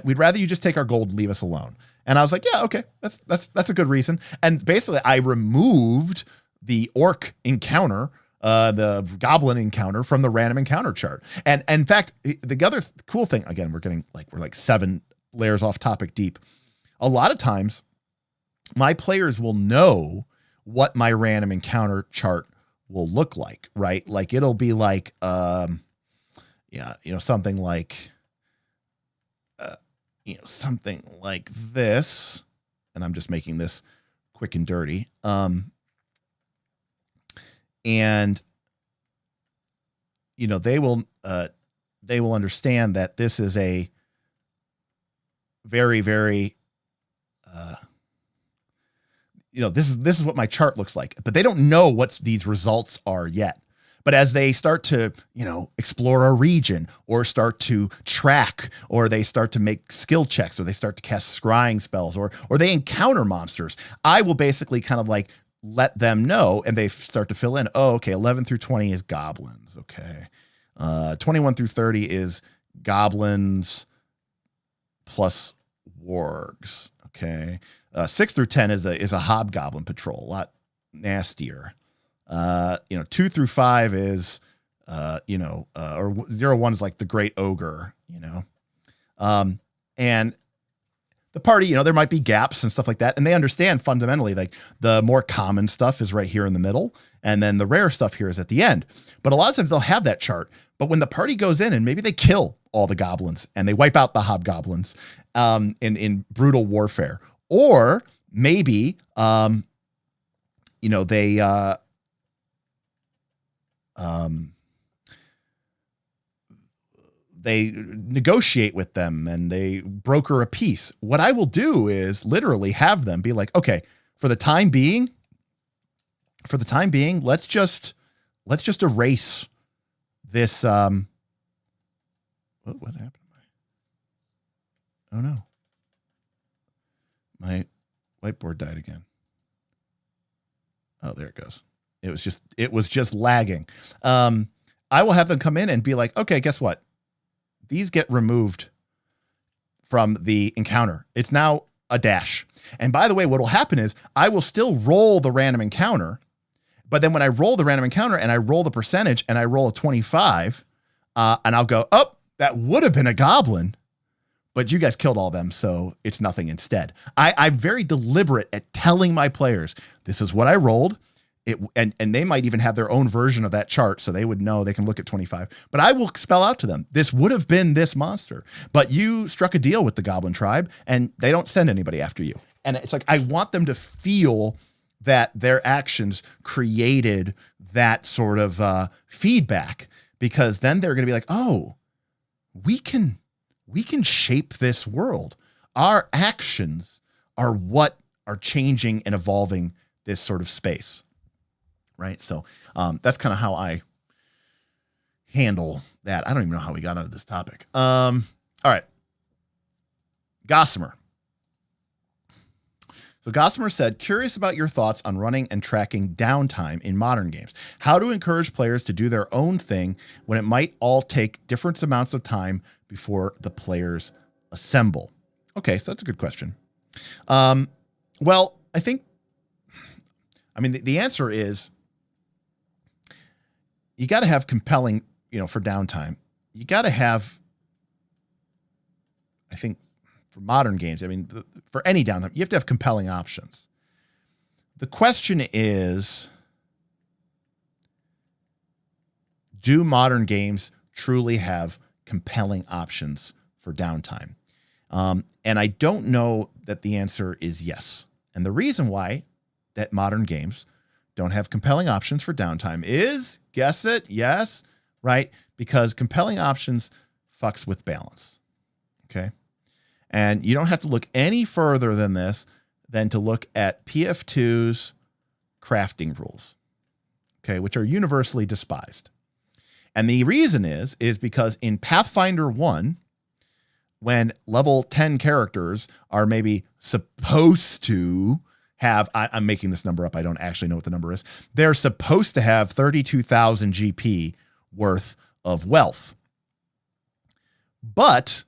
we'd rather you just take our gold and leave us alone. And I was like, yeah, okay, that's a good reason. And basically I removed the orc encounter, the goblin encounter from the random encounter chart. And in fact, the other cool thing, again, we're like 7 layers off topic deep. A lot of times my players will know what my random encounter chart will look like, right? Like it'll be like, something like, something like this, and I'm just making this quick and dirty. And they will understand that this is a very, very, this is what my chart looks like, but they don't know what these results are yet. But as they start to, explore a region or start to track, or they start to make skill checks, or they start to cast scrying spells, or they encounter monsters, I will basically kind of like let them know, and they start to fill in. Oh, okay. 11 through 20 is goblins. Okay. 21 through 30 is goblins plus wargs. Okay. 6 through 10 is a hobgoblin patrol, a lot nastier. 2 through 5 is, or 01 is like the great ogre, and the party, there might be gaps and stuff like that. And they understand fundamentally, like the more common stuff is right here in the middle. And then the rare stuff here is at the end. But a lot of times they'll have that chart. But when the party goes in and maybe they kill all the goblins and they wipe out the hobgoblins in brutal warfare, or maybe, they negotiate with them and they broker a peace. What I will do is literally have them be like, okay, for the time being, let's just erase this. What happened? Oh no. My whiteboard died again. Oh, there it goes. It was just lagging. I will have them come in and be like, okay, guess what? These get removed from the encounter. It's now a dash. And by the way, what will happen is I will still roll the random encounter, but then when I roll the random encounter and I roll the percentage and I roll a 25, and I'll go, oh, that would have been a goblin, but you guys killed all them, so it's nothing instead. I'm very deliberate at telling my players, this is what I rolled. And they might even have their own version of that chart, so they would know. They can look at 25. But I will spell out to them, this would have been this monster. But you struck a deal with the Goblin Tribe, and they don't send anybody after you. And it's like, I want them to feel that their actions created that sort of feedback, because then they're going to be like, oh, we can shape this world. Our actions are what are changing and evolving this sort of space. Right. So that's kind of how I handle that. I don't even know how we got onto this topic. All right. Gossamer. So Gossamer said, curious about your thoughts on running and tracking downtime in modern games. How to encourage players to do their own thing when it might all take different amounts of time before the players assemble. Okay, so that's a good question. Well, the answer is, you got to have compelling, for downtime. You got to have, I think, for modern games, for any downtime, you have to have compelling options. The question is, do modern games truly have compelling options for downtime? And I don't know that the answer is yes. And the reason why that modern games don't have compelling options for downtime is, guess it, yes, right? Because compelling options fucks with balance, okay? And you don't have to look any further than this than to look at PF2's crafting rules, okay, which are universally despised. And the reason is because in Pathfinder 1, when level 10 characters are maybe supposed to have, I'm making this number up, I don't actually know what the number is, they're supposed to have 32,000 GP worth of wealth. But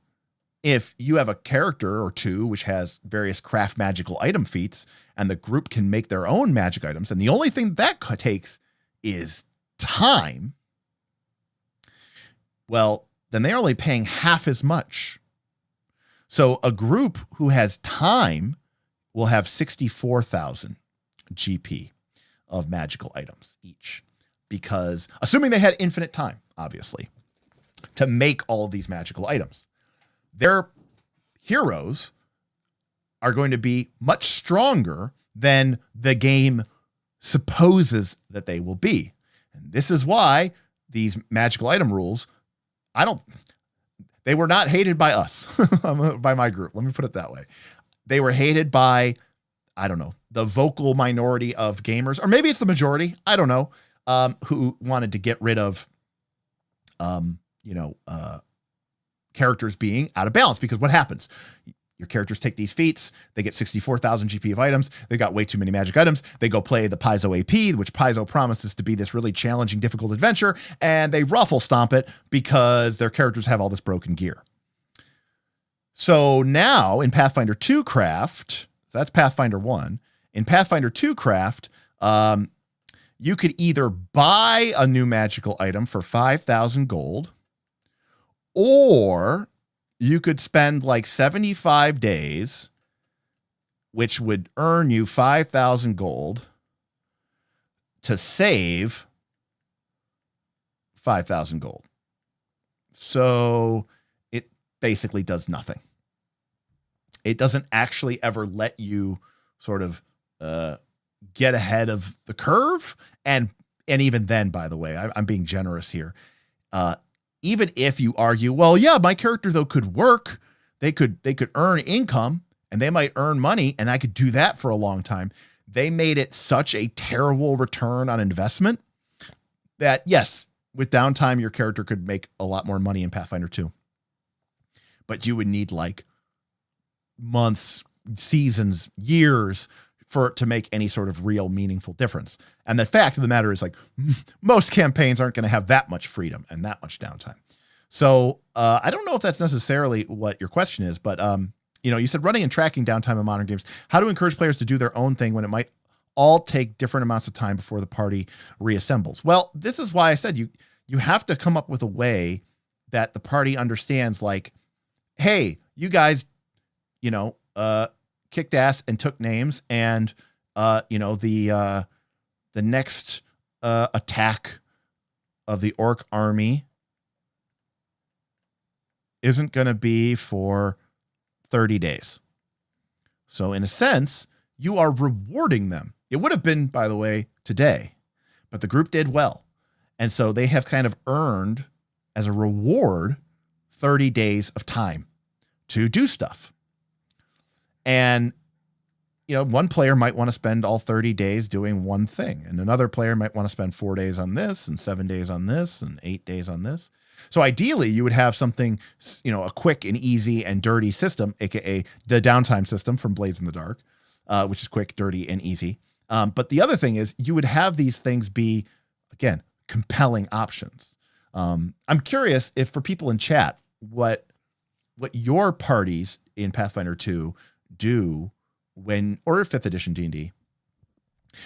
if you have a character or two which has various craft magical item feats, and the group can make their own magic items, and the only thing that takes is time, well, then they're only paying half as much. So a group who has time will have 64,000 GP of magical items each, because assuming they had infinite time, obviously, to make all of these magical items, their heroes are going to be much stronger than the game supposes that they will be. And this is why these magical item rules, they were not hated by us, by my group. Let me put it that way. They were hated by, I don't know, the vocal minority of gamers, or maybe it's the majority, I don't know, who wanted to get rid of, characters being out of balance. Because what happens? Your characters take these feats, they get 64,000 GP of items, they got way too many magic items, they go play the Paizo AP, which Paizo promises to be this really challenging, difficult adventure, and they ruffle stomp it because their characters have all this broken gear. So now in Pathfinder 2 Craft, that's Pathfinder 1, in Pathfinder 2 Craft, you could either buy a new magical item for 5,000 gold, or you could spend like 75 days which would earn you 5,000 gold to save 5,000 gold. So it basically does nothing. It doesn't actually ever let you sort of get ahead of the curve. And even then, by the way, I'm being generous here. Even if you argue, well, yeah, my character though could work, they could earn income and they might earn money, and I could do that for a long time. They made it such a terrible return on investment that yes, with downtime, your character could make a lot more money in Pathfinder 2. But you would need like months, seasons, years for it to make any sort of real meaningful difference. And the fact of the matter is, like, most campaigns aren't going to have that much freedom and that much downtime. So I don't know if that's necessarily what your question is, but you said running and tracking downtime in modern games, how to encourage players to do their own thing when it might all take different amounts of time before the party reassembles. Well, this is why I said you have to come up with a way that the party understands, like, hey, you guys, kicked ass and took names, and the next attack of the orc army isn't going to be for 30 days. So in a sense, you are rewarding them. It would have been, by the way, today, but the group did well. And so they have kind of earned as a reward 30 days of time to do stuff. And, one player might want to spend all 30 days doing one thing, and another player might want to spend 4 days on this and 7 days on this and 8 days on this. So ideally you would have something, a quick and easy and dirty system, aka the downtime system from Blades in the Dark, which is quick, dirty, and easy. But the other thing is you would have these things be, again, compelling options. I'm curious if for people in chat, what your parties in Pathfinder 2 do when, or 5th edition D&D,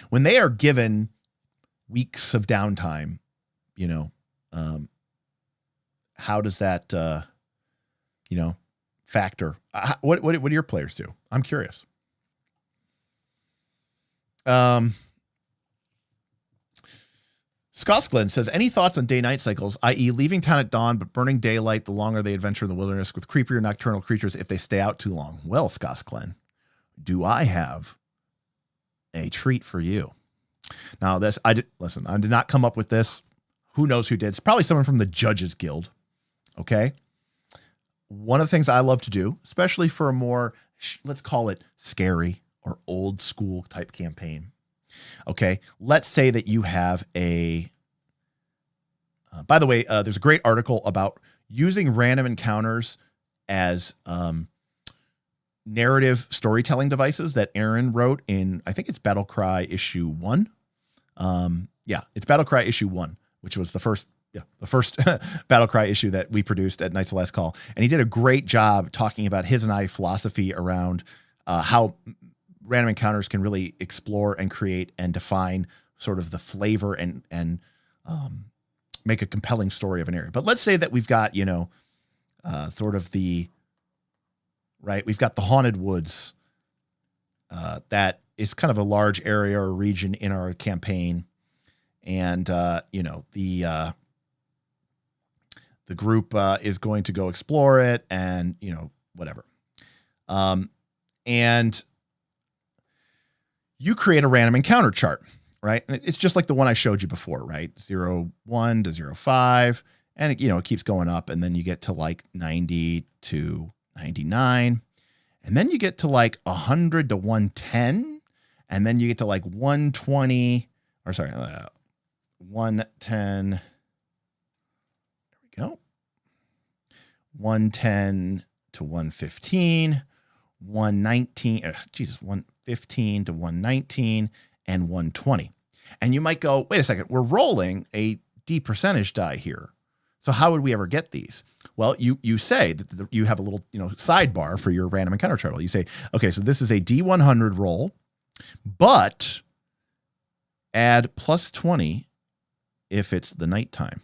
when they are given weeks of downtime, how does that, factor? What do your players do? I'm curious. Scotsglen says, any thoughts on day-night cycles, i.e. leaving town at dawn but burning daylight the longer they adventure in the wilderness with creepier nocturnal creatures if they stay out too long? Well, Scotsglen, do I have a treat for you? Now, I did not come up with this. Who knows who did? It's probably someone from the Judges Guild. Okay. One of the things I love to do, especially for a more, let's call it scary or old school type campaign. Okay. Let's say that you have by the way, there's a great article about using random encounters as narrative storytelling devices that Aaron wrote in, I think it's Battlecry issue 1. It's Battlecry issue 1, which was the first Battlecry issue that we produced at Knights of Last Call. And he did a great job talking about his and I philosophy around how random encounters can really explore and create and define sort of the flavor and make a compelling story of an area. But let's say that we've got, sort of we've got the Haunted Woods that is kind of a large area or region in our campaign. And, the group is going to go explore it and, whatever. And you create a random encounter chart, right? And it's just like the one I showed you before, right? 0-1 to 0-5. And it keeps going up. And then you get to like 90 to 99. And then you get to like 100 to 110. And then you get to like 120, 110. There we go. 110 to 115, 119, 115 to 119, and 120. And you might go, wait a second, we're rolling a D percentage die here. So how would we ever get these? Well, you say that you have a little, sidebar for your random encounter chart. You say, okay, so this is a D100 roll, but add plus 20 if it's the nighttime.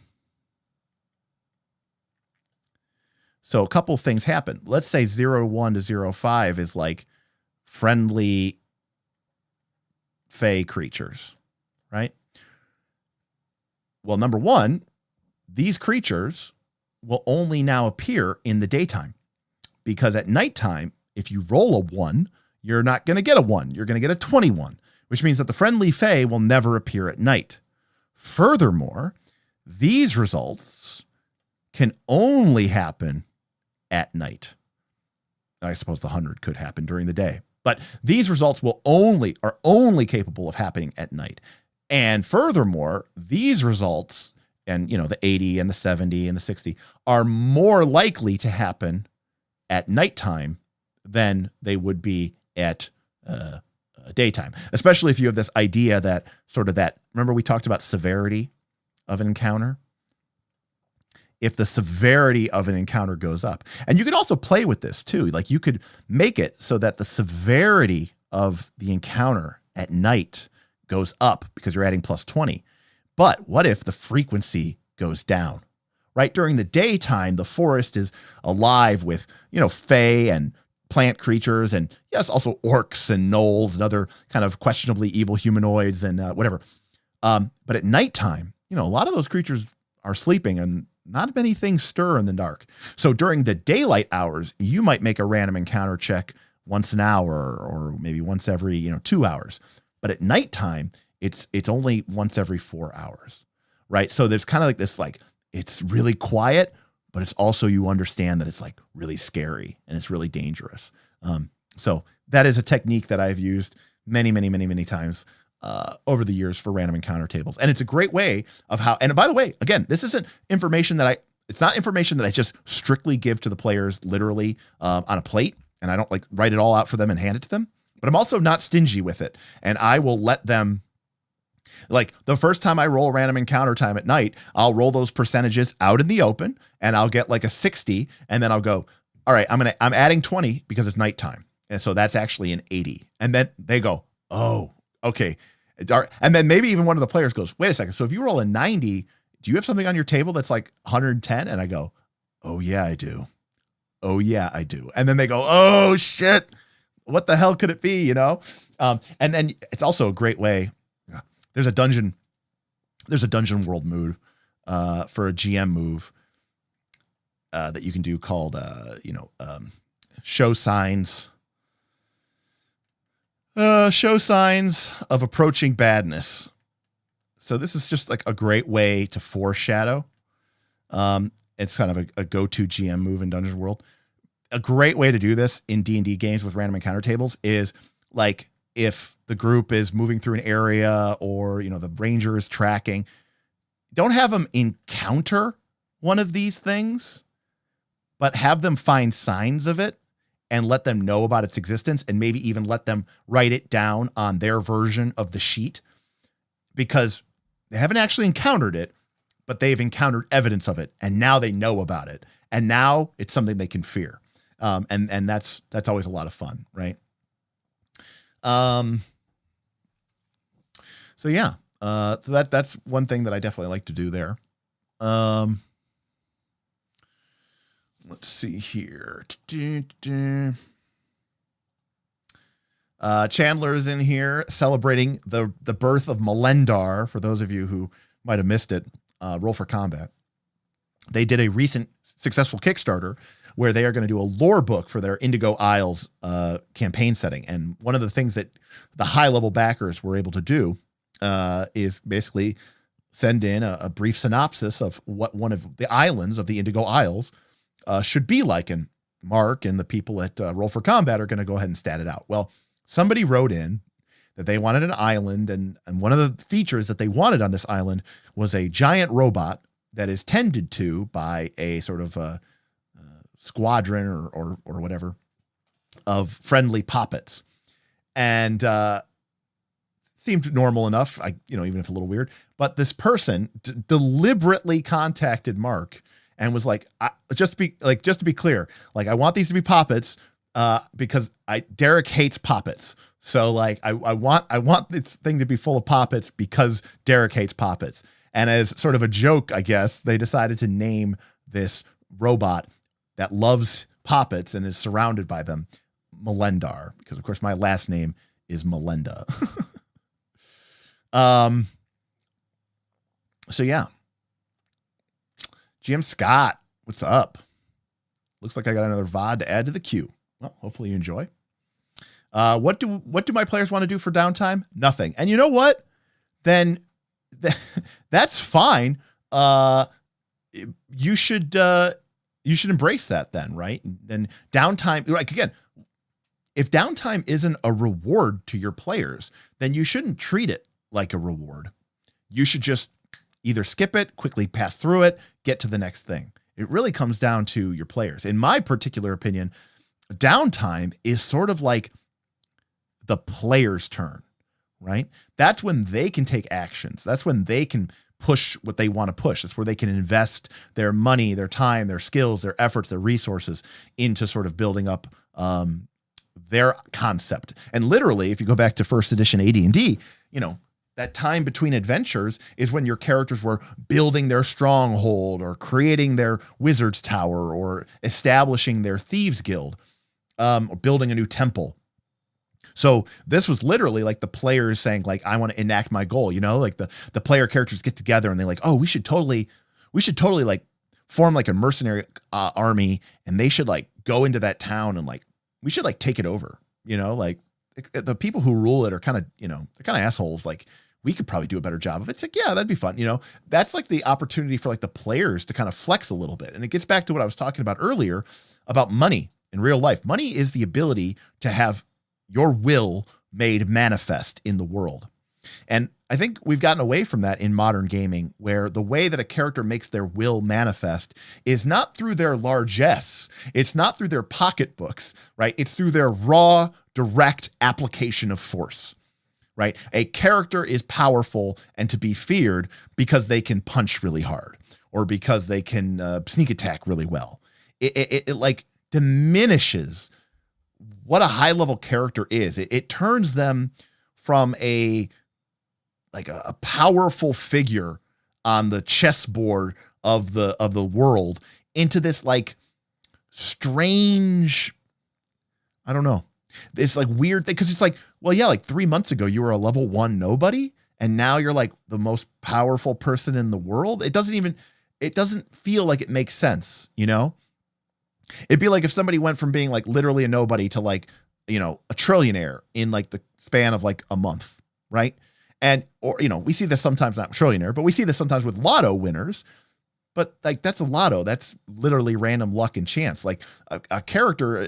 So a couple things happen. Let's say 0-1 to 0-5 is like friendly fey creatures, right? Well, number one, these creatures will only now appear in the daytime, because at nighttime, if you roll a 1, you're not going to get a 1. You're going to get a 21, which means that the friendly fey will never appear at night. Furthermore, these results can only happen at night. I suppose the 100 could happen during the day, but these results are only capable of happening at night. And furthermore, these results, and the 80 and the 70 and the 60, are more likely to happen at nighttime than they would be at daytime, especially if you have this idea that remember we talked about severity of an encounter? If the severity of an encounter goes up, and you could also play with this too, like you could make it so that the severity of the encounter at night goes up because you're adding plus 20. But what if the frequency goes down? Right? During the daytime, the forest is alive with, fey and plant creatures, and yes, also orcs and gnolls and other kind of questionably evil humanoids and whatever. But at nighttime, a lot of those creatures are sleeping and not many things stir in the dark. So during the daylight hours, you might make a random encounter check once an hour or maybe once every, 2 hours. But at nighttime, it's only once every 4 hours, right? So there's kind of like this, it's really quiet, but it's also, you understand that it's like really scary and it's really dangerous. So that is a technique that I've used many, many, many, many times over the years for random encounter tables. And it's a great way of how, and by the way, again, this isn't information it's not information that I just strictly give to the players literally on a plate, and I don't write it all out for them and hand it to them, but I'm also not stingy with it. And I will let them, the first time I roll a random encounter time at night, I'll roll those percentages out in the open and I'll get a 60. And then I'll go, all right, I'm adding 20 because it's nighttime. And so that's actually an 80. And then they go, oh, okay. And then maybe even one of the players goes, wait a second. So if you roll a 90, do you have something on your table that's 110? And I go, oh yeah, I do. Oh yeah, I do. And then they go, oh shit, what the hell could it be? And then it's also a great way. There's a dungeon world mood for a GM move that you can do called, show signs. Show signs of approaching badness. So this is just a great way to foreshadow. It's kind of a go-to GM move in Dungeon World. A great way to do this in D&D games with random encounter tables is if the group is moving through an area or, the ranger is tracking, don't have them encounter one of these things, but have them find signs of it and let them know about its existence, and maybe even let them write it down on their version of the sheet, because they haven't actually encountered it, but they've encountered evidence of it, and now they know about it, and now it's something they can fear. And that's always a lot of fun, right? So yeah, so that's one thing that I definitely like to do there. Let's see here. Chandler is in here celebrating the birth of Melendar. For those of you who might have missed it, Roll for Combat. They did a recent successful Kickstarter where they are going to do a lore book for their Indigo Isles campaign setting. And one of the things that the high level backers were able to do is basically send in a brief synopsis of what one of the islands of the Indigo Isles should be like. And Mark and the people at Roll for Combat are going to go ahead and stat it out. Well, somebody wrote in that they wanted an island, and one of the features that they wanted on this island was a giant robot that is tended to by a sort of squadron or whatever of friendly poppets. And seemed normal enough, even if a little weird. But this person deliberately contacted Mark and was like, just to be clear, I want these to be poppets because Derek hates poppets. So I want this thing to be full of poppets because Derek hates poppets. And as sort of a joke, I guess, they decided to name this robot that loves poppets and is surrounded by them Melendar, because of course my last name is Melinda. So yeah. GM Scott, what's up? Looks like I got another VOD to add to the queue. Well, hopefully you enjoy. What do my players want to do for downtime? Nothing. And you know what? Then that's fine. You should embrace that then, right? And downtime, like again, if downtime isn't a reward to your players, then you shouldn't treat it like a reward. You should just either skip it, quickly pass through it, get to the next thing. It really comes down to your players. In my particular opinion, downtime is sort of like the player's turn, right? That's when they can take actions. That's when they can push what they want to push. That's where they can invest their money, their time, their skills, their efforts, their resources into sort of building up their concept. And literally, if you go back to first edition AD&D, that time between adventures is when your characters were building their stronghold or creating their wizard's tower or establishing their thieves guild, or building a new temple. So this was literally like the players saying, like, I want to enact my goal, like the player characters get together and they're like, oh, we should totally like form like a mercenary army, and they should like go into that town and like, we should like take it over, like the people who rule it are kind of, they're kind of assholes. Like, we could probably do a better job of it. It's like, yeah, that'd be fun. That's like the opportunity for like the players to kind of flex a little bit. And it gets back to what I was talking about earlier about money in real life. Money is the ability to have your will made manifest in the world. And I think we've gotten away from that in modern gaming, where the way that a character makes their will manifest is not through their largesse. It's not through their pocketbooks, right? It's through their raw, direct application of force, right? A character is powerful and to be feared because they can punch really hard or because they can sneak attack really well. It like diminishes what a high level character is. It turns them from a powerful figure on the chessboard of the world into this like strange, I don't know, this like weird thing. Cause it's like, well, yeah, like 3 months ago you were a level 1 nobody, and now you're like the most powerful person in the world. It doesn't feel like it makes sense. It'd be like if somebody went from being like literally a nobody to like, a trillionaire in like the span of like a month. Right. And, or, we see this sometimes, not trillionaire, but we see this sometimes with lotto winners, but like, that's a lotto. That's literally random luck and chance. Like a character,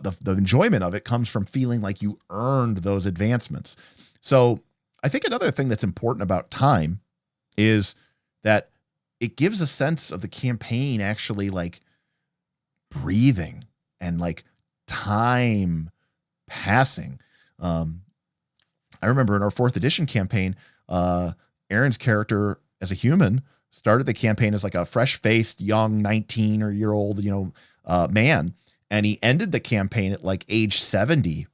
the enjoyment of it comes from feeling like you earned those advancements. So I think another thing that's important about time is that it gives a sense of the campaign actually like breathing and like time passing. I remember in our 4th edition campaign, Aaron's character as a human started the campaign as like a fresh-faced young 19-year-old, man. And he ended the campaign at like age 70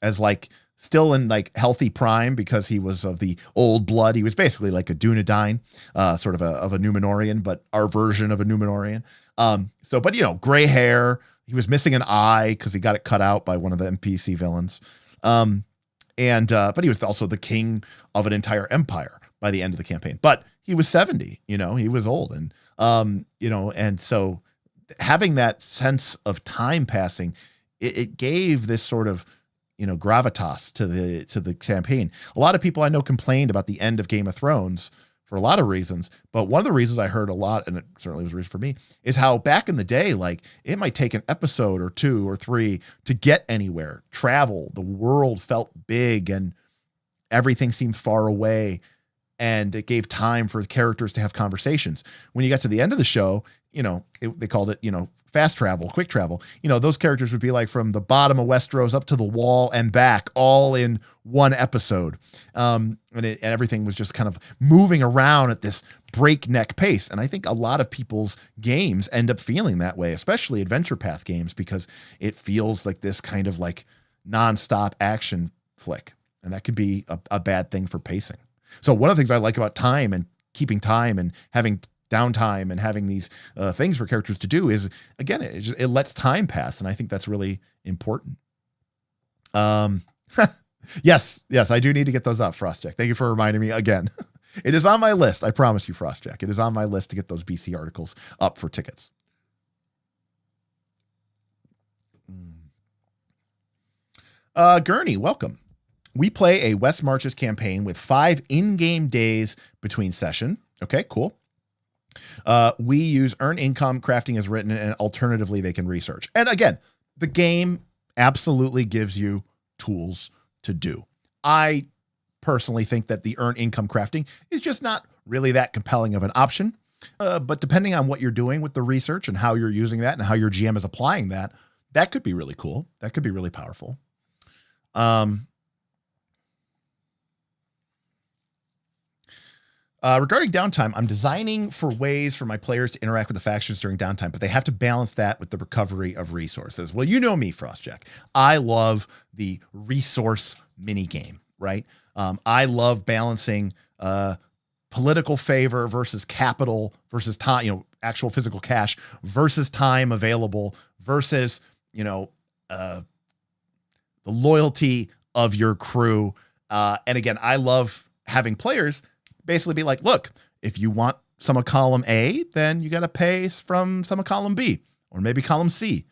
as like still in like healthy prime because he was of the old blood. He was basically like a Dunedain, sort of a Numenorian, but our version of a Numenorian. But gray hair. He was missing an eye because he got it cut out by one of the NPC villains. But he was also the king of an entire empire by the end of the campaign. But he was 70, he was old. And so having that sense of time passing, it gave this sort of, gravitas to the campaign. A lot of people I know complained about the end of Game of Thrones for a lot of reasons. But one of the reasons I heard a lot, and it certainly was a reason for me, is how back in the day, like it might take an episode or 2 or 3 to get anywhere, travel. The world felt big and everything seemed far away. And it gave time for characters to have conversations. When you got to the end of the show, they called it, fast travel, quick travel. Those characters would be like from the bottom of Westeros up to the wall and back, all in one episode. And everything was just kind of moving around at this breakneck pace. And I think a lot of people's games end up feeling that way, especially adventure path games, because it feels like this kind of like nonstop action flick. And that could be a bad thing for pacing. So one of the things I like about time and keeping time and having downtime and having these things for characters to do is, again, it lets time pass. And I think that's really important. Um, yes, I do need to get those up, Frostjack. Thank you for reminding me again. It is on my list. I promise you, Frostjack. It is on my list to get those BC articles up for tickets. Gurney, welcome. We play a West Marches campaign with 5 in-game days between session. Okay, cool. We use earn income, crafting is written, and alternatively, they can research. And again, the game absolutely gives you tools to do. I personally think that the earn income crafting is just not really that compelling of an option. But depending on what you're doing with the research and how you're using that and how your GM is applying that, that could be really cool. That could be really powerful. Regarding downtime, I'm designing for ways for my players to interact with the factions during downtime, but they have to balance that with the recovery of resources. Well, you know me, Frostjack. I love the resource mini game, right? I love balancing political favor versus capital versus time, actual physical cash versus time available versus, the loyalty of your crew. And again, I love having players basically be like, look, if you want some of column A, then you got to pay from some of column B or maybe column C.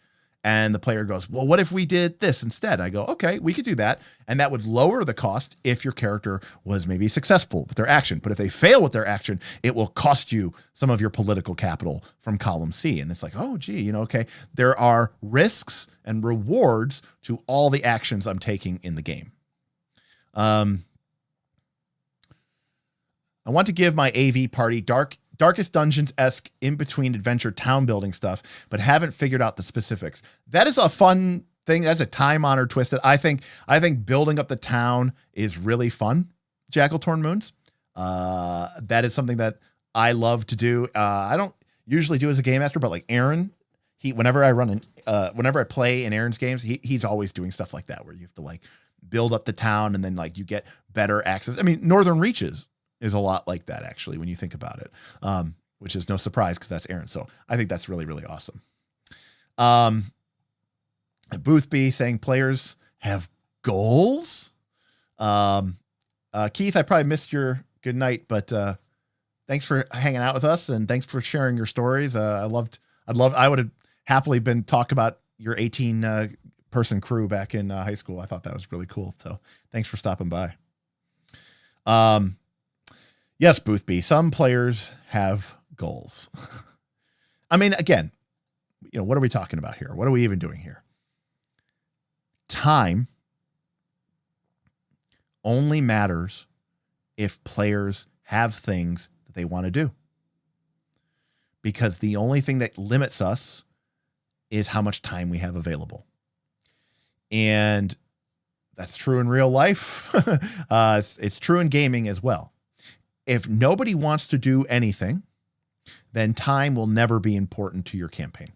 And the player goes, well, what if we did this instead? I go, okay, we could do that. And that would lower the cost if your character was maybe successful with their action. But if they fail with their action, it will cost you some of your political capital from column C. And it's like, oh, gee, okay, there are risks and rewards to all the actions I'm taking in the game. I want to give my AV party Darkest Dungeons-esque in-between adventure town building stuff, but haven't figured out the specifics. That is a fun thing. That's a time-honored twist. I think building up the town is really fun, Jackal Torn Moons. That is something that I love to do. I don't usually do as a game master, but like Aaron, whenever I play in Aaron's games, he's always doing stuff like that where you have to like build up the town and then like you get better access. I mean, Northern Reaches is a lot like that, actually, when you think about it, which is no surprise because that's Aaron. So I think that's really, really awesome. Boothby saying players have goals. Keith, I probably missed your good night, but thanks for hanging out with us and thanks for sharing your stories. I would have happily been talk about your 18 person crew back in high school. I thought that was really cool. So thanks for stopping by. Yes, Boothby, some players have goals. I mean, again, what are we talking about here? What are we even doing here? Time only matters if players have things that they want to do. Because the only thing that limits us is how much time we have available. And that's true in real life. It's true in gaming as well. If nobody wants to do anything, then time will never be important to your campaign.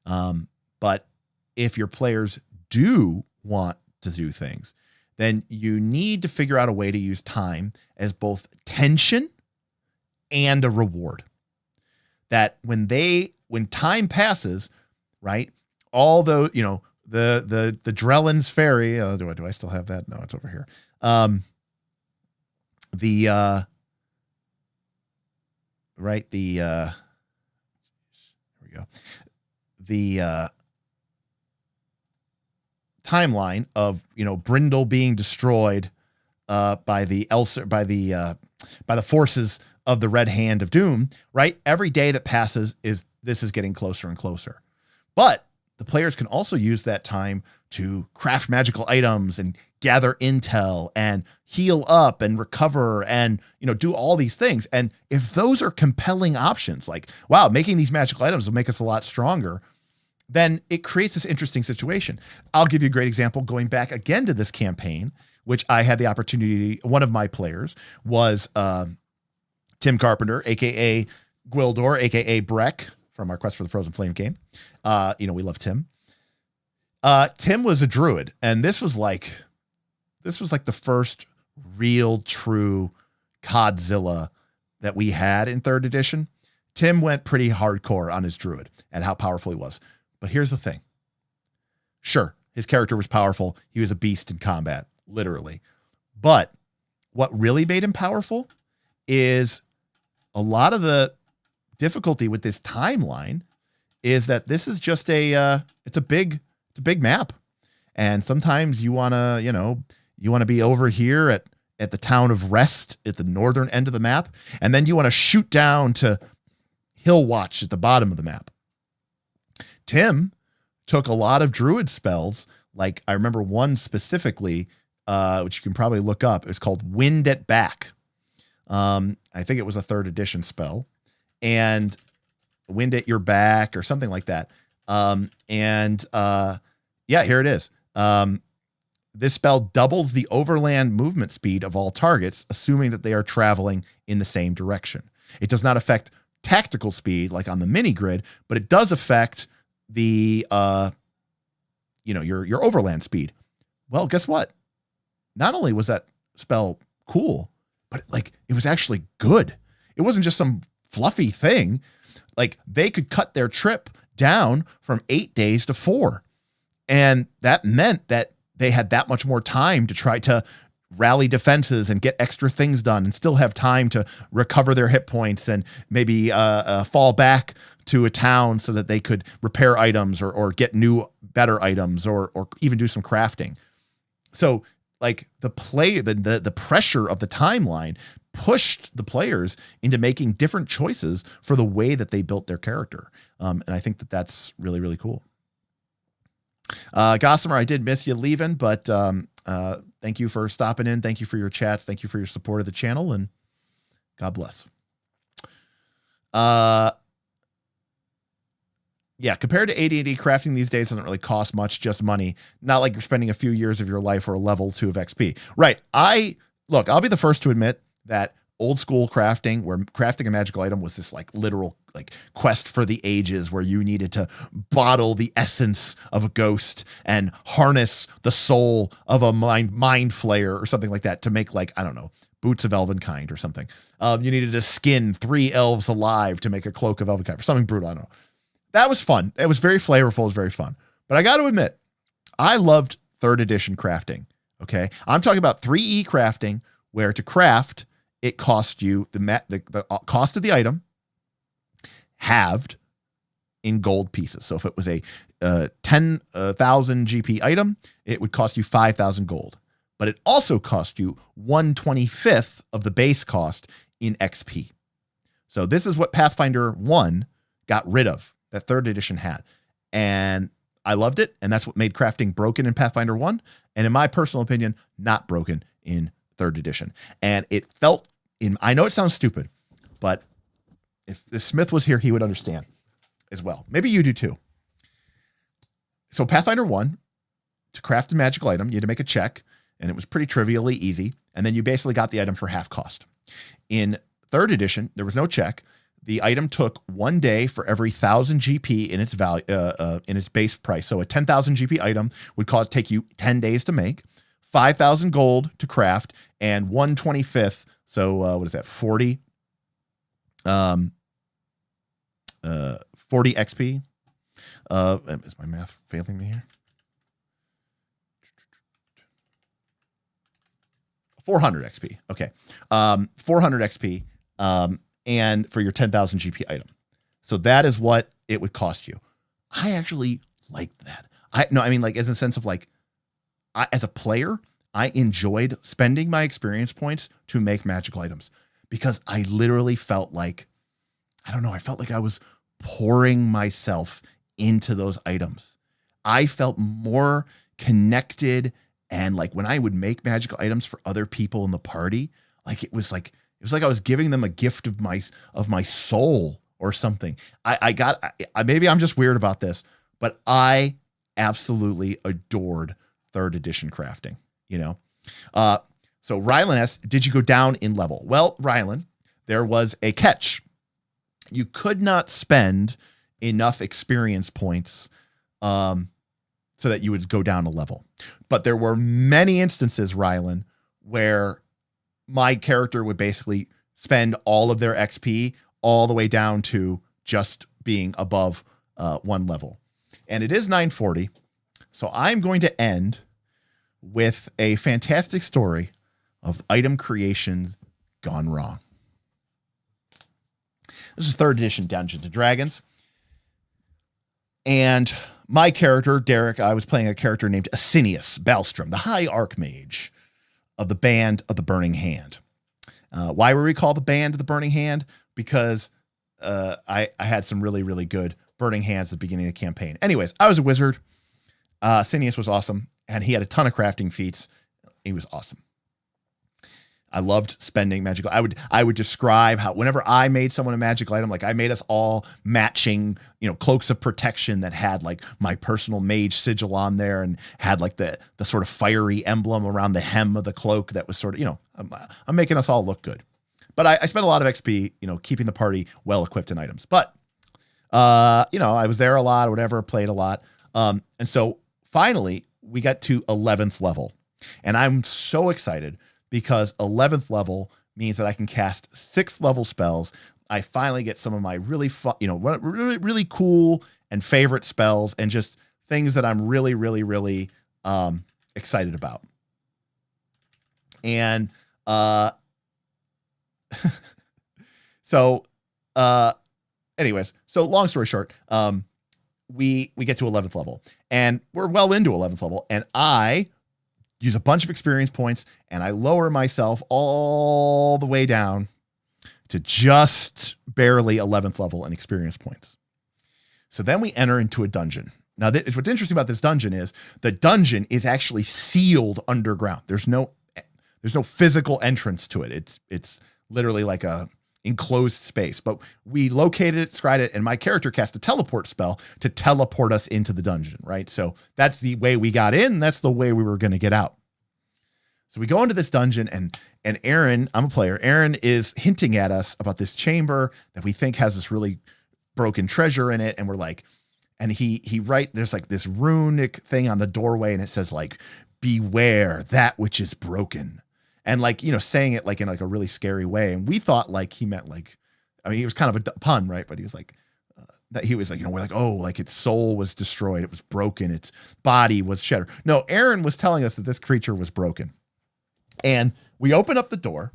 But if your players do want to do things, then you need to figure out a way to use time as both tension and a reward. That when time passes, right, all those, the Drellin's Ferry, do I still have that? No, it's over here. Here we go. The timeline of Brindle being destroyed by the forces of the Red Hand of Doom, right? Every day that passes is getting closer and closer. But the players can also use that time to craft magical items and gather intel and heal up and recover and, do all these things. And if those are compelling options, like, wow, making these magical items will make us a lot stronger, then it creates this interesting situation. I'll give you a great example going back again to this campaign, which I had the opportunity. One of my players was Tim Carpenter, AKA Gwildor, AKA Breck from our Quest for the Frozen Flame game. We love Tim. Tim was a druid, and this was like the first real true Codzilla that we had in 3rd edition. Tim went pretty hardcore on his druid and how powerful he was. But here's the thing. Sure, His character was powerful. He was a beast in combat, literally. But what really made him powerful is a lot of the difficulty with this timeline is that this is just it's a big map. And sometimes you want to be over here at the town of Rest at the northern end of the map. And then you want to shoot down to Hill Watch at the bottom of the map. Tim took a lot of druid spells. Like I remember one specifically, which you can probably look up. It's called Wind at Back. I think it was a 3rd edition spell, and Wind at Your Back or something like that. Yeah, here it is. This spell doubles the overland movement speed of all targets, assuming that they are traveling in the same direction. It does not affect tactical speed like on the mini grid, but it does affect the your overland speed. Well, guess what? Not only was that spell cool, but it was actually good. It wasn't just some fluffy thing. Like they could cut their trip down from 8 days to 4. And that meant that they had that much more time to try to rally defenses and get extra things done and still have time to recover their hit points and maybe fall back to a town so that they could repair items or get new, better items or even do some crafting. So like the pressure of the timeline pushed the players into making different choices for the way that they built their character. And I think that that's really, really cool. Gossamer, I did miss you leaving, but thank you for stopping in. Thank you for your chats. Thank you for your support of the channel, and God bless. Yeah, compared to AD&D, crafting these days doesn't really cost much, just money. Not like you're spending a few years of your life or a level 2 of XP. Right. I'll be the first to admit that old school crafting, where crafting a magical item was this like literal like quest for the ages, where you needed to bottle the essence of a ghost and harness the soul of a mind flayer or something like that to make, like, I don't know, boots of Elvenkind or something. You needed to skin 3 elves alive to make a cloak of Elvenkind or something brutal. I don't know. That was fun. It was very flavorful. It was very fun. But I got to admit, I loved 3rd edition crafting. Okay. I'm talking about 3E crafting, where to craft, it cost you the cost of the item halved in gold pieces. So if it was a 10,000 GP item, it would cost you 5,000 gold. But it also cost you 1/25th of the base cost in XP. So this is what Pathfinder 1 got rid of, that 3rd edition had. And I loved it. And that's what made crafting broken in Pathfinder 1. And in my personal opinion, not broken in 3rd edition. And it felt I know it sounds stupid, but if Smith was here, he would understand as well. Maybe you do too. So Pathfinder 1, to craft a magical item, you had to make a check, and it was pretty trivially easy. And then you basically got the item for half cost. In 3rd edition, there was no check. The item took 1 day for every 1,000 GP in its value, in its base price. So a 10,000 GP item would take you 10 days to make, 5,000 gold to craft, and 1/25th. So what is that? 40 XP. Is my math failing me here? 400 XP. Okay. 400 XP. And for your 10,000 GP item. So that is what it would cost you. I actually liked that. Like, as a sense of like, as a player, I enjoyed spending my experience points to make magical items, because I literally felt like, I don't know, I felt like I was pouring myself into those items. I felt more connected. And like when I would make magical items for other people in the party, like it was like I was giving them a gift of my soul or something. Maybe I'm just weird about this, but I absolutely adored 3rd edition crafting, So Rylan asks, did you go down in level? Well, Rylan, there was a catch. You could not spend enough experience points so that you would go down a level. But there were many instances, Rylan, where my character would basically spend all of their XP all the way down to just being above 1 level. And it is 940. So I'm going to end with a fantastic story of item creation gone wrong. This is 3rd edition Dungeons and Dragons. And my character, Derek, I was playing a character named Asinius Balstrom, the High Archmage of the Band of the Burning Hand. Why were we called the Band of the Burning Hand? Because I had some really, really good burning hands at the beginning of the campaign. Anyways, I was a wizard. Asinius was awesome, and he had a ton of crafting feats. He was awesome. I loved spending magical. I would describe how whenever I made someone a magical item, like I made us all matching, cloaks of protection that had like my personal mage sigil on there and had like the sort of fiery emblem around the hem of the cloak that was sort of, I'm making us all look good. But I spent a lot of XP, keeping the party well equipped in items. But I was there a lot or whatever, played a lot. And so finally we got to 11th level, and I'm so excited because 11th level means that I can cast 6th level spells. I finally get some of my really fun, really, really cool and favorite spells and just things that I'm really, really, really excited about. And anyways, so long story short, we get to 11th level, and we're well into 11th level, and I use a bunch of experience points, and I lower myself all the way down to just barely 11th level in experience points. So then we enter into a dungeon. Now, what's interesting about this dungeon is the dungeon is actually sealed underground. There's no physical entrance to it. It's literally like a enclosed space, but we located it, scryed it, and my character cast a teleport spell to teleport us into the dungeon, right? So that's the way we got in. That's the way we were going to get out. So we go into this dungeon, and Aaron, I'm a player. Aaron is hinting at us about this chamber that we think has this really broken treasure in it. And we're like, and there's like this runic thing on the doorway, and it says like, beware that which is broken. And like, saying it like in like a really scary way. And we thought like he meant like, he was kind of a pun, right? But he was like, that he was like, we're like, oh, like its soul was destroyed. It was broken. Its body was shattered. No, Aaron was telling us that this creature was broken. And we open up the door,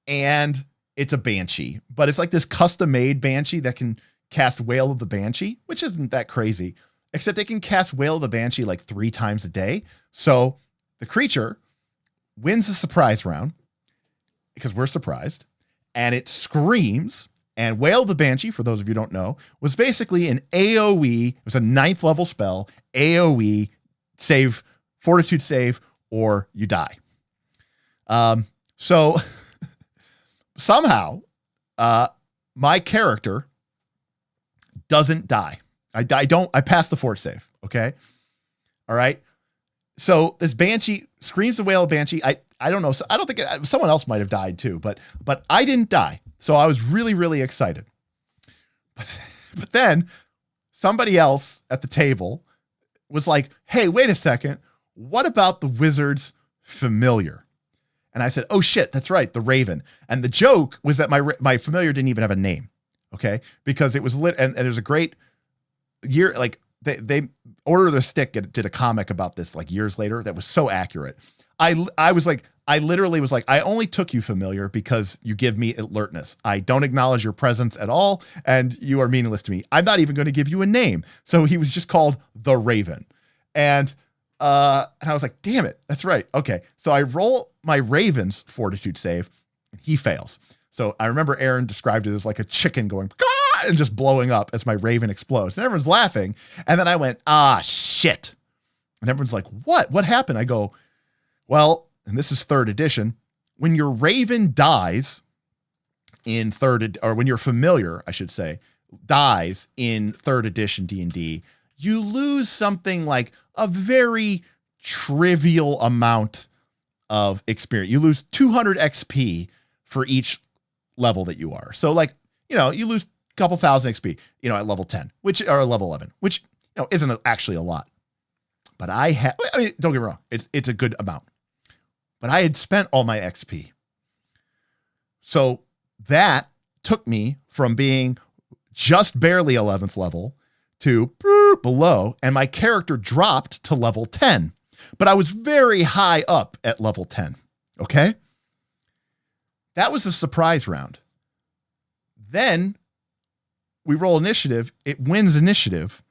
and it's a banshee, but it's like this custom made banshee that can cast Wail of the Banshee, which isn't that crazy, except it can cast Wail of the Banshee like 3 times a day. So the creature wins the surprise round because we're surprised, and it screams. And Wail of the Banshee, for those of you who don't know, was basically an AoE. It was a 9th level spell, AoE save, fortitude save, or you die. So somehow my character doesn't die. I pass the fort save. Okay. All right. So this banshee screams the Wail of Banshee. I don't know. I don't think someone else might have died too, but I didn't die. So I was really, really excited. But then somebody else at the table was like, hey, wait a second. What about the wizard's familiar? And I said, oh shit, that's right, the Raven. And the joke was that my familiar didn't even have a name. Okay. Because it was lit. And there's a great year, like they Order of the Stick did a comic about this like years later that was so accurate. I literally was like, I only took you familiar because you give me alertness. I don't acknowledge your presence at all, and you are meaningless to me. I'm not even going to give you a name. So he was just called the Raven. And I was like, damn it, that's right. Okay. So I roll my Raven's fortitude save, and he fails. So I remember Aaron described it as like a chicken going, "Caw!" and just blowing up as my Raven explodes. And everyone's laughing. And then I went, shit. And everyone's like, what happened? I go, well, and this is 3rd edition, when your Raven dies in when your familiar, I should say, dies in 3rd edition D&D, you lose something like a very trivial amount of experience. You lose 200 XP for each level that you are. So like, you lose a couple thousand XP, at level 10, or level 11, which, isn't actually a lot. But don't get me wrong. It's a good amount. But I had spent all my XP. So that took me from being just barely 11th level to below, and my character dropped to level 10. But I was very high up at level 10. Okay? That was a surprise round. Then we roll initiative. It wins initiative.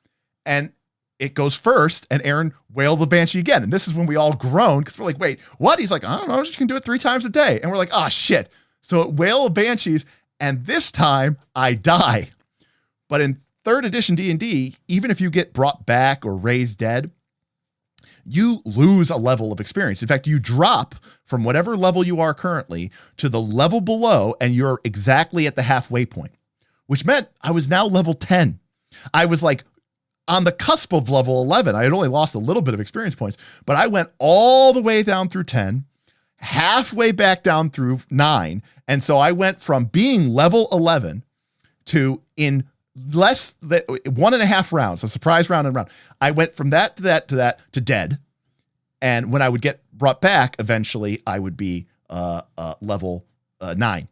And it goes first, and Aaron wailed the Banshee again. And this is when we all groaned, because we're like, wait, what? He's like, I don't know, you can do it 3 times a day. And we're like, oh, shit. So it wail of Banshees, and this time I die. But in 3rd edition D&D, even if you get brought back or raised dead, you lose a level of experience. In fact, you drop from whatever level you are currently to the level below, and you're exactly at the halfway point, which meant I was now level 10. I was like on the cusp of level 11. I had only lost a little bit of experience points, but I went all the way down through 10, halfway back down through 9. And so I went from being level 11 to, in less than 1.5 rounds, a surprise round and round, I went from that to that to that to dead. And when I would get brought back, eventually I would be level 9.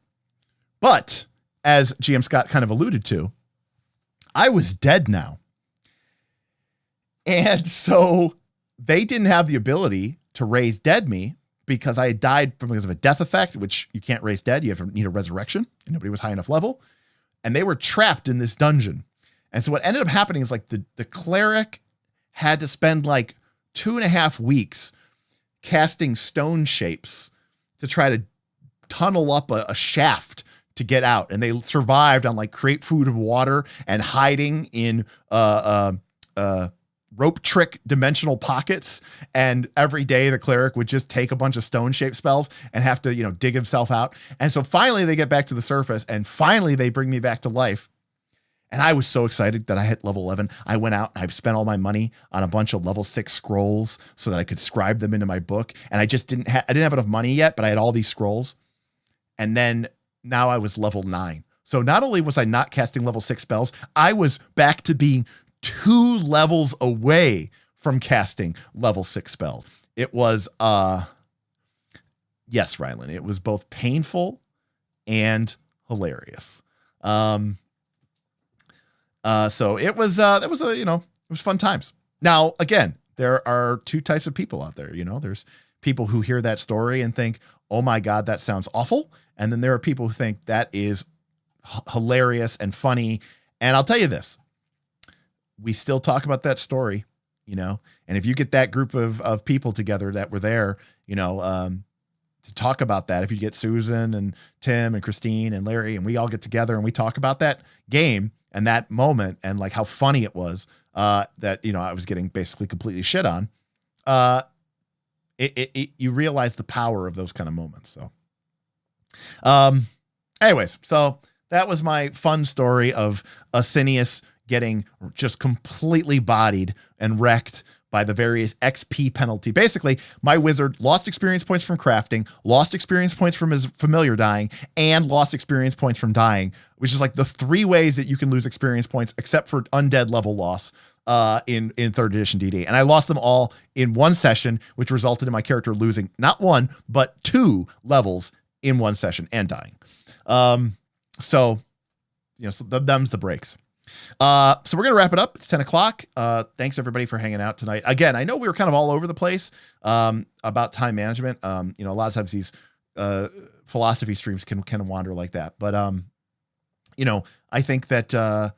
But as GM Scott kind of alluded to, I was dead now. And so they didn't have the ability to raise dead me because I had died because of a death effect, which you can't raise dead. You need a resurrection, and nobody was high enough level. And they were trapped in this dungeon. And so what ended up happening is like the cleric had to spend like 2.5 weeks casting stone shapes to try to tunnel up a shaft to get out. And they survived on like create food and water and hiding in rope trick dimensional pockets. And every day the cleric would just take a bunch of stone shaped spells and have to, dig himself out. And so finally they get back to the surface, and finally they bring me back to life. And I was so excited that I hit level 11. I went out and I spent all my money on a bunch of level 6 scrolls so that I could scribe them into my book. And I just didn't have enough money yet, but I had all these scrolls. And then now I was level 9. So not only was I not casting level 6 spells, I was back to being 2 levels away from casting level 6 spells. It was, yes, Rylan, it was both painful and hilarious. So it was, it was fun times. Now, again, there are 2 types of people out there. There's people who hear that story and think, oh my God, that sounds awful. And then there are people who think that is hilarious and funny. And I'll tell you this, we still talk about that story, and if you get that group of people together that were there, to talk about that, if you get Susan and Tim and Christine and Larry, and we all get together and we talk about that game and that moment and like how funny it was, that, I was getting basically completely shit on, you realize the power of those kind of moments. So, anyways, so that was my fun story of Asinius getting just completely bodied and wrecked by the various XP penalty. Basically, my wizard lost experience points from crafting, lost experience points from his familiar dying, and lost experience points from dying, which is like the 3 ways that you can lose experience points except for undead level loss in 3rd edition DD. And I lost them all in one session, which resulted in my character losing not 1, but 2 levels in one session and dying. So them's the breaks. So we're going to wrap it up. It's 10 o'clock. Thanks everybody for hanging out tonight. Again, I know we were kind of all over the place, about time management. A lot of times these, philosophy streams can kind of wander like that, but, I think that,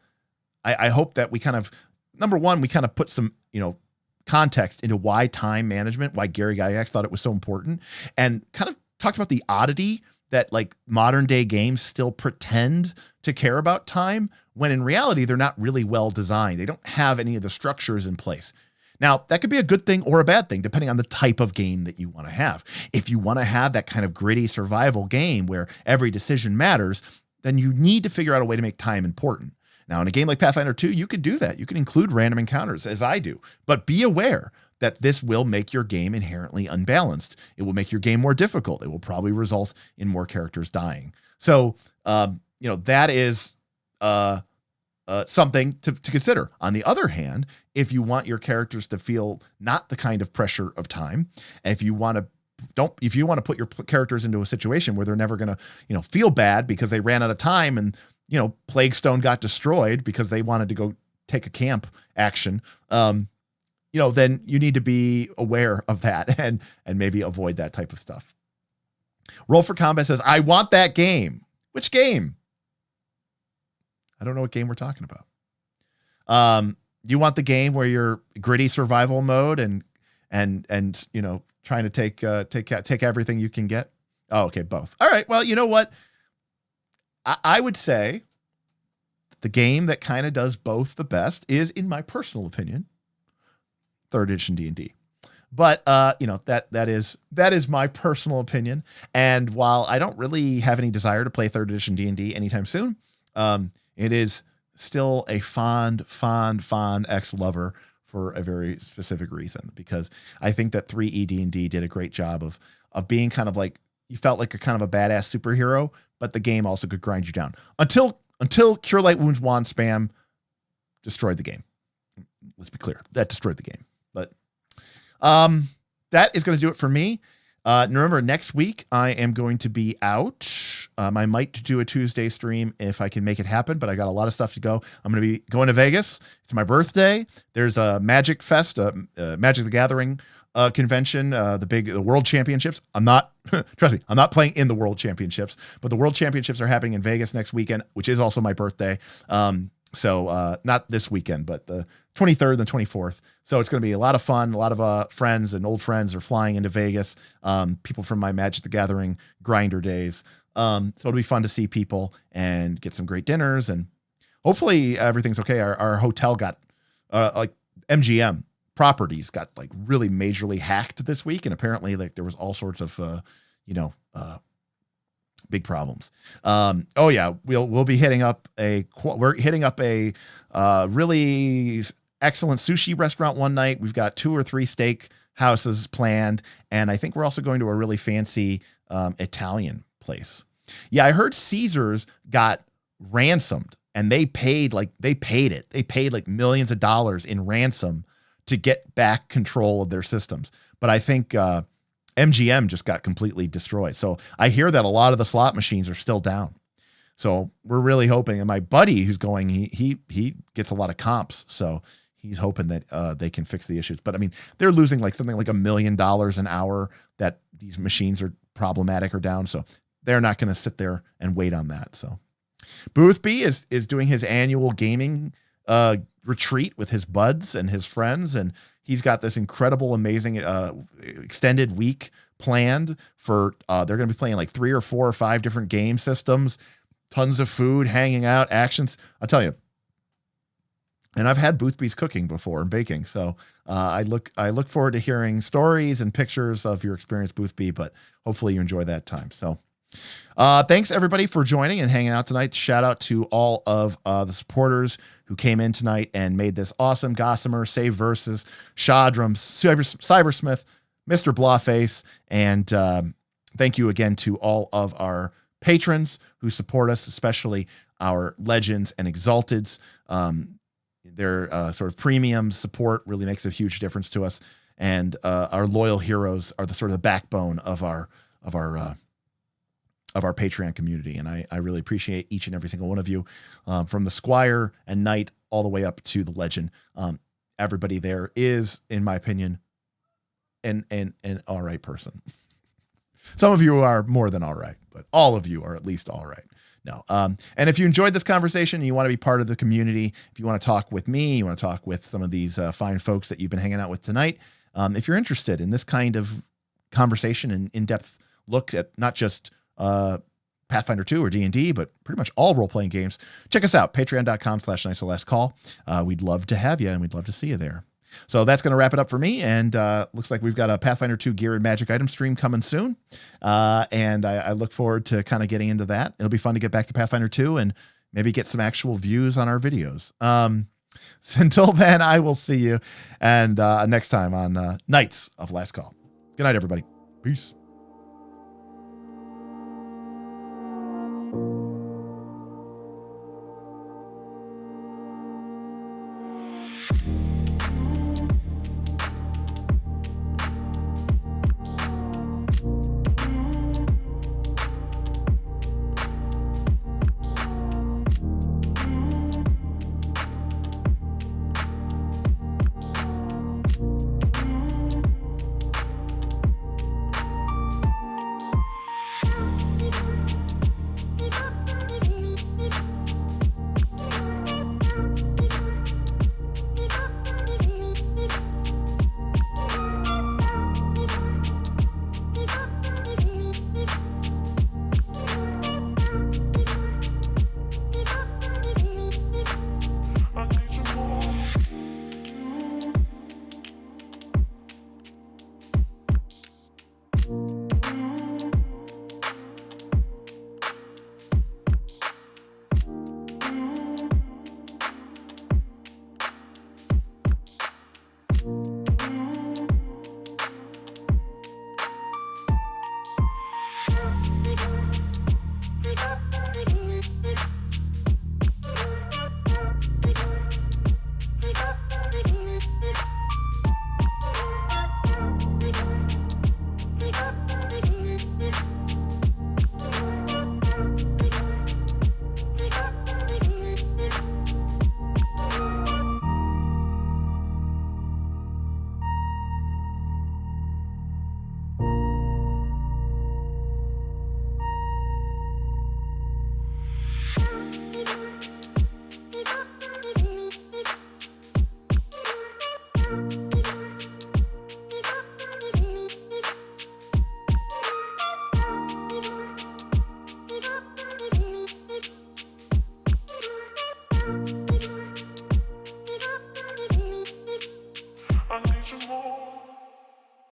I hope that we kind of, number one, we kind of put some, context into why time management, why Gary Gygax thought it was so important, and kind of talked about the oddity that like modern day games still pretend to care about time when in reality, they're not really well designed. They don't have any of the structures in place. Now, that could be a good thing or a bad thing, depending on the type of game that you want to have. If you want to have that kind of gritty survival game where every decision matters, then you need to figure out a way to make time important. Now, in a game like Pathfinder 2, you could do that. You can include random encounters, as I do, but be aware that this will make your game inherently unbalanced. It will make your game more difficult. It will probably result in more characters dying. So, that is something to consider. On the other hand, if you want your characters to feel not the kind of pressure of time, if you want to put your characters into a situation where they're never going to, feel bad because they ran out of time and, Plague Stone got destroyed because they wanted to go take a camp action, then you need to be aware of that and maybe avoid that type of stuff. Roll for Combat says, I want that game. Which game? I don't know what game we're talking about. You want the game where you're gritty survival mode and trying to take everything you can get? Oh, okay, both. All right. Well, you know what? I would say the game that kind of does both the best is, in my personal opinion, 3rd edition D&D. But that is my personal opinion. And while I don't really have any desire to play 3rd edition D&D anytime soon, it is still a fond ex-lover for a very specific reason, because I think that 3E D&D did a great job of being kind of like, you felt like a kind of a badass superhero, but the game also could grind you down until Cure Light Wounds Wand Spam destroyed the game. Let's be clear, that destroyed the game. But that is going to do it for me. Remember, next week I am going to be out. I might do a Tuesday stream if I can make it happen, but I got a lot of stuff to go. I'm going to be going to Vegas. It's my birthday. There's a Magic Fest, Magic the Gathering convention, the World Championships. Trust me, I'm not playing in the World Championships, but the World Championships are happening in Vegas next weekend, which is also my birthday. So not this weekend, but the 23rd and 24th. So it's going to be a lot of fun. A lot of friends and old friends are flying into Vegas. People from my Magic the Gathering grinder days. So it'll be fun to see people and get some great dinners, and hopefully everything's okay. Our hotel got like MGM properties got like really majorly hacked this week, and apparently like there was all sorts of big problems. Oh yeah, we'll be hitting up a really excellent sushi restaurant one night. We've got 2 or 3 steak houses planned, and I think we're also going to a really fancy Italian place. Yeah, I heard Caesars got ransomed, and they paid like millions of dollars in ransom to get back control of their systems. But I think MGM just got completely destroyed. So I hear that a lot of the slot machines are still down. So we're really hoping, and my buddy who's going, he gets a lot of comps. So he's hoping that they can fix the issues. But I mean, they're losing like something like $1 million an hour that these machines are problematic or down. So they're not going to sit there and wait on that. So Boothby is doing his annual gaming retreat with his buds and his friends, and he's got this incredible, amazing extended week planned for. They're going to be playing like 3 or 4 or 5 different game systems, tons of food, hanging out, actions. I'll tell you. And I've had Boothby's cooking before and baking, so I look forward to hearing stories and pictures of your experience, Boothby. But hopefully you enjoy that time. So. Thanks everybody for joining and hanging out tonight. Shout out to all of the supporters who came in tonight and made this awesome. Gossamer, Save Versus, Shadram, Cybersmith, Mr. Blawface, and thank you again to all of our patrons who support us, especially our legends and exalteds. Their sort of premium support really makes a huge difference to us, and our loyal heroes are the sort of the backbone of our Patreon community. And I really appreciate each and every single one of you, from the Squire and Knight all the way up to the Legend. Everybody there is, in my opinion, an all right person. Some of you are more than all right, but all of you are at least all right. No. And if you enjoyed this conversation and you want to be part of the community, if you want to talk with me, you want to talk with some of these fine folks that you've been hanging out with tonight, if you're interested in this kind of conversation and in-depth look at not just Pathfinder 2 or D&D, but pretty much all role-playing games, check us out, patreon.com/nightsoflastcall. We'd love to have you, and we'd love to see you there. So that's going to wrap it up for me, and looks like we've got a Pathfinder 2 Gear and Magic item stream coming soon, and I look forward to kind of getting into that. It'll be fun to get back to Pathfinder 2 and maybe get some actual views on our videos. So until then, I will see you and next time on Knights of Last Call. Good night, everybody. Peace.